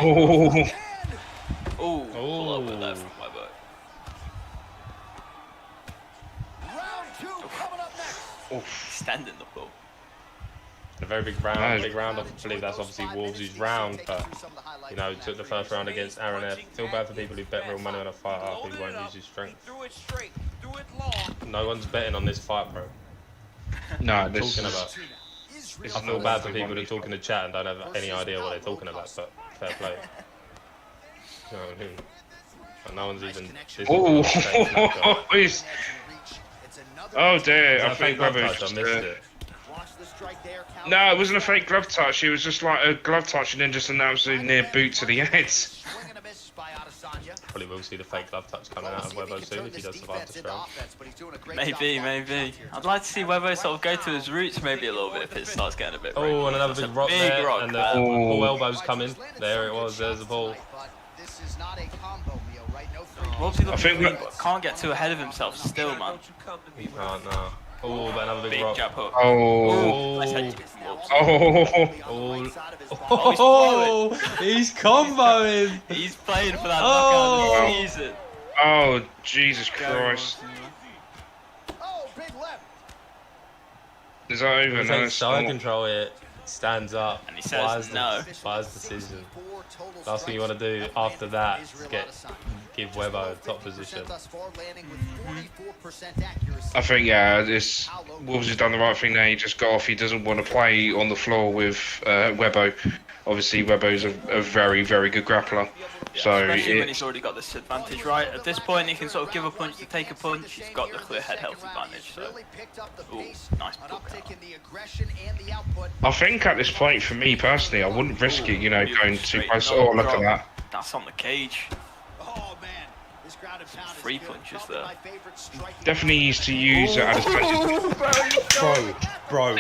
E: Oh, pull over there from Webbo.
C: Round 2 coming up next.
E: Extending the pull.
B: A very big round.
G: Nice.
B: Big round. I believe that's obviously Wolves' round, but you know, took the first round against Aaron F. Feel bad for people who bet real money on a fighter who won't use his strength.
H: Threw it straight, threw it long.
B: No one's betting on this fight, bro.
G: No,
B: Talking about. I feel bad for people who talk in the chat and don't have any idea what they're talking about, but fair play. You know what I mean? But no one's even.
G: Oh, oh dear! I think
B: glove
G: Weber
B: touch.
G: just.
B: I missed it.
G: No, it wasn't a fake glove touch. It was just like a glove touch and then just an absolute near boot to the head.
B: Probably will see the fake glove touch coming out of Webo soon if he does survive this round.
E: Maybe. I'd like to see Webo sort of go to his roots maybe a little bit if it starts getting a bit.
B: Oh, and another big rock there, and the full elbow's coming. There it was. There's the ball.
E: I think can't get too ahead of himself still, man.
B: He can't, no. Oh, but another big rock.
E: Jab hook.
G: Oh.
B: Oh, he's comboing.
E: He's playing for that knockout of the season.
G: Oh, Jesus Christ. Is that over?
B: He
G: No,
B: takes
G: it's
B: side
G: not.
B: control here. Stands up.
E: And he says no.
B: Wise decision. Last thing you want to do after that is give Webo a top position.
G: I think, yeah, Wolves has done the right thing there. He just got off. He doesn't want to play on the floor with Webo. Obviously, Webo's a very, very good grappler. So
E: especially when he's already got this advantage, right? At this point, he can sort of give a punch to take a punch. He's got the clear head health advantage. So, ooh, nice pull.
G: I think at this point, for me personally, I wouldn't risk it, you know, going too close. Oh, look at that.
E: That's on the cage. 3 punches there.
G: Definitely needs to use it at his best.
B: Bro.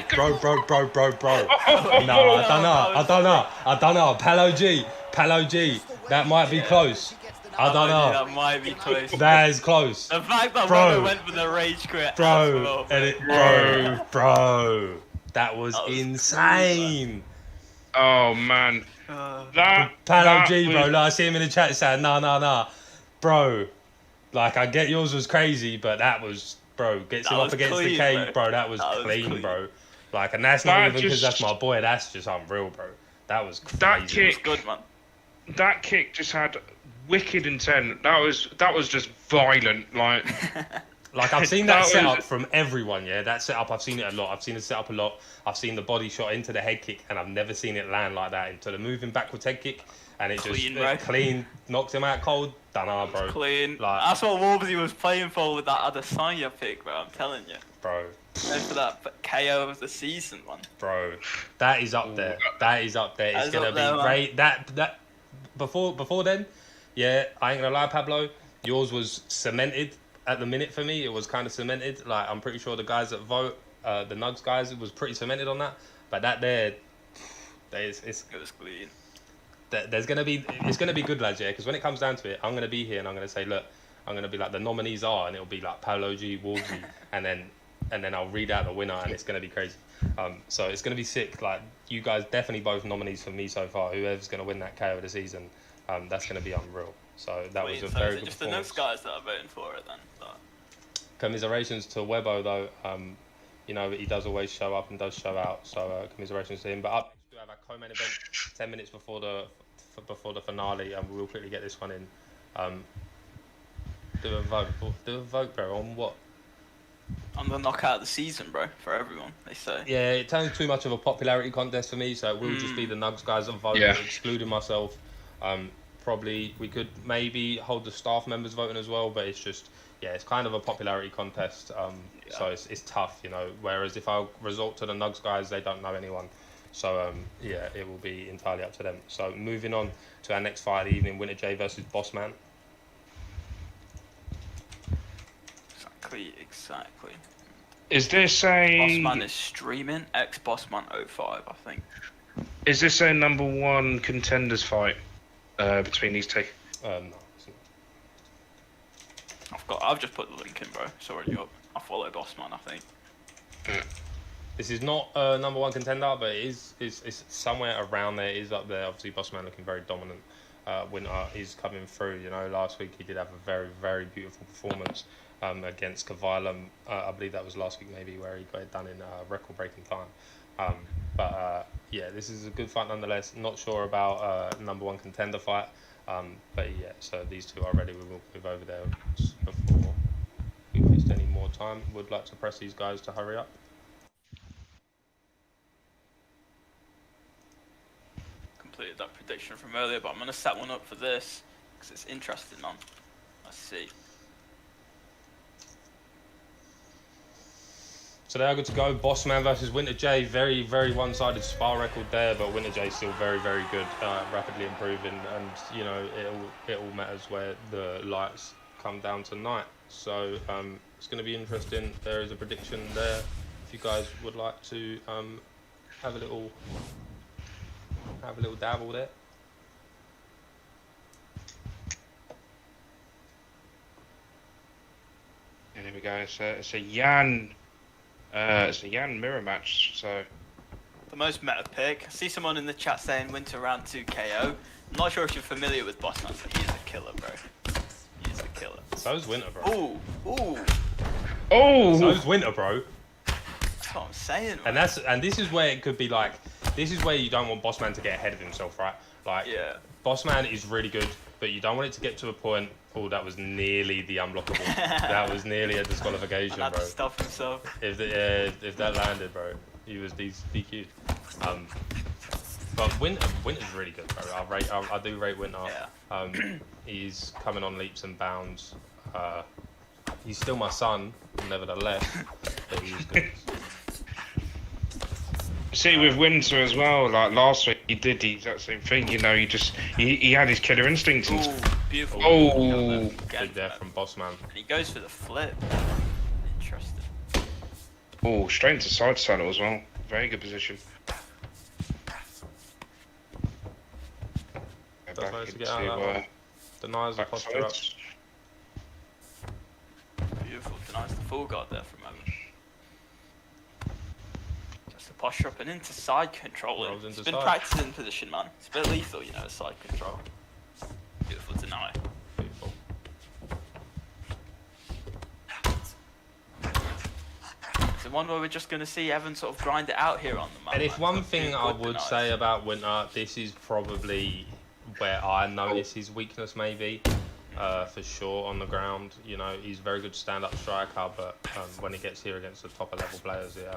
B: No, I don't know. Palo G. That might be close. I don't know.
E: That might be close.
B: That is close.
E: The fact that Webo went for the rage quit.
B: Bro. That was insane.
G: Oh, man.
B: Palo G, bro. Like, I see him in the chat saying, nah. Bro. Like, I get yours was crazy, but that was, bro, gets him up against the cage, bro. That was clean, bro. Like, and that's not even because that's my boy. That's just unreal, bro. That was crazy.
G: That kick,
E: good, man.
G: That kick just had wicked intent. That was just violent, like.
B: Like, I've seen that setup from everyone, yeah. That setup, I've seen it a lot. I've seen the setup a lot. I've seen the body shot into the head kick, and I've never seen it land like that into the moving backwards head kick. And it clean, knocked him out cold. Dunno, bro.
E: Clean.
B: Like,
E: that's what Wolvesy was playing for with that Adesanya pick, bro. I'm telling you.
B: Bro.
E: Playing for that KO of the season, man.
B: Bro, that is up there. That is up there. It's gonna be great. That before then, yeah. I ain't gonna lie, Pablo. Yours was cemented at the minute for me. It was kind of cemented. Like, I'm pretty sure the guys that vote, the NUGS guys, it was pretty cemented on that. But that there, it was
E: clean.
B: It's gonna be good, lads, yeah, because when it comes down to it, I'm gonna be here and I'm gonna say, look, I'm gonna be like, the nominees are, and it'll be like Paolo G, Wolsey, and then I'll read out the winner, and it's gonna be crazy. So it's gonna be sick. Like, you guys definitely both nominees for me so far. Whoever's gonna win that KO of the season, that's gonna be unreal. So that was a very good performance.
E: Just the next guys that are voting for it then.
B: Commiserations to Webo though. You know, he does always show up and does show out. So commiserations to him. But up next we have our co-main event 10 minutes before the finale, and we'll quickly get this one in. Do a vote, bro. On what?
E: On the knockout of the season, bro, for everyone, they say.
B: Yeah, it turns too much of a popularity contest for me, so it will just be the NUGS guys that vote, excluding myself. Probably we could maybe hold the staff members voting as well, but it's just, yeah, it's kind of a popularity contest. So it's tough, you know. Whereas if I resort to the NUGS guys, they don't know anyone. So yeah, it will be entirely up to them. So moving on to our next fight of the evening, Winter J versus Bossman.
E: Exactly.
G: Is this a...
E: Bossman is streaming, ex-Bossman 05, I think.
G: Is this a #1 contenders fight between these two?
B: No.
E: I've just put the link in, bro. It's already up. I follow Bossman, I think.
B: This is not a #1 contender, but it's somewhere around there. It is up there. Obviously, Bossman looking very dominant. Winter is coming through. You know, last week he did have a very, very beautiful performance against Kavilam. I believe that was last week maybe, where he got it done in record-breaking time. Yeah, this is a good fight nonetheless. Not sure about #1 contender fight. But yeah, so these two are ready. We will move over there before we waste any more time. Would like to press these guys to hurry up.
E: Completed that prediction from earlier, but I'm going to set one up for this because it's interesting, man. Let's see.
B: So they are good to go. Bossman versus Winter J. Very, very one-sided spar record there, but Winter J still very, very good, rapidly improving, and you know it all matters where the lights come down tonight. So it's going to be interesting. There is a prediction there. If you guys would like to have a little dabble there.
G: And here we go. It's a Yan. It's a Yan mirror match. So
E: The most meta pick. I see someone in the chat saying Winter round 2 KO. I'm not sure if you're familiar with Bossman, but he's a killer, bro. He's a killer.
B: So is Winter, bro.
E: Ooh.
B: So is Winter, bro.
E: That's what I'm saying, man.
B: And this is where it could be like, this is where you don't want Bossman to get ahead of himself, right? Like,
E: yeah.
B: Bossman is really good, but you don't want it to get to a point. Oh, that was nearly the unblockable. That was nearly a disqualification,
E: Had
B: bro.
E: to stop himself.
B: If that landed, bro, he was DQ'd. But Winter's really good, bro. I do rate Winter.
E: Yeah.
B: He's coming on leaps and bounds. He's still my son, nevertheless, but he's good.
G: see with Winter as well. Like last week, he did the exact same thing. You know, he had his killer instincts. And
E: Beautiful.
B: Big there from Bossman.
E: And he goes for the flip. Interesting.
G: Oh, straight into side saddle as well. Very good position.
B: Does manage to get out of that one. Denies the posture up.
E: Beautiful. Denies the full guard there for a moment. Just the posture up and into side control. It's been practiced in position, man. It's a bit lethal, you know, side control. Beautiful deny.
B: Beautiful.
E: It's the one where we're just going to see Evan sort of grind it out here on the map.
B: And if one thing I would say about Winter, this is probably where I notice his weakness, maybe, for sure, on the ground. You know, he's a very good stand-up striker, but when he gets here against the top level players, it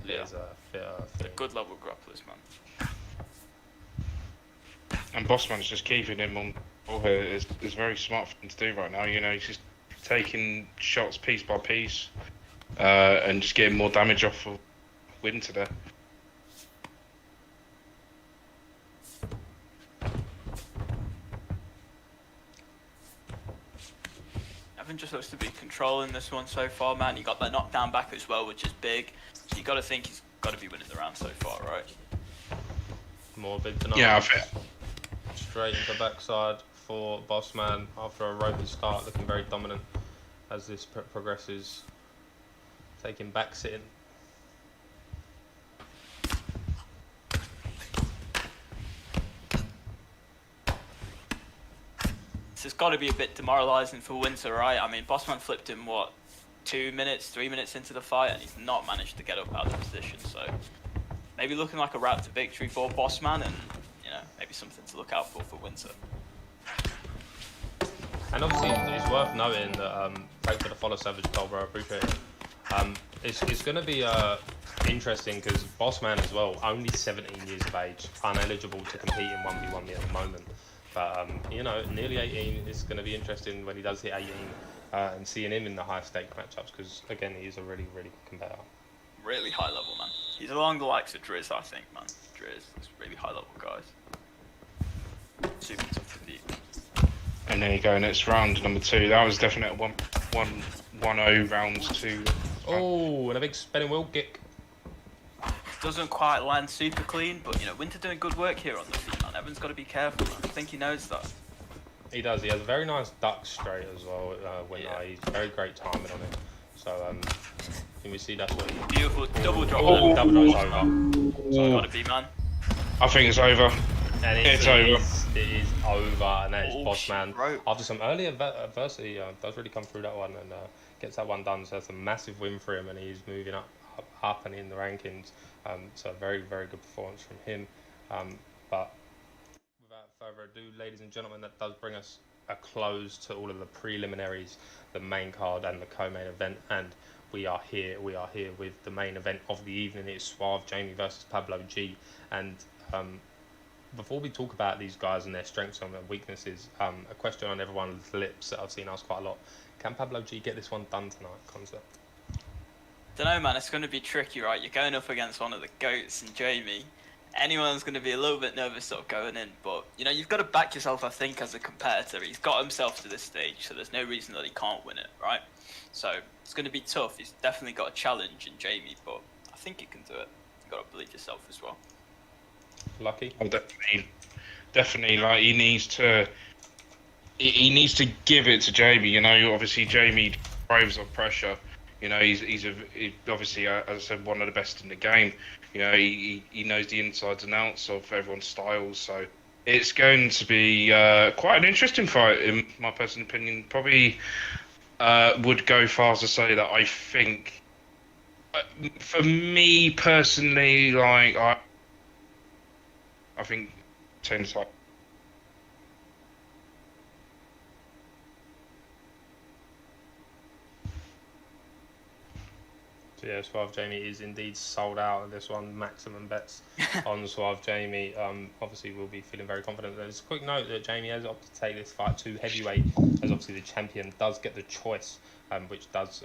B: is a bit
E: They're good level grapplers, man.
G: And Bossman's just keeping him on. It's very smart for him to do right now. You know, he's just taking shots piece by piece, and just getting more damage off of Winter there.
E: Evan just looks to be controlling this one so far, man. He got that knockdown back as well, which is big. So you got to think he's got to be winning the round so far, right?
B: more big tonight.
G: Yeah, I think.
B: Straight into backside for Bossman after a ropey start, looking very dominant as this progresses. Taking back sitting.
E: This has got to be a bit demoralising for Winter, right? I mean, Bossman flipped him, what, 2 minutes, 3 minutes into the fight, and he's not managed to get up out of the position. So maybe looking like a route to victory for Bossman, and you know, maybe something to look out for Winter.
B: And obviously, it's worth noting that thanks for the follow, Savage Cobra, I appreciate it. It's going to be interesting because Bossman as well, only 17 years of age, uneligible to compete in 1v1 at the moment. But you know, nearly 18 is going to be interesting when he does hit 18 and seeing him in the high stake matchups because again, he is a really, really good competitor.
E: Really high level, man. He's along the likes of Driz, I think, man. Driz is really high level guys. Super tough to beat.
G: And there you go, next round, number 2. That was definitely a 1-0 rounds 2.
B: Oh, and a big spinning wheel kick.
E: Doesn't quite land super clean, but you know, Winter doing good work here on the feet, man. Evan's got to be careful, man. I think he knows that.
B: He does. He has a very nice duck straight as well. Winter,
E: Yeah.
B: he's very great timing on it. So can we see that's what he?
E: Beautiful double drop.
B: Oh, double drop is over.
E: So got to be, man.
G: I think it's over.
B: And
G: It's over.
B: It is over, and that is
E: Oh,
B: Bossman.
E: shit, bro.
B: After some early adversity, does really come through that one and gets that one done. So that's a massive win for him, and he's moving up up and in the rankings. So a very, very good performance from him. But without further ado, ladies and gentlemen, that does bring us a close to all of the preliminaries, the main card and the co-main event, and we are here with the main event of the evening. It's Suave Jamie versus Pablo G. And before we talk about these guys and their strengths and their weaknesses, a question on everyone's lips that I've seen asked quite a lot: can Pablo G get this one done tonight? Concept.
E: Don't know, man. It's going to be tricky, right? You're going up against one of the goats and Jamie. Anyone's going to be a little bit nervous sort of going in, but you know, you've got to back yourself, I think, as a competitor. He's got himself to this stage, so there's no reason that he can't win it, right? So it's going to be tough. He's definitely got a challenge in Jamie, but I think he can do it. You've got to believe yourself as well.
B: Lucky?
G: Oh, definitely. Like he needs to give it to Jamie. You know, obviously Jamie thrives on pressure. You know, he's obviously, as I said, one of the best in the game. You know, he knows the insides and outs of everyone's styles. So it's going to be quite an interesting fight, in my personal opinion. Probably would go far as to say that I think, for me personally, like I think 10 times.
B: So yeah, Suave Jamie is indeed sold out of this one. Maximum bets on Suave Jamie. Obviously, we'll be feeling very confident. There's a quick note that Jamie has opted to take this fight to heavyweight, as obviously the champion does get the choice, which does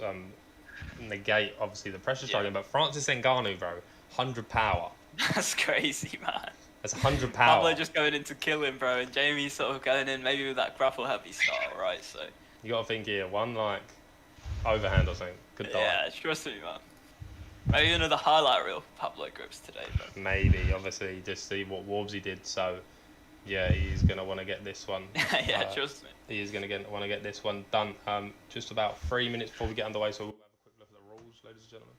B: negate obviously the pressure struggling. But Francis Ngannou, bro, 100 power.
E: That's crazy, man.
B: That's 100 power.
E: Pablo just going in to kill him, bro, and Jamie's sort of going in maybe with that grapple heavy style, right? So
B: you got to think here, one like overhand or something could die.
E: Yeah, trust me, man. Maybe another highlight reel Pablo grips today, but
B: maybe, obviously, just see what Warbsy did. So, yeah, he's gonna want to get this one.
E: yeah, trust me.
B: He is gonna want to get this one done. Just about 3 minutes before we get underway, so we'll have a quick look at the rules, ladies and gentlemen.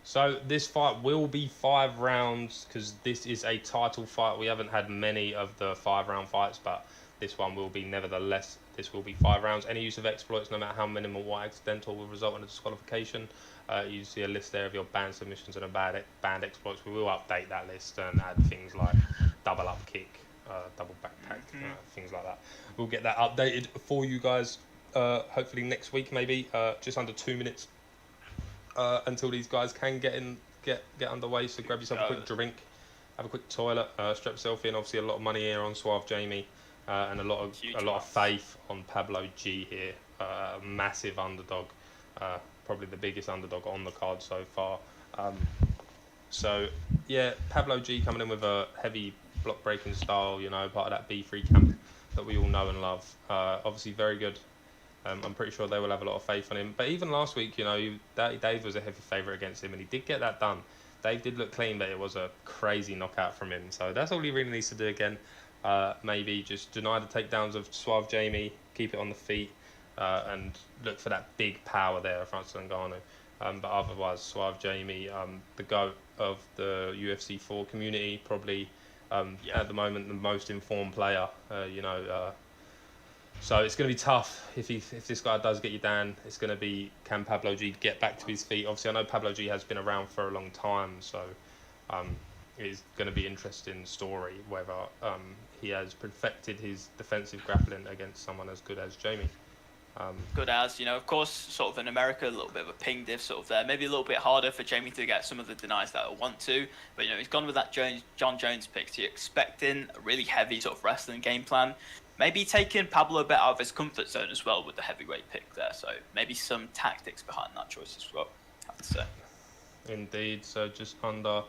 B: So this fight will be 5 rounds because this is a title fight. We haven't had many of the 5-round fights, but this one will be nevertheless. This will be 5 rounds. Any use of exploits, no matter how minimal or accidental, will result in a disqualification. You see a list there of your banned submissions and banned exploits. We will update that list and add things like double up kick, double backpack, things like that. We'll get that updated for you guys. Hopefully next week, maybe just under 2 minutes until these guys can get underway. So grab yourself a quick drink, have a quick toilet, strap yourself in. Obviously, a lot of money here on Suave Jamie. And a lot of faith on Pablo G here. Massive underdog, probably the biggest underdog on the card so far. So yeah, Pablo G coming in with a heavy block breaking style. You know, part of that B3 camp that we all know and love. Obviously very good. I'm pretty sure they will have a lot of faith on him. But even last week, you know, Dave was a heavy favourite against him, and he did get that done. Dave did look clean, but it was a crazy knockout from him. So that's all he really needs to do again. Maybe just deny the takedowns of Suave Jamie, keep it on the feet, and look for that big power there of Francis Ngannou. But otherwise, Suave Jamie, the GOAT of the UFC4 community, probably at the moment the most informed player. So it's going to be tough if this guy does get you down. It's going to be, can Pablo G get back to his feet? Obviously, I know Pablo G has been around for a long time, so it's going to be an interesting story whether he has perfected his defensive grappling against someone as good as Jamie.
E: Good as, you know, of course, sort of in America, a little bit of a ping diff sort of there. Maybe a little bit harder for Jamie to get some of the denies that I want to. But, you know, he's gone with that John Jones pick. So you're expecting a really heavy sort of wrestling game plan. Maybe taking Pablo a bit out of his comfort zone as well with the heavyweight pick there. So maybe some tactics behind that choice as well, I have to say.
B: Indeed. So just under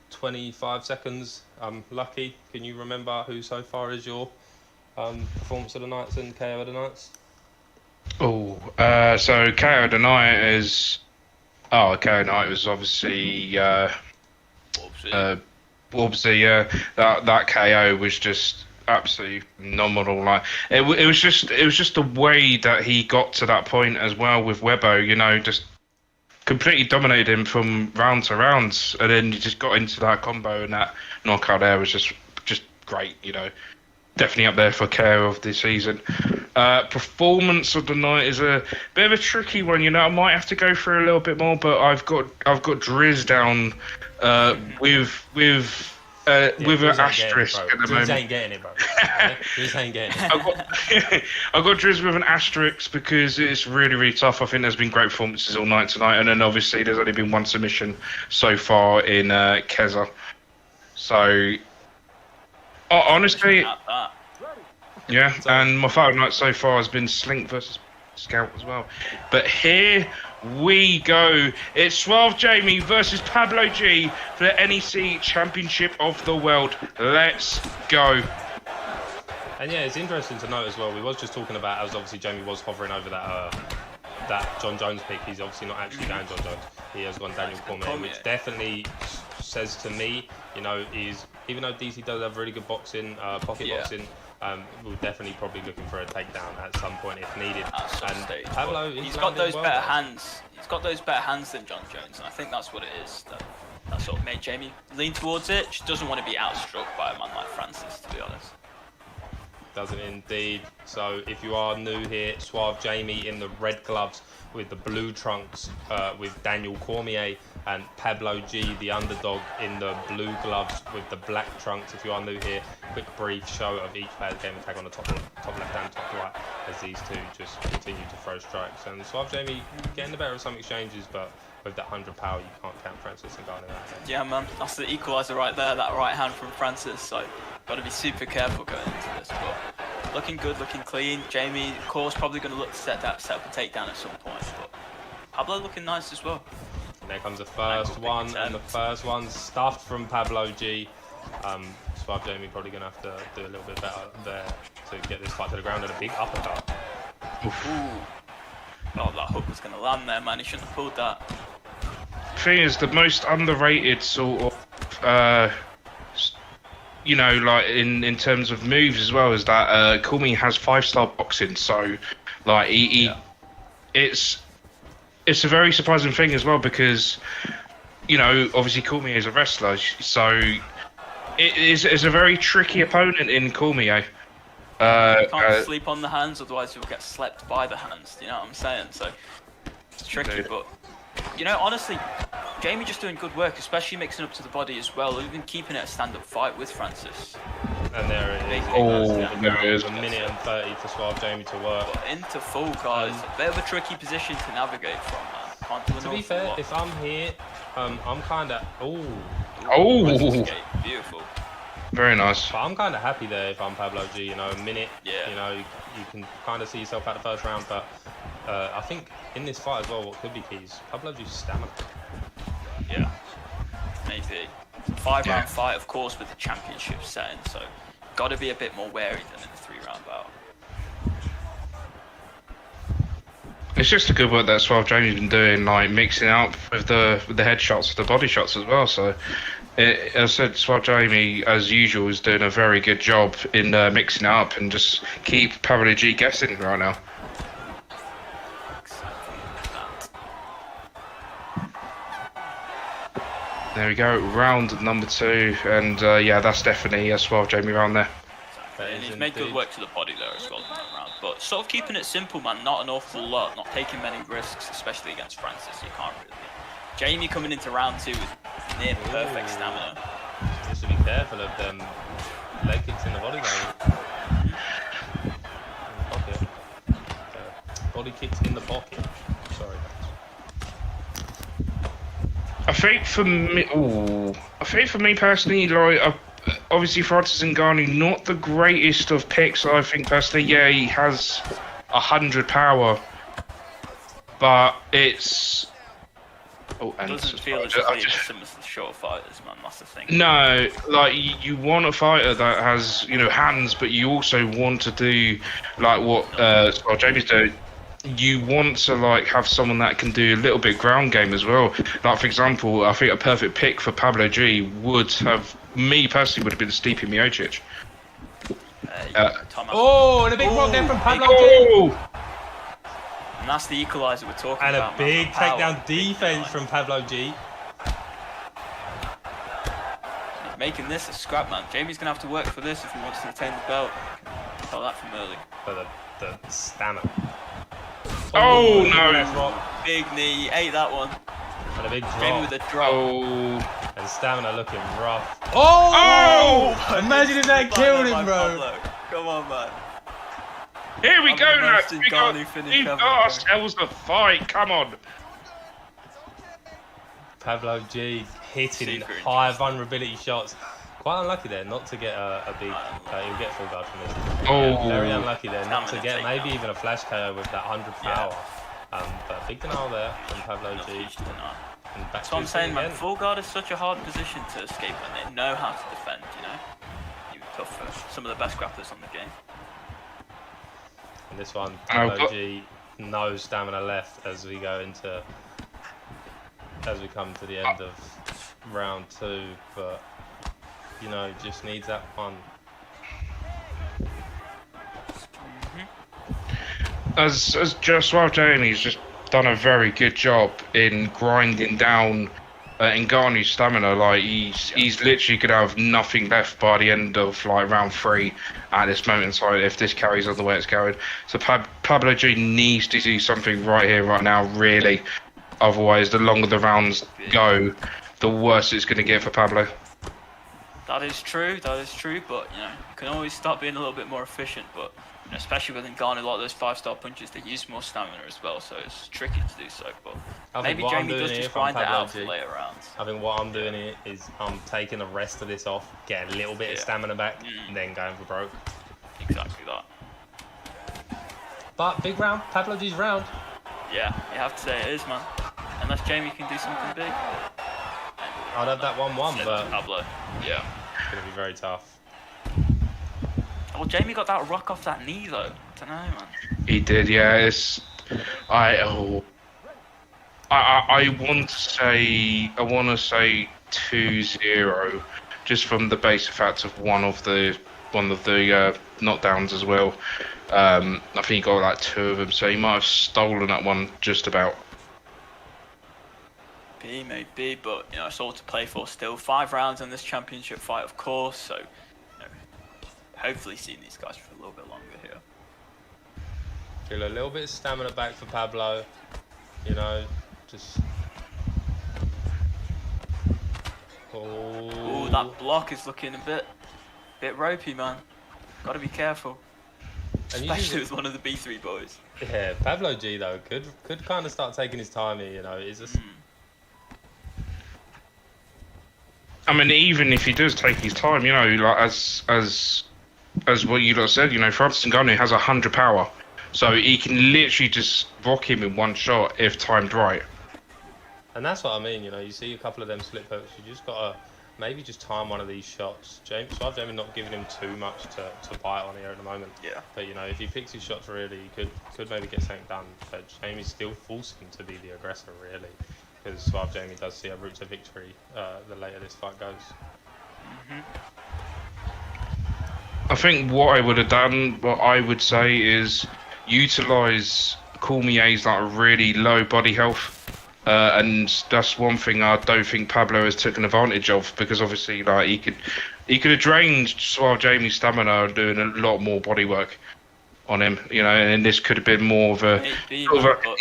B: 25 seconds. Lucky, can you remember who so far is your performance of the nights and KO of the nights?
G: So KO of the night is... KO of the night was obviously... Warbsy, that KO was just absolutely phenomenal. Like it was just the way that he got to that point as well with Webo, you know, just completely dominated him from round to round, and then he just got into that combo, and that knockout there was just great, you know. Definitely up there for KO of the season. Performance of the night is a bit of a tricky one. I might have to go through a little bit more, but I've got Driz down with an asterisk at the moment.
B: Driz ain't getting it, bro. Driz ain't getting it.
G: I've got Driz with an asterisk because it's really, really tough. I think there's been great performances all night tonight, and then obviously there's only been one submission so far in Keza. So, honestly, yeah, and my favorite night so far has been Slink versus Scout as well. But here we go. It's Suave Jamie versus Pablo G for the NEC Championship of the World. Let's go.
B: And yeah, it's interesting to note as well. We was just talking about, as obviously Jamie was hovering over that John Jones pick. He's obviously not actually going John Jones. He has gone Daniel Cormier, which definitely says to me, is even though DC does have really good boxing, pocket boxing. We'll definitely probably looking for a takedown at some point if needed. And Pablo,
E: he's got those better hands. He's got those better hands than John Jones, and I think that's what it is. That sort of made Jamie lean towards it. Just doesn't want to be outstruck by a man like Francis, to be honest.
B: Doesn't indeed. So if you are new here, Suave Jamie in the red gloves with the blue trunks with Daniel Cormier, and Pablo G, the underdog, in the blue gloves with the black trunks. If you are new here, quick brief show of each player's game attack on the top left and top right as these two just continue to throw strikes. And Suave Jamie getting the better of some exchanges, but with that 100 power, you can't count Francis and Garner out.
E: Yeah, man, that's the equaliser right there, that right hand from Francis. So, got to be super careful going into this. But looking good, looking clean. Jamie, of course, probably going to look to set up a takedown at some point. But Pablo looking nice as well.
B: And there comes the first one, and the first one's stuffed from Pablo G. Suave Jamie probably going to have to do a little bit better there to get this fight to the ground, and a big uppercut.
E: Ooh. Oh, that hook was going to land there, man. He shouldn't have pulled that.
G: Thing is, the most underrated sort of, like in terms of moves as well, is that Cormier has 5-star boxing. So, like, it's a very surprising thing as well because, obviously Cormier is a wrestler, so it's a very tricky opponent in Cormier.
E: You can't sleep on the hands, otherwise you'll get slept by the hands. You know what I'm saying? So it's tricky, but honestly, Jamie just doing good work, especially mixing up to the body as well, even keeping it a stand-up fight with Francis.
B: And there it is.
G: There it is.
B: A minute and 30 for Suave Jamie to work.
E: But into full, guys. A bit of a tricky position to navigate from, man. Can't do an
B: to be fair, if I'm here, I'm kind of...
E: Beautiful.
G: Very nice.
B: But I'm kind of happy there if I'm Pablo G, a minute, you can kind of see yourself at the first round, but I think in this fight as well, what could be key is Pablo G's stamina.
E: Yeah, maybe. 5-round fight, of course, with the championship setting, so got to be a bit more wary than in the 3-round bout.
G: It's just a good work that Suave Jamie's been doing, like mixing up with the headshots, with the body shots as well. So, as I said, Suave Jamie, as usual, is doing a very good job in mixing it up and just keep Pablo G guessing right now. There we go, round number 2, and that's definitely a Suave Jamie round there.
E: And he's made good work to the body there as well in that round. But sort of keeping it simple, man, not an awful lot, not taking many risks, especially against Francis, you can't really. Jamie coming into round 2 with near perfect stamina.
B: Just to be careful of them leg kicks in the body though. Pocket. Body kicks in the pocket. Sorry.
G: I think for me personally, like obviously Francis Ngannou, not the greatest of picks. I think personally, he has 100 power, but it's.
E: It doesn't feel as similar to the short fighters, man. That's the thing.
G: No, like you want a fighter that has hands, but you also want to do like what Jamie's doing. You want to have someone that can do a little bit ground game as well. Like for example, I think a perfect pick for Pablo G would have been Stipe Miocic.
B: And a big block there from Pablo G.
E: And that's the equaliser we're talking about.
B: And a big takedown defense from Pablo G.
E: He's making this a scrap, man. Jamie's gonna have to work for this if he wants to retain the belt. Tell that from early.
B: But the stamina.
G: Oh,
B: Big
G: no.
B: left rock
E: Big knee, ate that one.
B: and a big
E: Jamie
B: drop.
E: with a drop.
G: Oh.
B: And stamina looking rough.
G: Oh!
F: Imagine if that killed him, bro.
E: Pablo. Come on, man.
G: Here we
E: I'm
G: go,
E: the
G: lads.
E: most
G: We got
E: Ngannou finish
G: we've
E: ever,
G: got
E: bro.
G: ourselves a fight. Come on.
B: Pablo G hitting
E: Super
B: high
E: interesting.
B: vulnerability shots. Quite unlucky there not to get a big. He'll get full guard from this.
G: Oh.
B: Very unlucky there not to
E: Stamina
B: get maybe
E: takedown.
B: even a flash KO with that 100 power. But big denial there from Pablo
E: Not
B: G.
E: huge tonight.
B: And back
E: That's
B: to
E: what I'm
B: his
E: saying,
B: feet
E: man.
B: again.
E: Full guard is such a hard position to escape when they know how to defend, you know? You're tough for some of the best grapplers on the game.
B: And this one,
G: Oh,
B: Pablo
G: but-
B: G, no stamina left as we come to the end of round 2, but you know, just needs that one.
G: As Joshua Jamie's just done a very good job in grinding down Ngannou's stamina. Like he's literally gonna have nothing left by the end of like round 3 at this moment in time if this carries on the way it's going. So Pablo G needs to do something right here, right now, really. Otherwise, the longer the rounds go, the worse it's gonna get for Pablo.
E: That is true, but, you know, you can always start being a little bit more efficient, but, you know, especially with Ngannou, a lot of those 5-star punches, they use more stamina as well, so it's tricky to do so, but
B: I think
E: maybe
B: what I'm
E: Jamie
B: doing
E: does
B: here
E: just
B: from
E: grind it
B: Pablo
E: out for
B: G,
E: later rounds.
B: I think what I'm doing here is I'm taking the rest of this off, getting a little bit of stamina back, and then going for broke.
E: Exactly that.
B: But big round, Pablo G's round.
E: Yeah, you have to say it is, man. Unless Jamie can do something big.
B: I'd have that 1-1, but
E: Pablo, yeah.
B: it's going to be very tough.
E: Well, Jamie got that rock off that knee, though. I don't know, man.
G: He did, yeah. I want to say 2-0, just from the basic fact of one of the knockdowns as well. I think he got like 2 of them, so he might have stolen that one just about.
E: Maybe, but, you know, it's all to play for still. 5 rounds in this championship fight, of course, so, you know, hopefully seeing these guys for a little bit longer here.
B: Feel a little bit of stamina back for Pablo. You know, just.
E: Oh, that block is looking a bit ropey, man. Gotta be careful.
B: And
E: Especially with one of the B3 boys.
B: Yeah, Pablo G though could kind of start taking his time here. You know, it's just.
G: I mean, even if he does take his time, you know, like as what you lot said, you know, Francis Ngannou has 100 power, so he can literally just rock him in one shot if timed right.
B: And that's what I mean. You know, you see a couple of them slip hooks. You just gotta maybe just time one of these shots. Suave Jamie not giving him too much to bite on here at the moment.
E: Yeah.
B: But you know, if he picks his shots really, he could maybe get something done. But Jamie's still forcing him to be the aggressor really, because Suave Jamie does see a route to victory the later this fight goes.
G: I think what I would have done, what I would say is utilise Cormier's like really low body health. And that's one thing I don't think Pablo has taken advantage of, because obviously like he could have drained Suave Jamie's stamina and doing a lot more body work on him, you know, and this could have been more of a,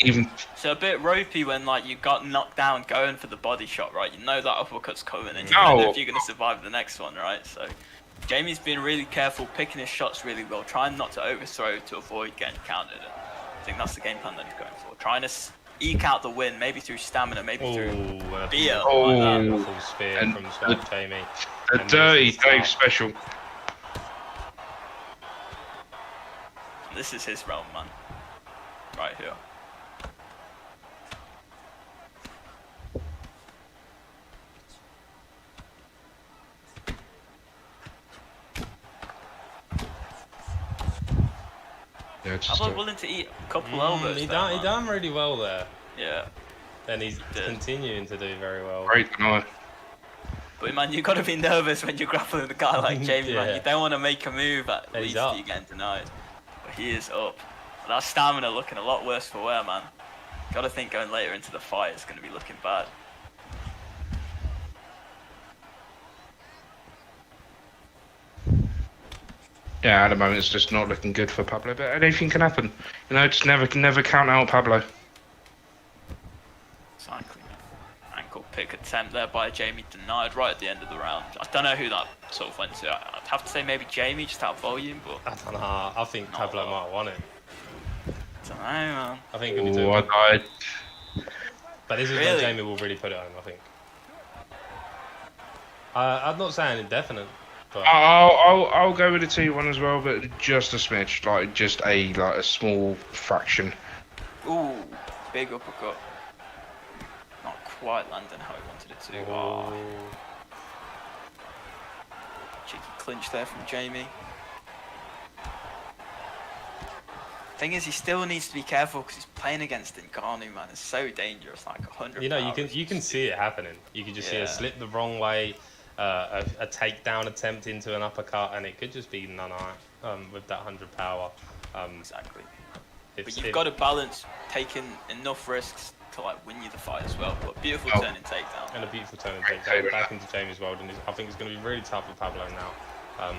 G: even.
E: It's a bit ropey when like you got knocked down going for the body shot, right? You know that uppercut's coming and you don't know if you're gonna survive the next one, right? So Jamie's been really careful, picking his shots really well, trying not to overthrow to avoid getting countered. And I think that's the game plan that he's going for, trying to eke out the win, maybe through stamina, maybe through beer.
B: Full spear
G: and
B: from Suave Jamie.
G: The Dirty Dave special.
E: This is his realm, man. Right here.
G: Yeah,
E: I was willing to eat a couple elbows.
B: He
E: there,
B: done really well there.
E: Yeah.
B: And he's continuing to do very well.
G: Great tonight.
E: But man, you gotta be nervous when you're grappling with a guy like Jamie,
B: Yeah.
E: man. You don't want to make a move at
B: And
E: least
B: he's up.
E: you're getting denied. But he is up. That stamina looking a lot worse for wear, man. Gotta think going later into the fight, it's gonna be looking bad.
G: Yeah, at the moment it's just not looking good for Pablo, but anything can happen. You know, just never count out Pablo.
E: Exactly. Ankle pick attempt there by Jamie, denied right at the end of the round. I don't know who that sort of went to. I'd have to say maybe Jamie, just out of volume, but
B: I don't know. I think Pablo might have won it.
E: I don't know, man.
B: I think it could be 2. But this is when Jamie will really put it home, I think. I'm not saying indefinite, but
G: I'll go with a 2-1 as well, but just a smidge, like just a small fraction.
E: Ooh, big uppercut. Not quite landing how he wanted it to. Oh. Cheeky clinch there from Jamie. Thing is, he still needs to be careful because he's playing against Ngannou, man. It's so dangerous, like 100.
B: You know, you can see it happening. You can just see a slip the wrong way, a takedown attempt into an uppercut, and it could just be none with that 100 power.
E: Exactly. But you've got to balance taking enough risks to like win you the fight as well. But beautiful turning takedown.
B: And a beautiful turning takedown back into Jamie's world, and I think it's going to be really tough for Pablo now.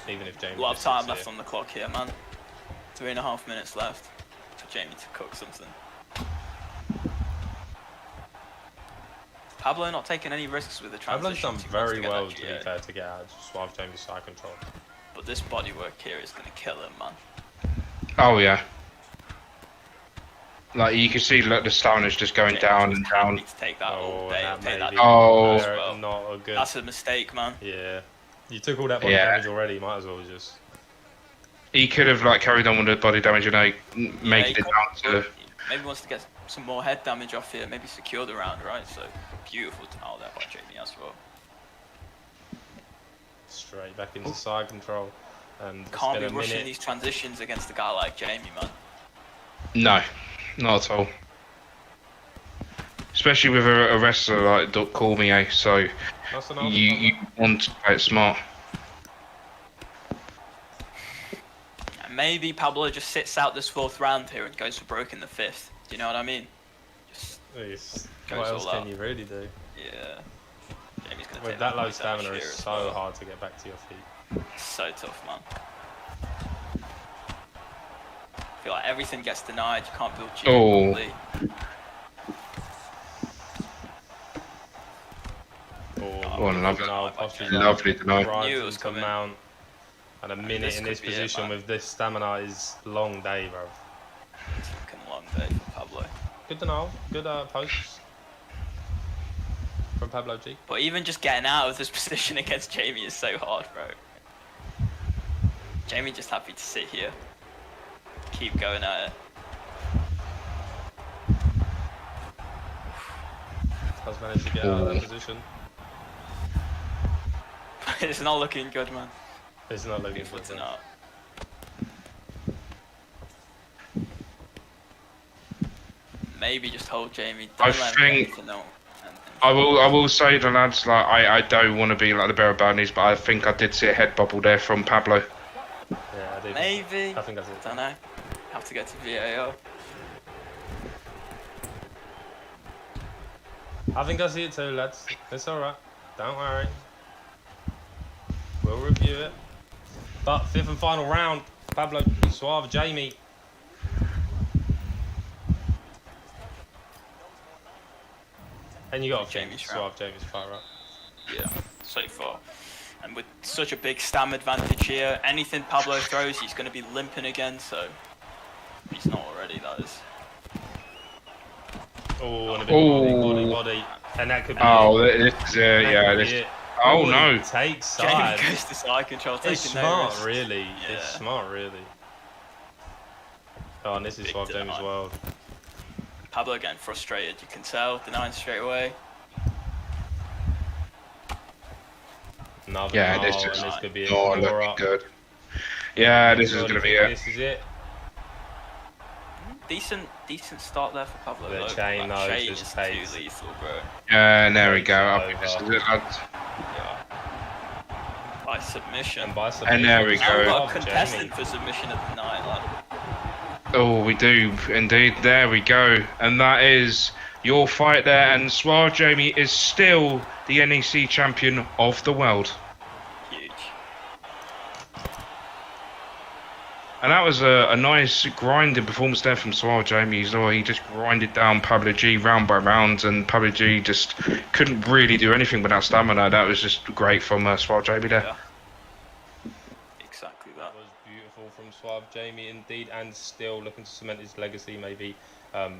B: Even if Jamie.
E: A lot of time left on the clock here, man. 3.5 minutes left for Jamie to cook something. Pablo not taking any risks with the transition.
B: Pablo's done very well, to be fair, to get out of Suave Jamie's side control.
E: But this bodywork here is going to kill him, man.
G: Oh, yeah. Like, you can see the stamina's just going down and down.
E: To take that all day.
B: Not a good...
E: That's a mistake, man.
B: Yeah. You took all that body damage already, you might as well just...
G: He could have like carried on with the body damage, you know, making it down to...
E: Maybe wants to get some more head damage off here, maybe secure the round, right? So, beautiful denial there by Jamie as well.
B: Straight back into side control. And
E: can't be rushing these transitions against a guy like Jamie, man.
G: No, not at all. Especially with a wrestler like Duck Cormier, so you want to play it smart.
E: Maybe Pablo just sits out this 4th round here and goes for broke in the 5th. Do you know what I mean? Just
B: what else can you really do?
E: Yeah. Jamie's gonna
B: with that low stamina, it's so hard to get back to your feet.
E: So tough, man. I feel like everything gets denied. You can't build G properly.
G: Lovely denial.
E: I knew it was coming.
B: Mount. And a minute in this position with this stamina is long day, bro.
E: Fucking long day for Pablo.
B: Good denial. Good posts from Pablo G.
E: But even just getting out of this position against Jamie is so hard, bro. Jamie just happy to sit here. Keep going at it.
B: Has managed to get out of that position.
E: It's not looking good, man.
B: It's not looking good.
E: Maybe just hold Jamie.
G: I think I will say the lads, like I don't want to be like the bearer of bad news, but I think I did see a head bubble there from Pablo.
B: Yeah, I did.
E: Maybe.
B: I think that's it.
E: Don't know. Have to go to VAR.
B: I think I see it too, lads. It's alright. Don't worry. We'll review it. But 5th and final round, Pablo Suave Jamie. And you got Jamie's Suave Jamie's fight, right?
E: Yeah, so far. And with such a big stam advantage here, anything Pablo throws, he's going to be limping again, so he's not already, that is.
B: Oh, and a bit body. And that could be
G: this. Oh no!
B: Take side.
E: Jamie goes to side control.
B: It's smart, really. Yeah. It's smart, really. Oh, and this is Suave Jamie as well.
E: Pablo getting frustrated, you can tell. Denying straight away.
B: This could be
G: looking good. Yeah, this is gonna be it.
B: This is it.
E: Decent start there for Pablo.
B: The chain
E: is too lethal, bro.
G: Yeah, and there we go. I think this is it, lads.
E: By submission.
G: And there we go.
E: We've got a contestant for submission of the night, lad.
G: Oh, we do indeed. There we go. And that is your fight there. And Suave Jamie is still the NEC champion of the world.
E: Huge.
G: And that was a nice grinding performance there from Suave Jamie as well. He just grinded down Pablo G round by round, and Pablo G just couldn't really do anything without stamina. That was just great from Suave Jamie there.
E: Yeah. Exactly that.
B: That was beautiful from Suave Jamie indeed, and still looking to cement his legacy, maybe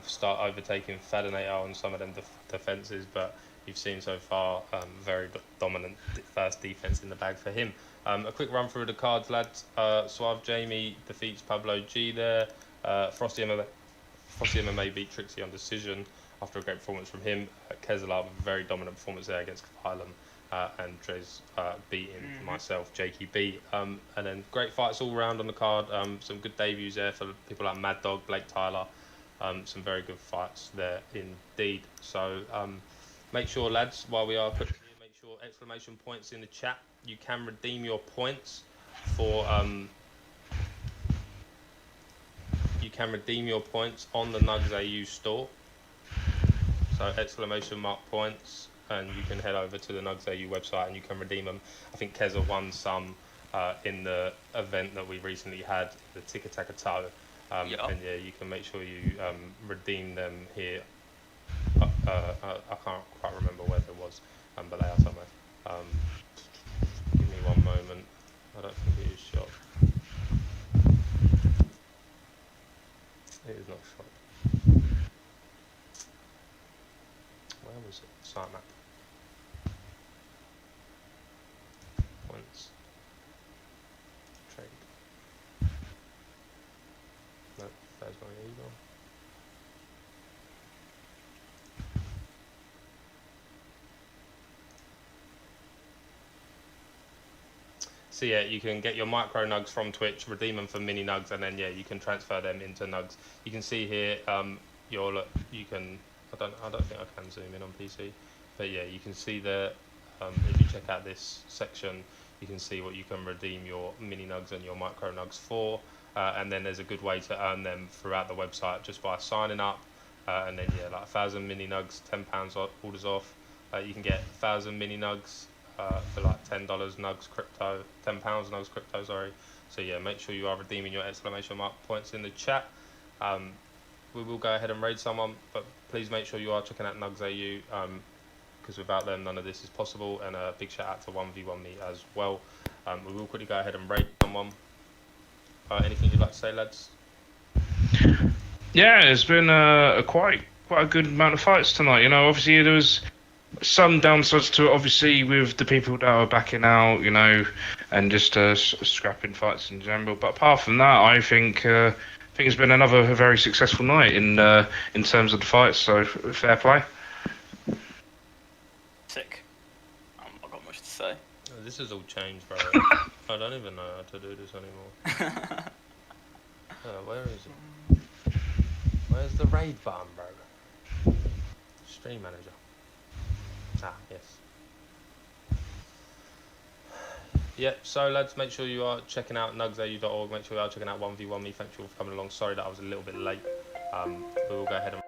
B: start overtaking Fadinator on some of them defences, but you've seen so far very dominant first defence in the bag for him. A quick run through the cards, lads. Suave Jamie defeats Pablo G there. Frosty MMA beat Trixie on decision after a great performance from him. Kesler with a very dominant performance there against Kylan. And Drez beating myself, Jakey B. And then great fights all round on the card. Some good debuts there for people like Mad Dog, Blake Tyler. Some very good fights there indeed. So make sure, lads, while we are quickly, make sure exclamation points in the chat. You can redeem your points for you can redeem your points on the NUGS AU store. So exclamation mark points, and you can head over to the NUGS AU website and you can redeem them. I think Keza won some in the event that we recently had, the Tika Taka Toe. And yeah, you can make sure you redeem them here. I can't quite remember where it was, but they are somewhere. Give me one moment. I don't think it is shot. It is not shot. Where was it? Site map. Points. Trade. No, there's my email. So yeah, you can get your micro nugs from Twitch, redeem them for mini nugs, and then yeah, you can transfer them into nugs. You can see here, you can. I don't think I can zoom in on PC, but yeah, you can see there. If you check out this section, you can see what you can redeem your mini nugs and your micro nugs for, and then there's a good way to earn them throughout the website just by signing up, and then yeah, like 1,000 mini nugs, £10 orders off. You can get 1,000 mini nugs. For like $10 NUGS crypto, £10 NUGS crypto, sorry. So yeah, make sure you are redeeming your exclamation mark points in the chat. We will go ahead and raid someone, but please make sure you are checking out NUGS AU, because without them, none of this is possible. And a big shout out to 1v1me as well. We will quickly go ahead and raid someone. Anything you'd like to say, lads?
G: Yeah, it's been quite a good amount of fights tonight. You know, obviously there was some downsides to it, obviously, with the people that are backing out, you know, and just scrapping fights in general. But apart from that, I think it's been another very successful night in terms of the fights. So fair play.
E: Sick. I've not got much to say.
B: Oh, this has all changed, bro. I don't even know how to do this anymore. Where is it? Where's the raid button, bro? Stream manager. Ah, yes. Yep, so lads, make sure you are checking out nugsau.org. Make sure you are checking out 1v1me. Thank you all for coming along. Sorry that I was a little bit late. We will go ahead and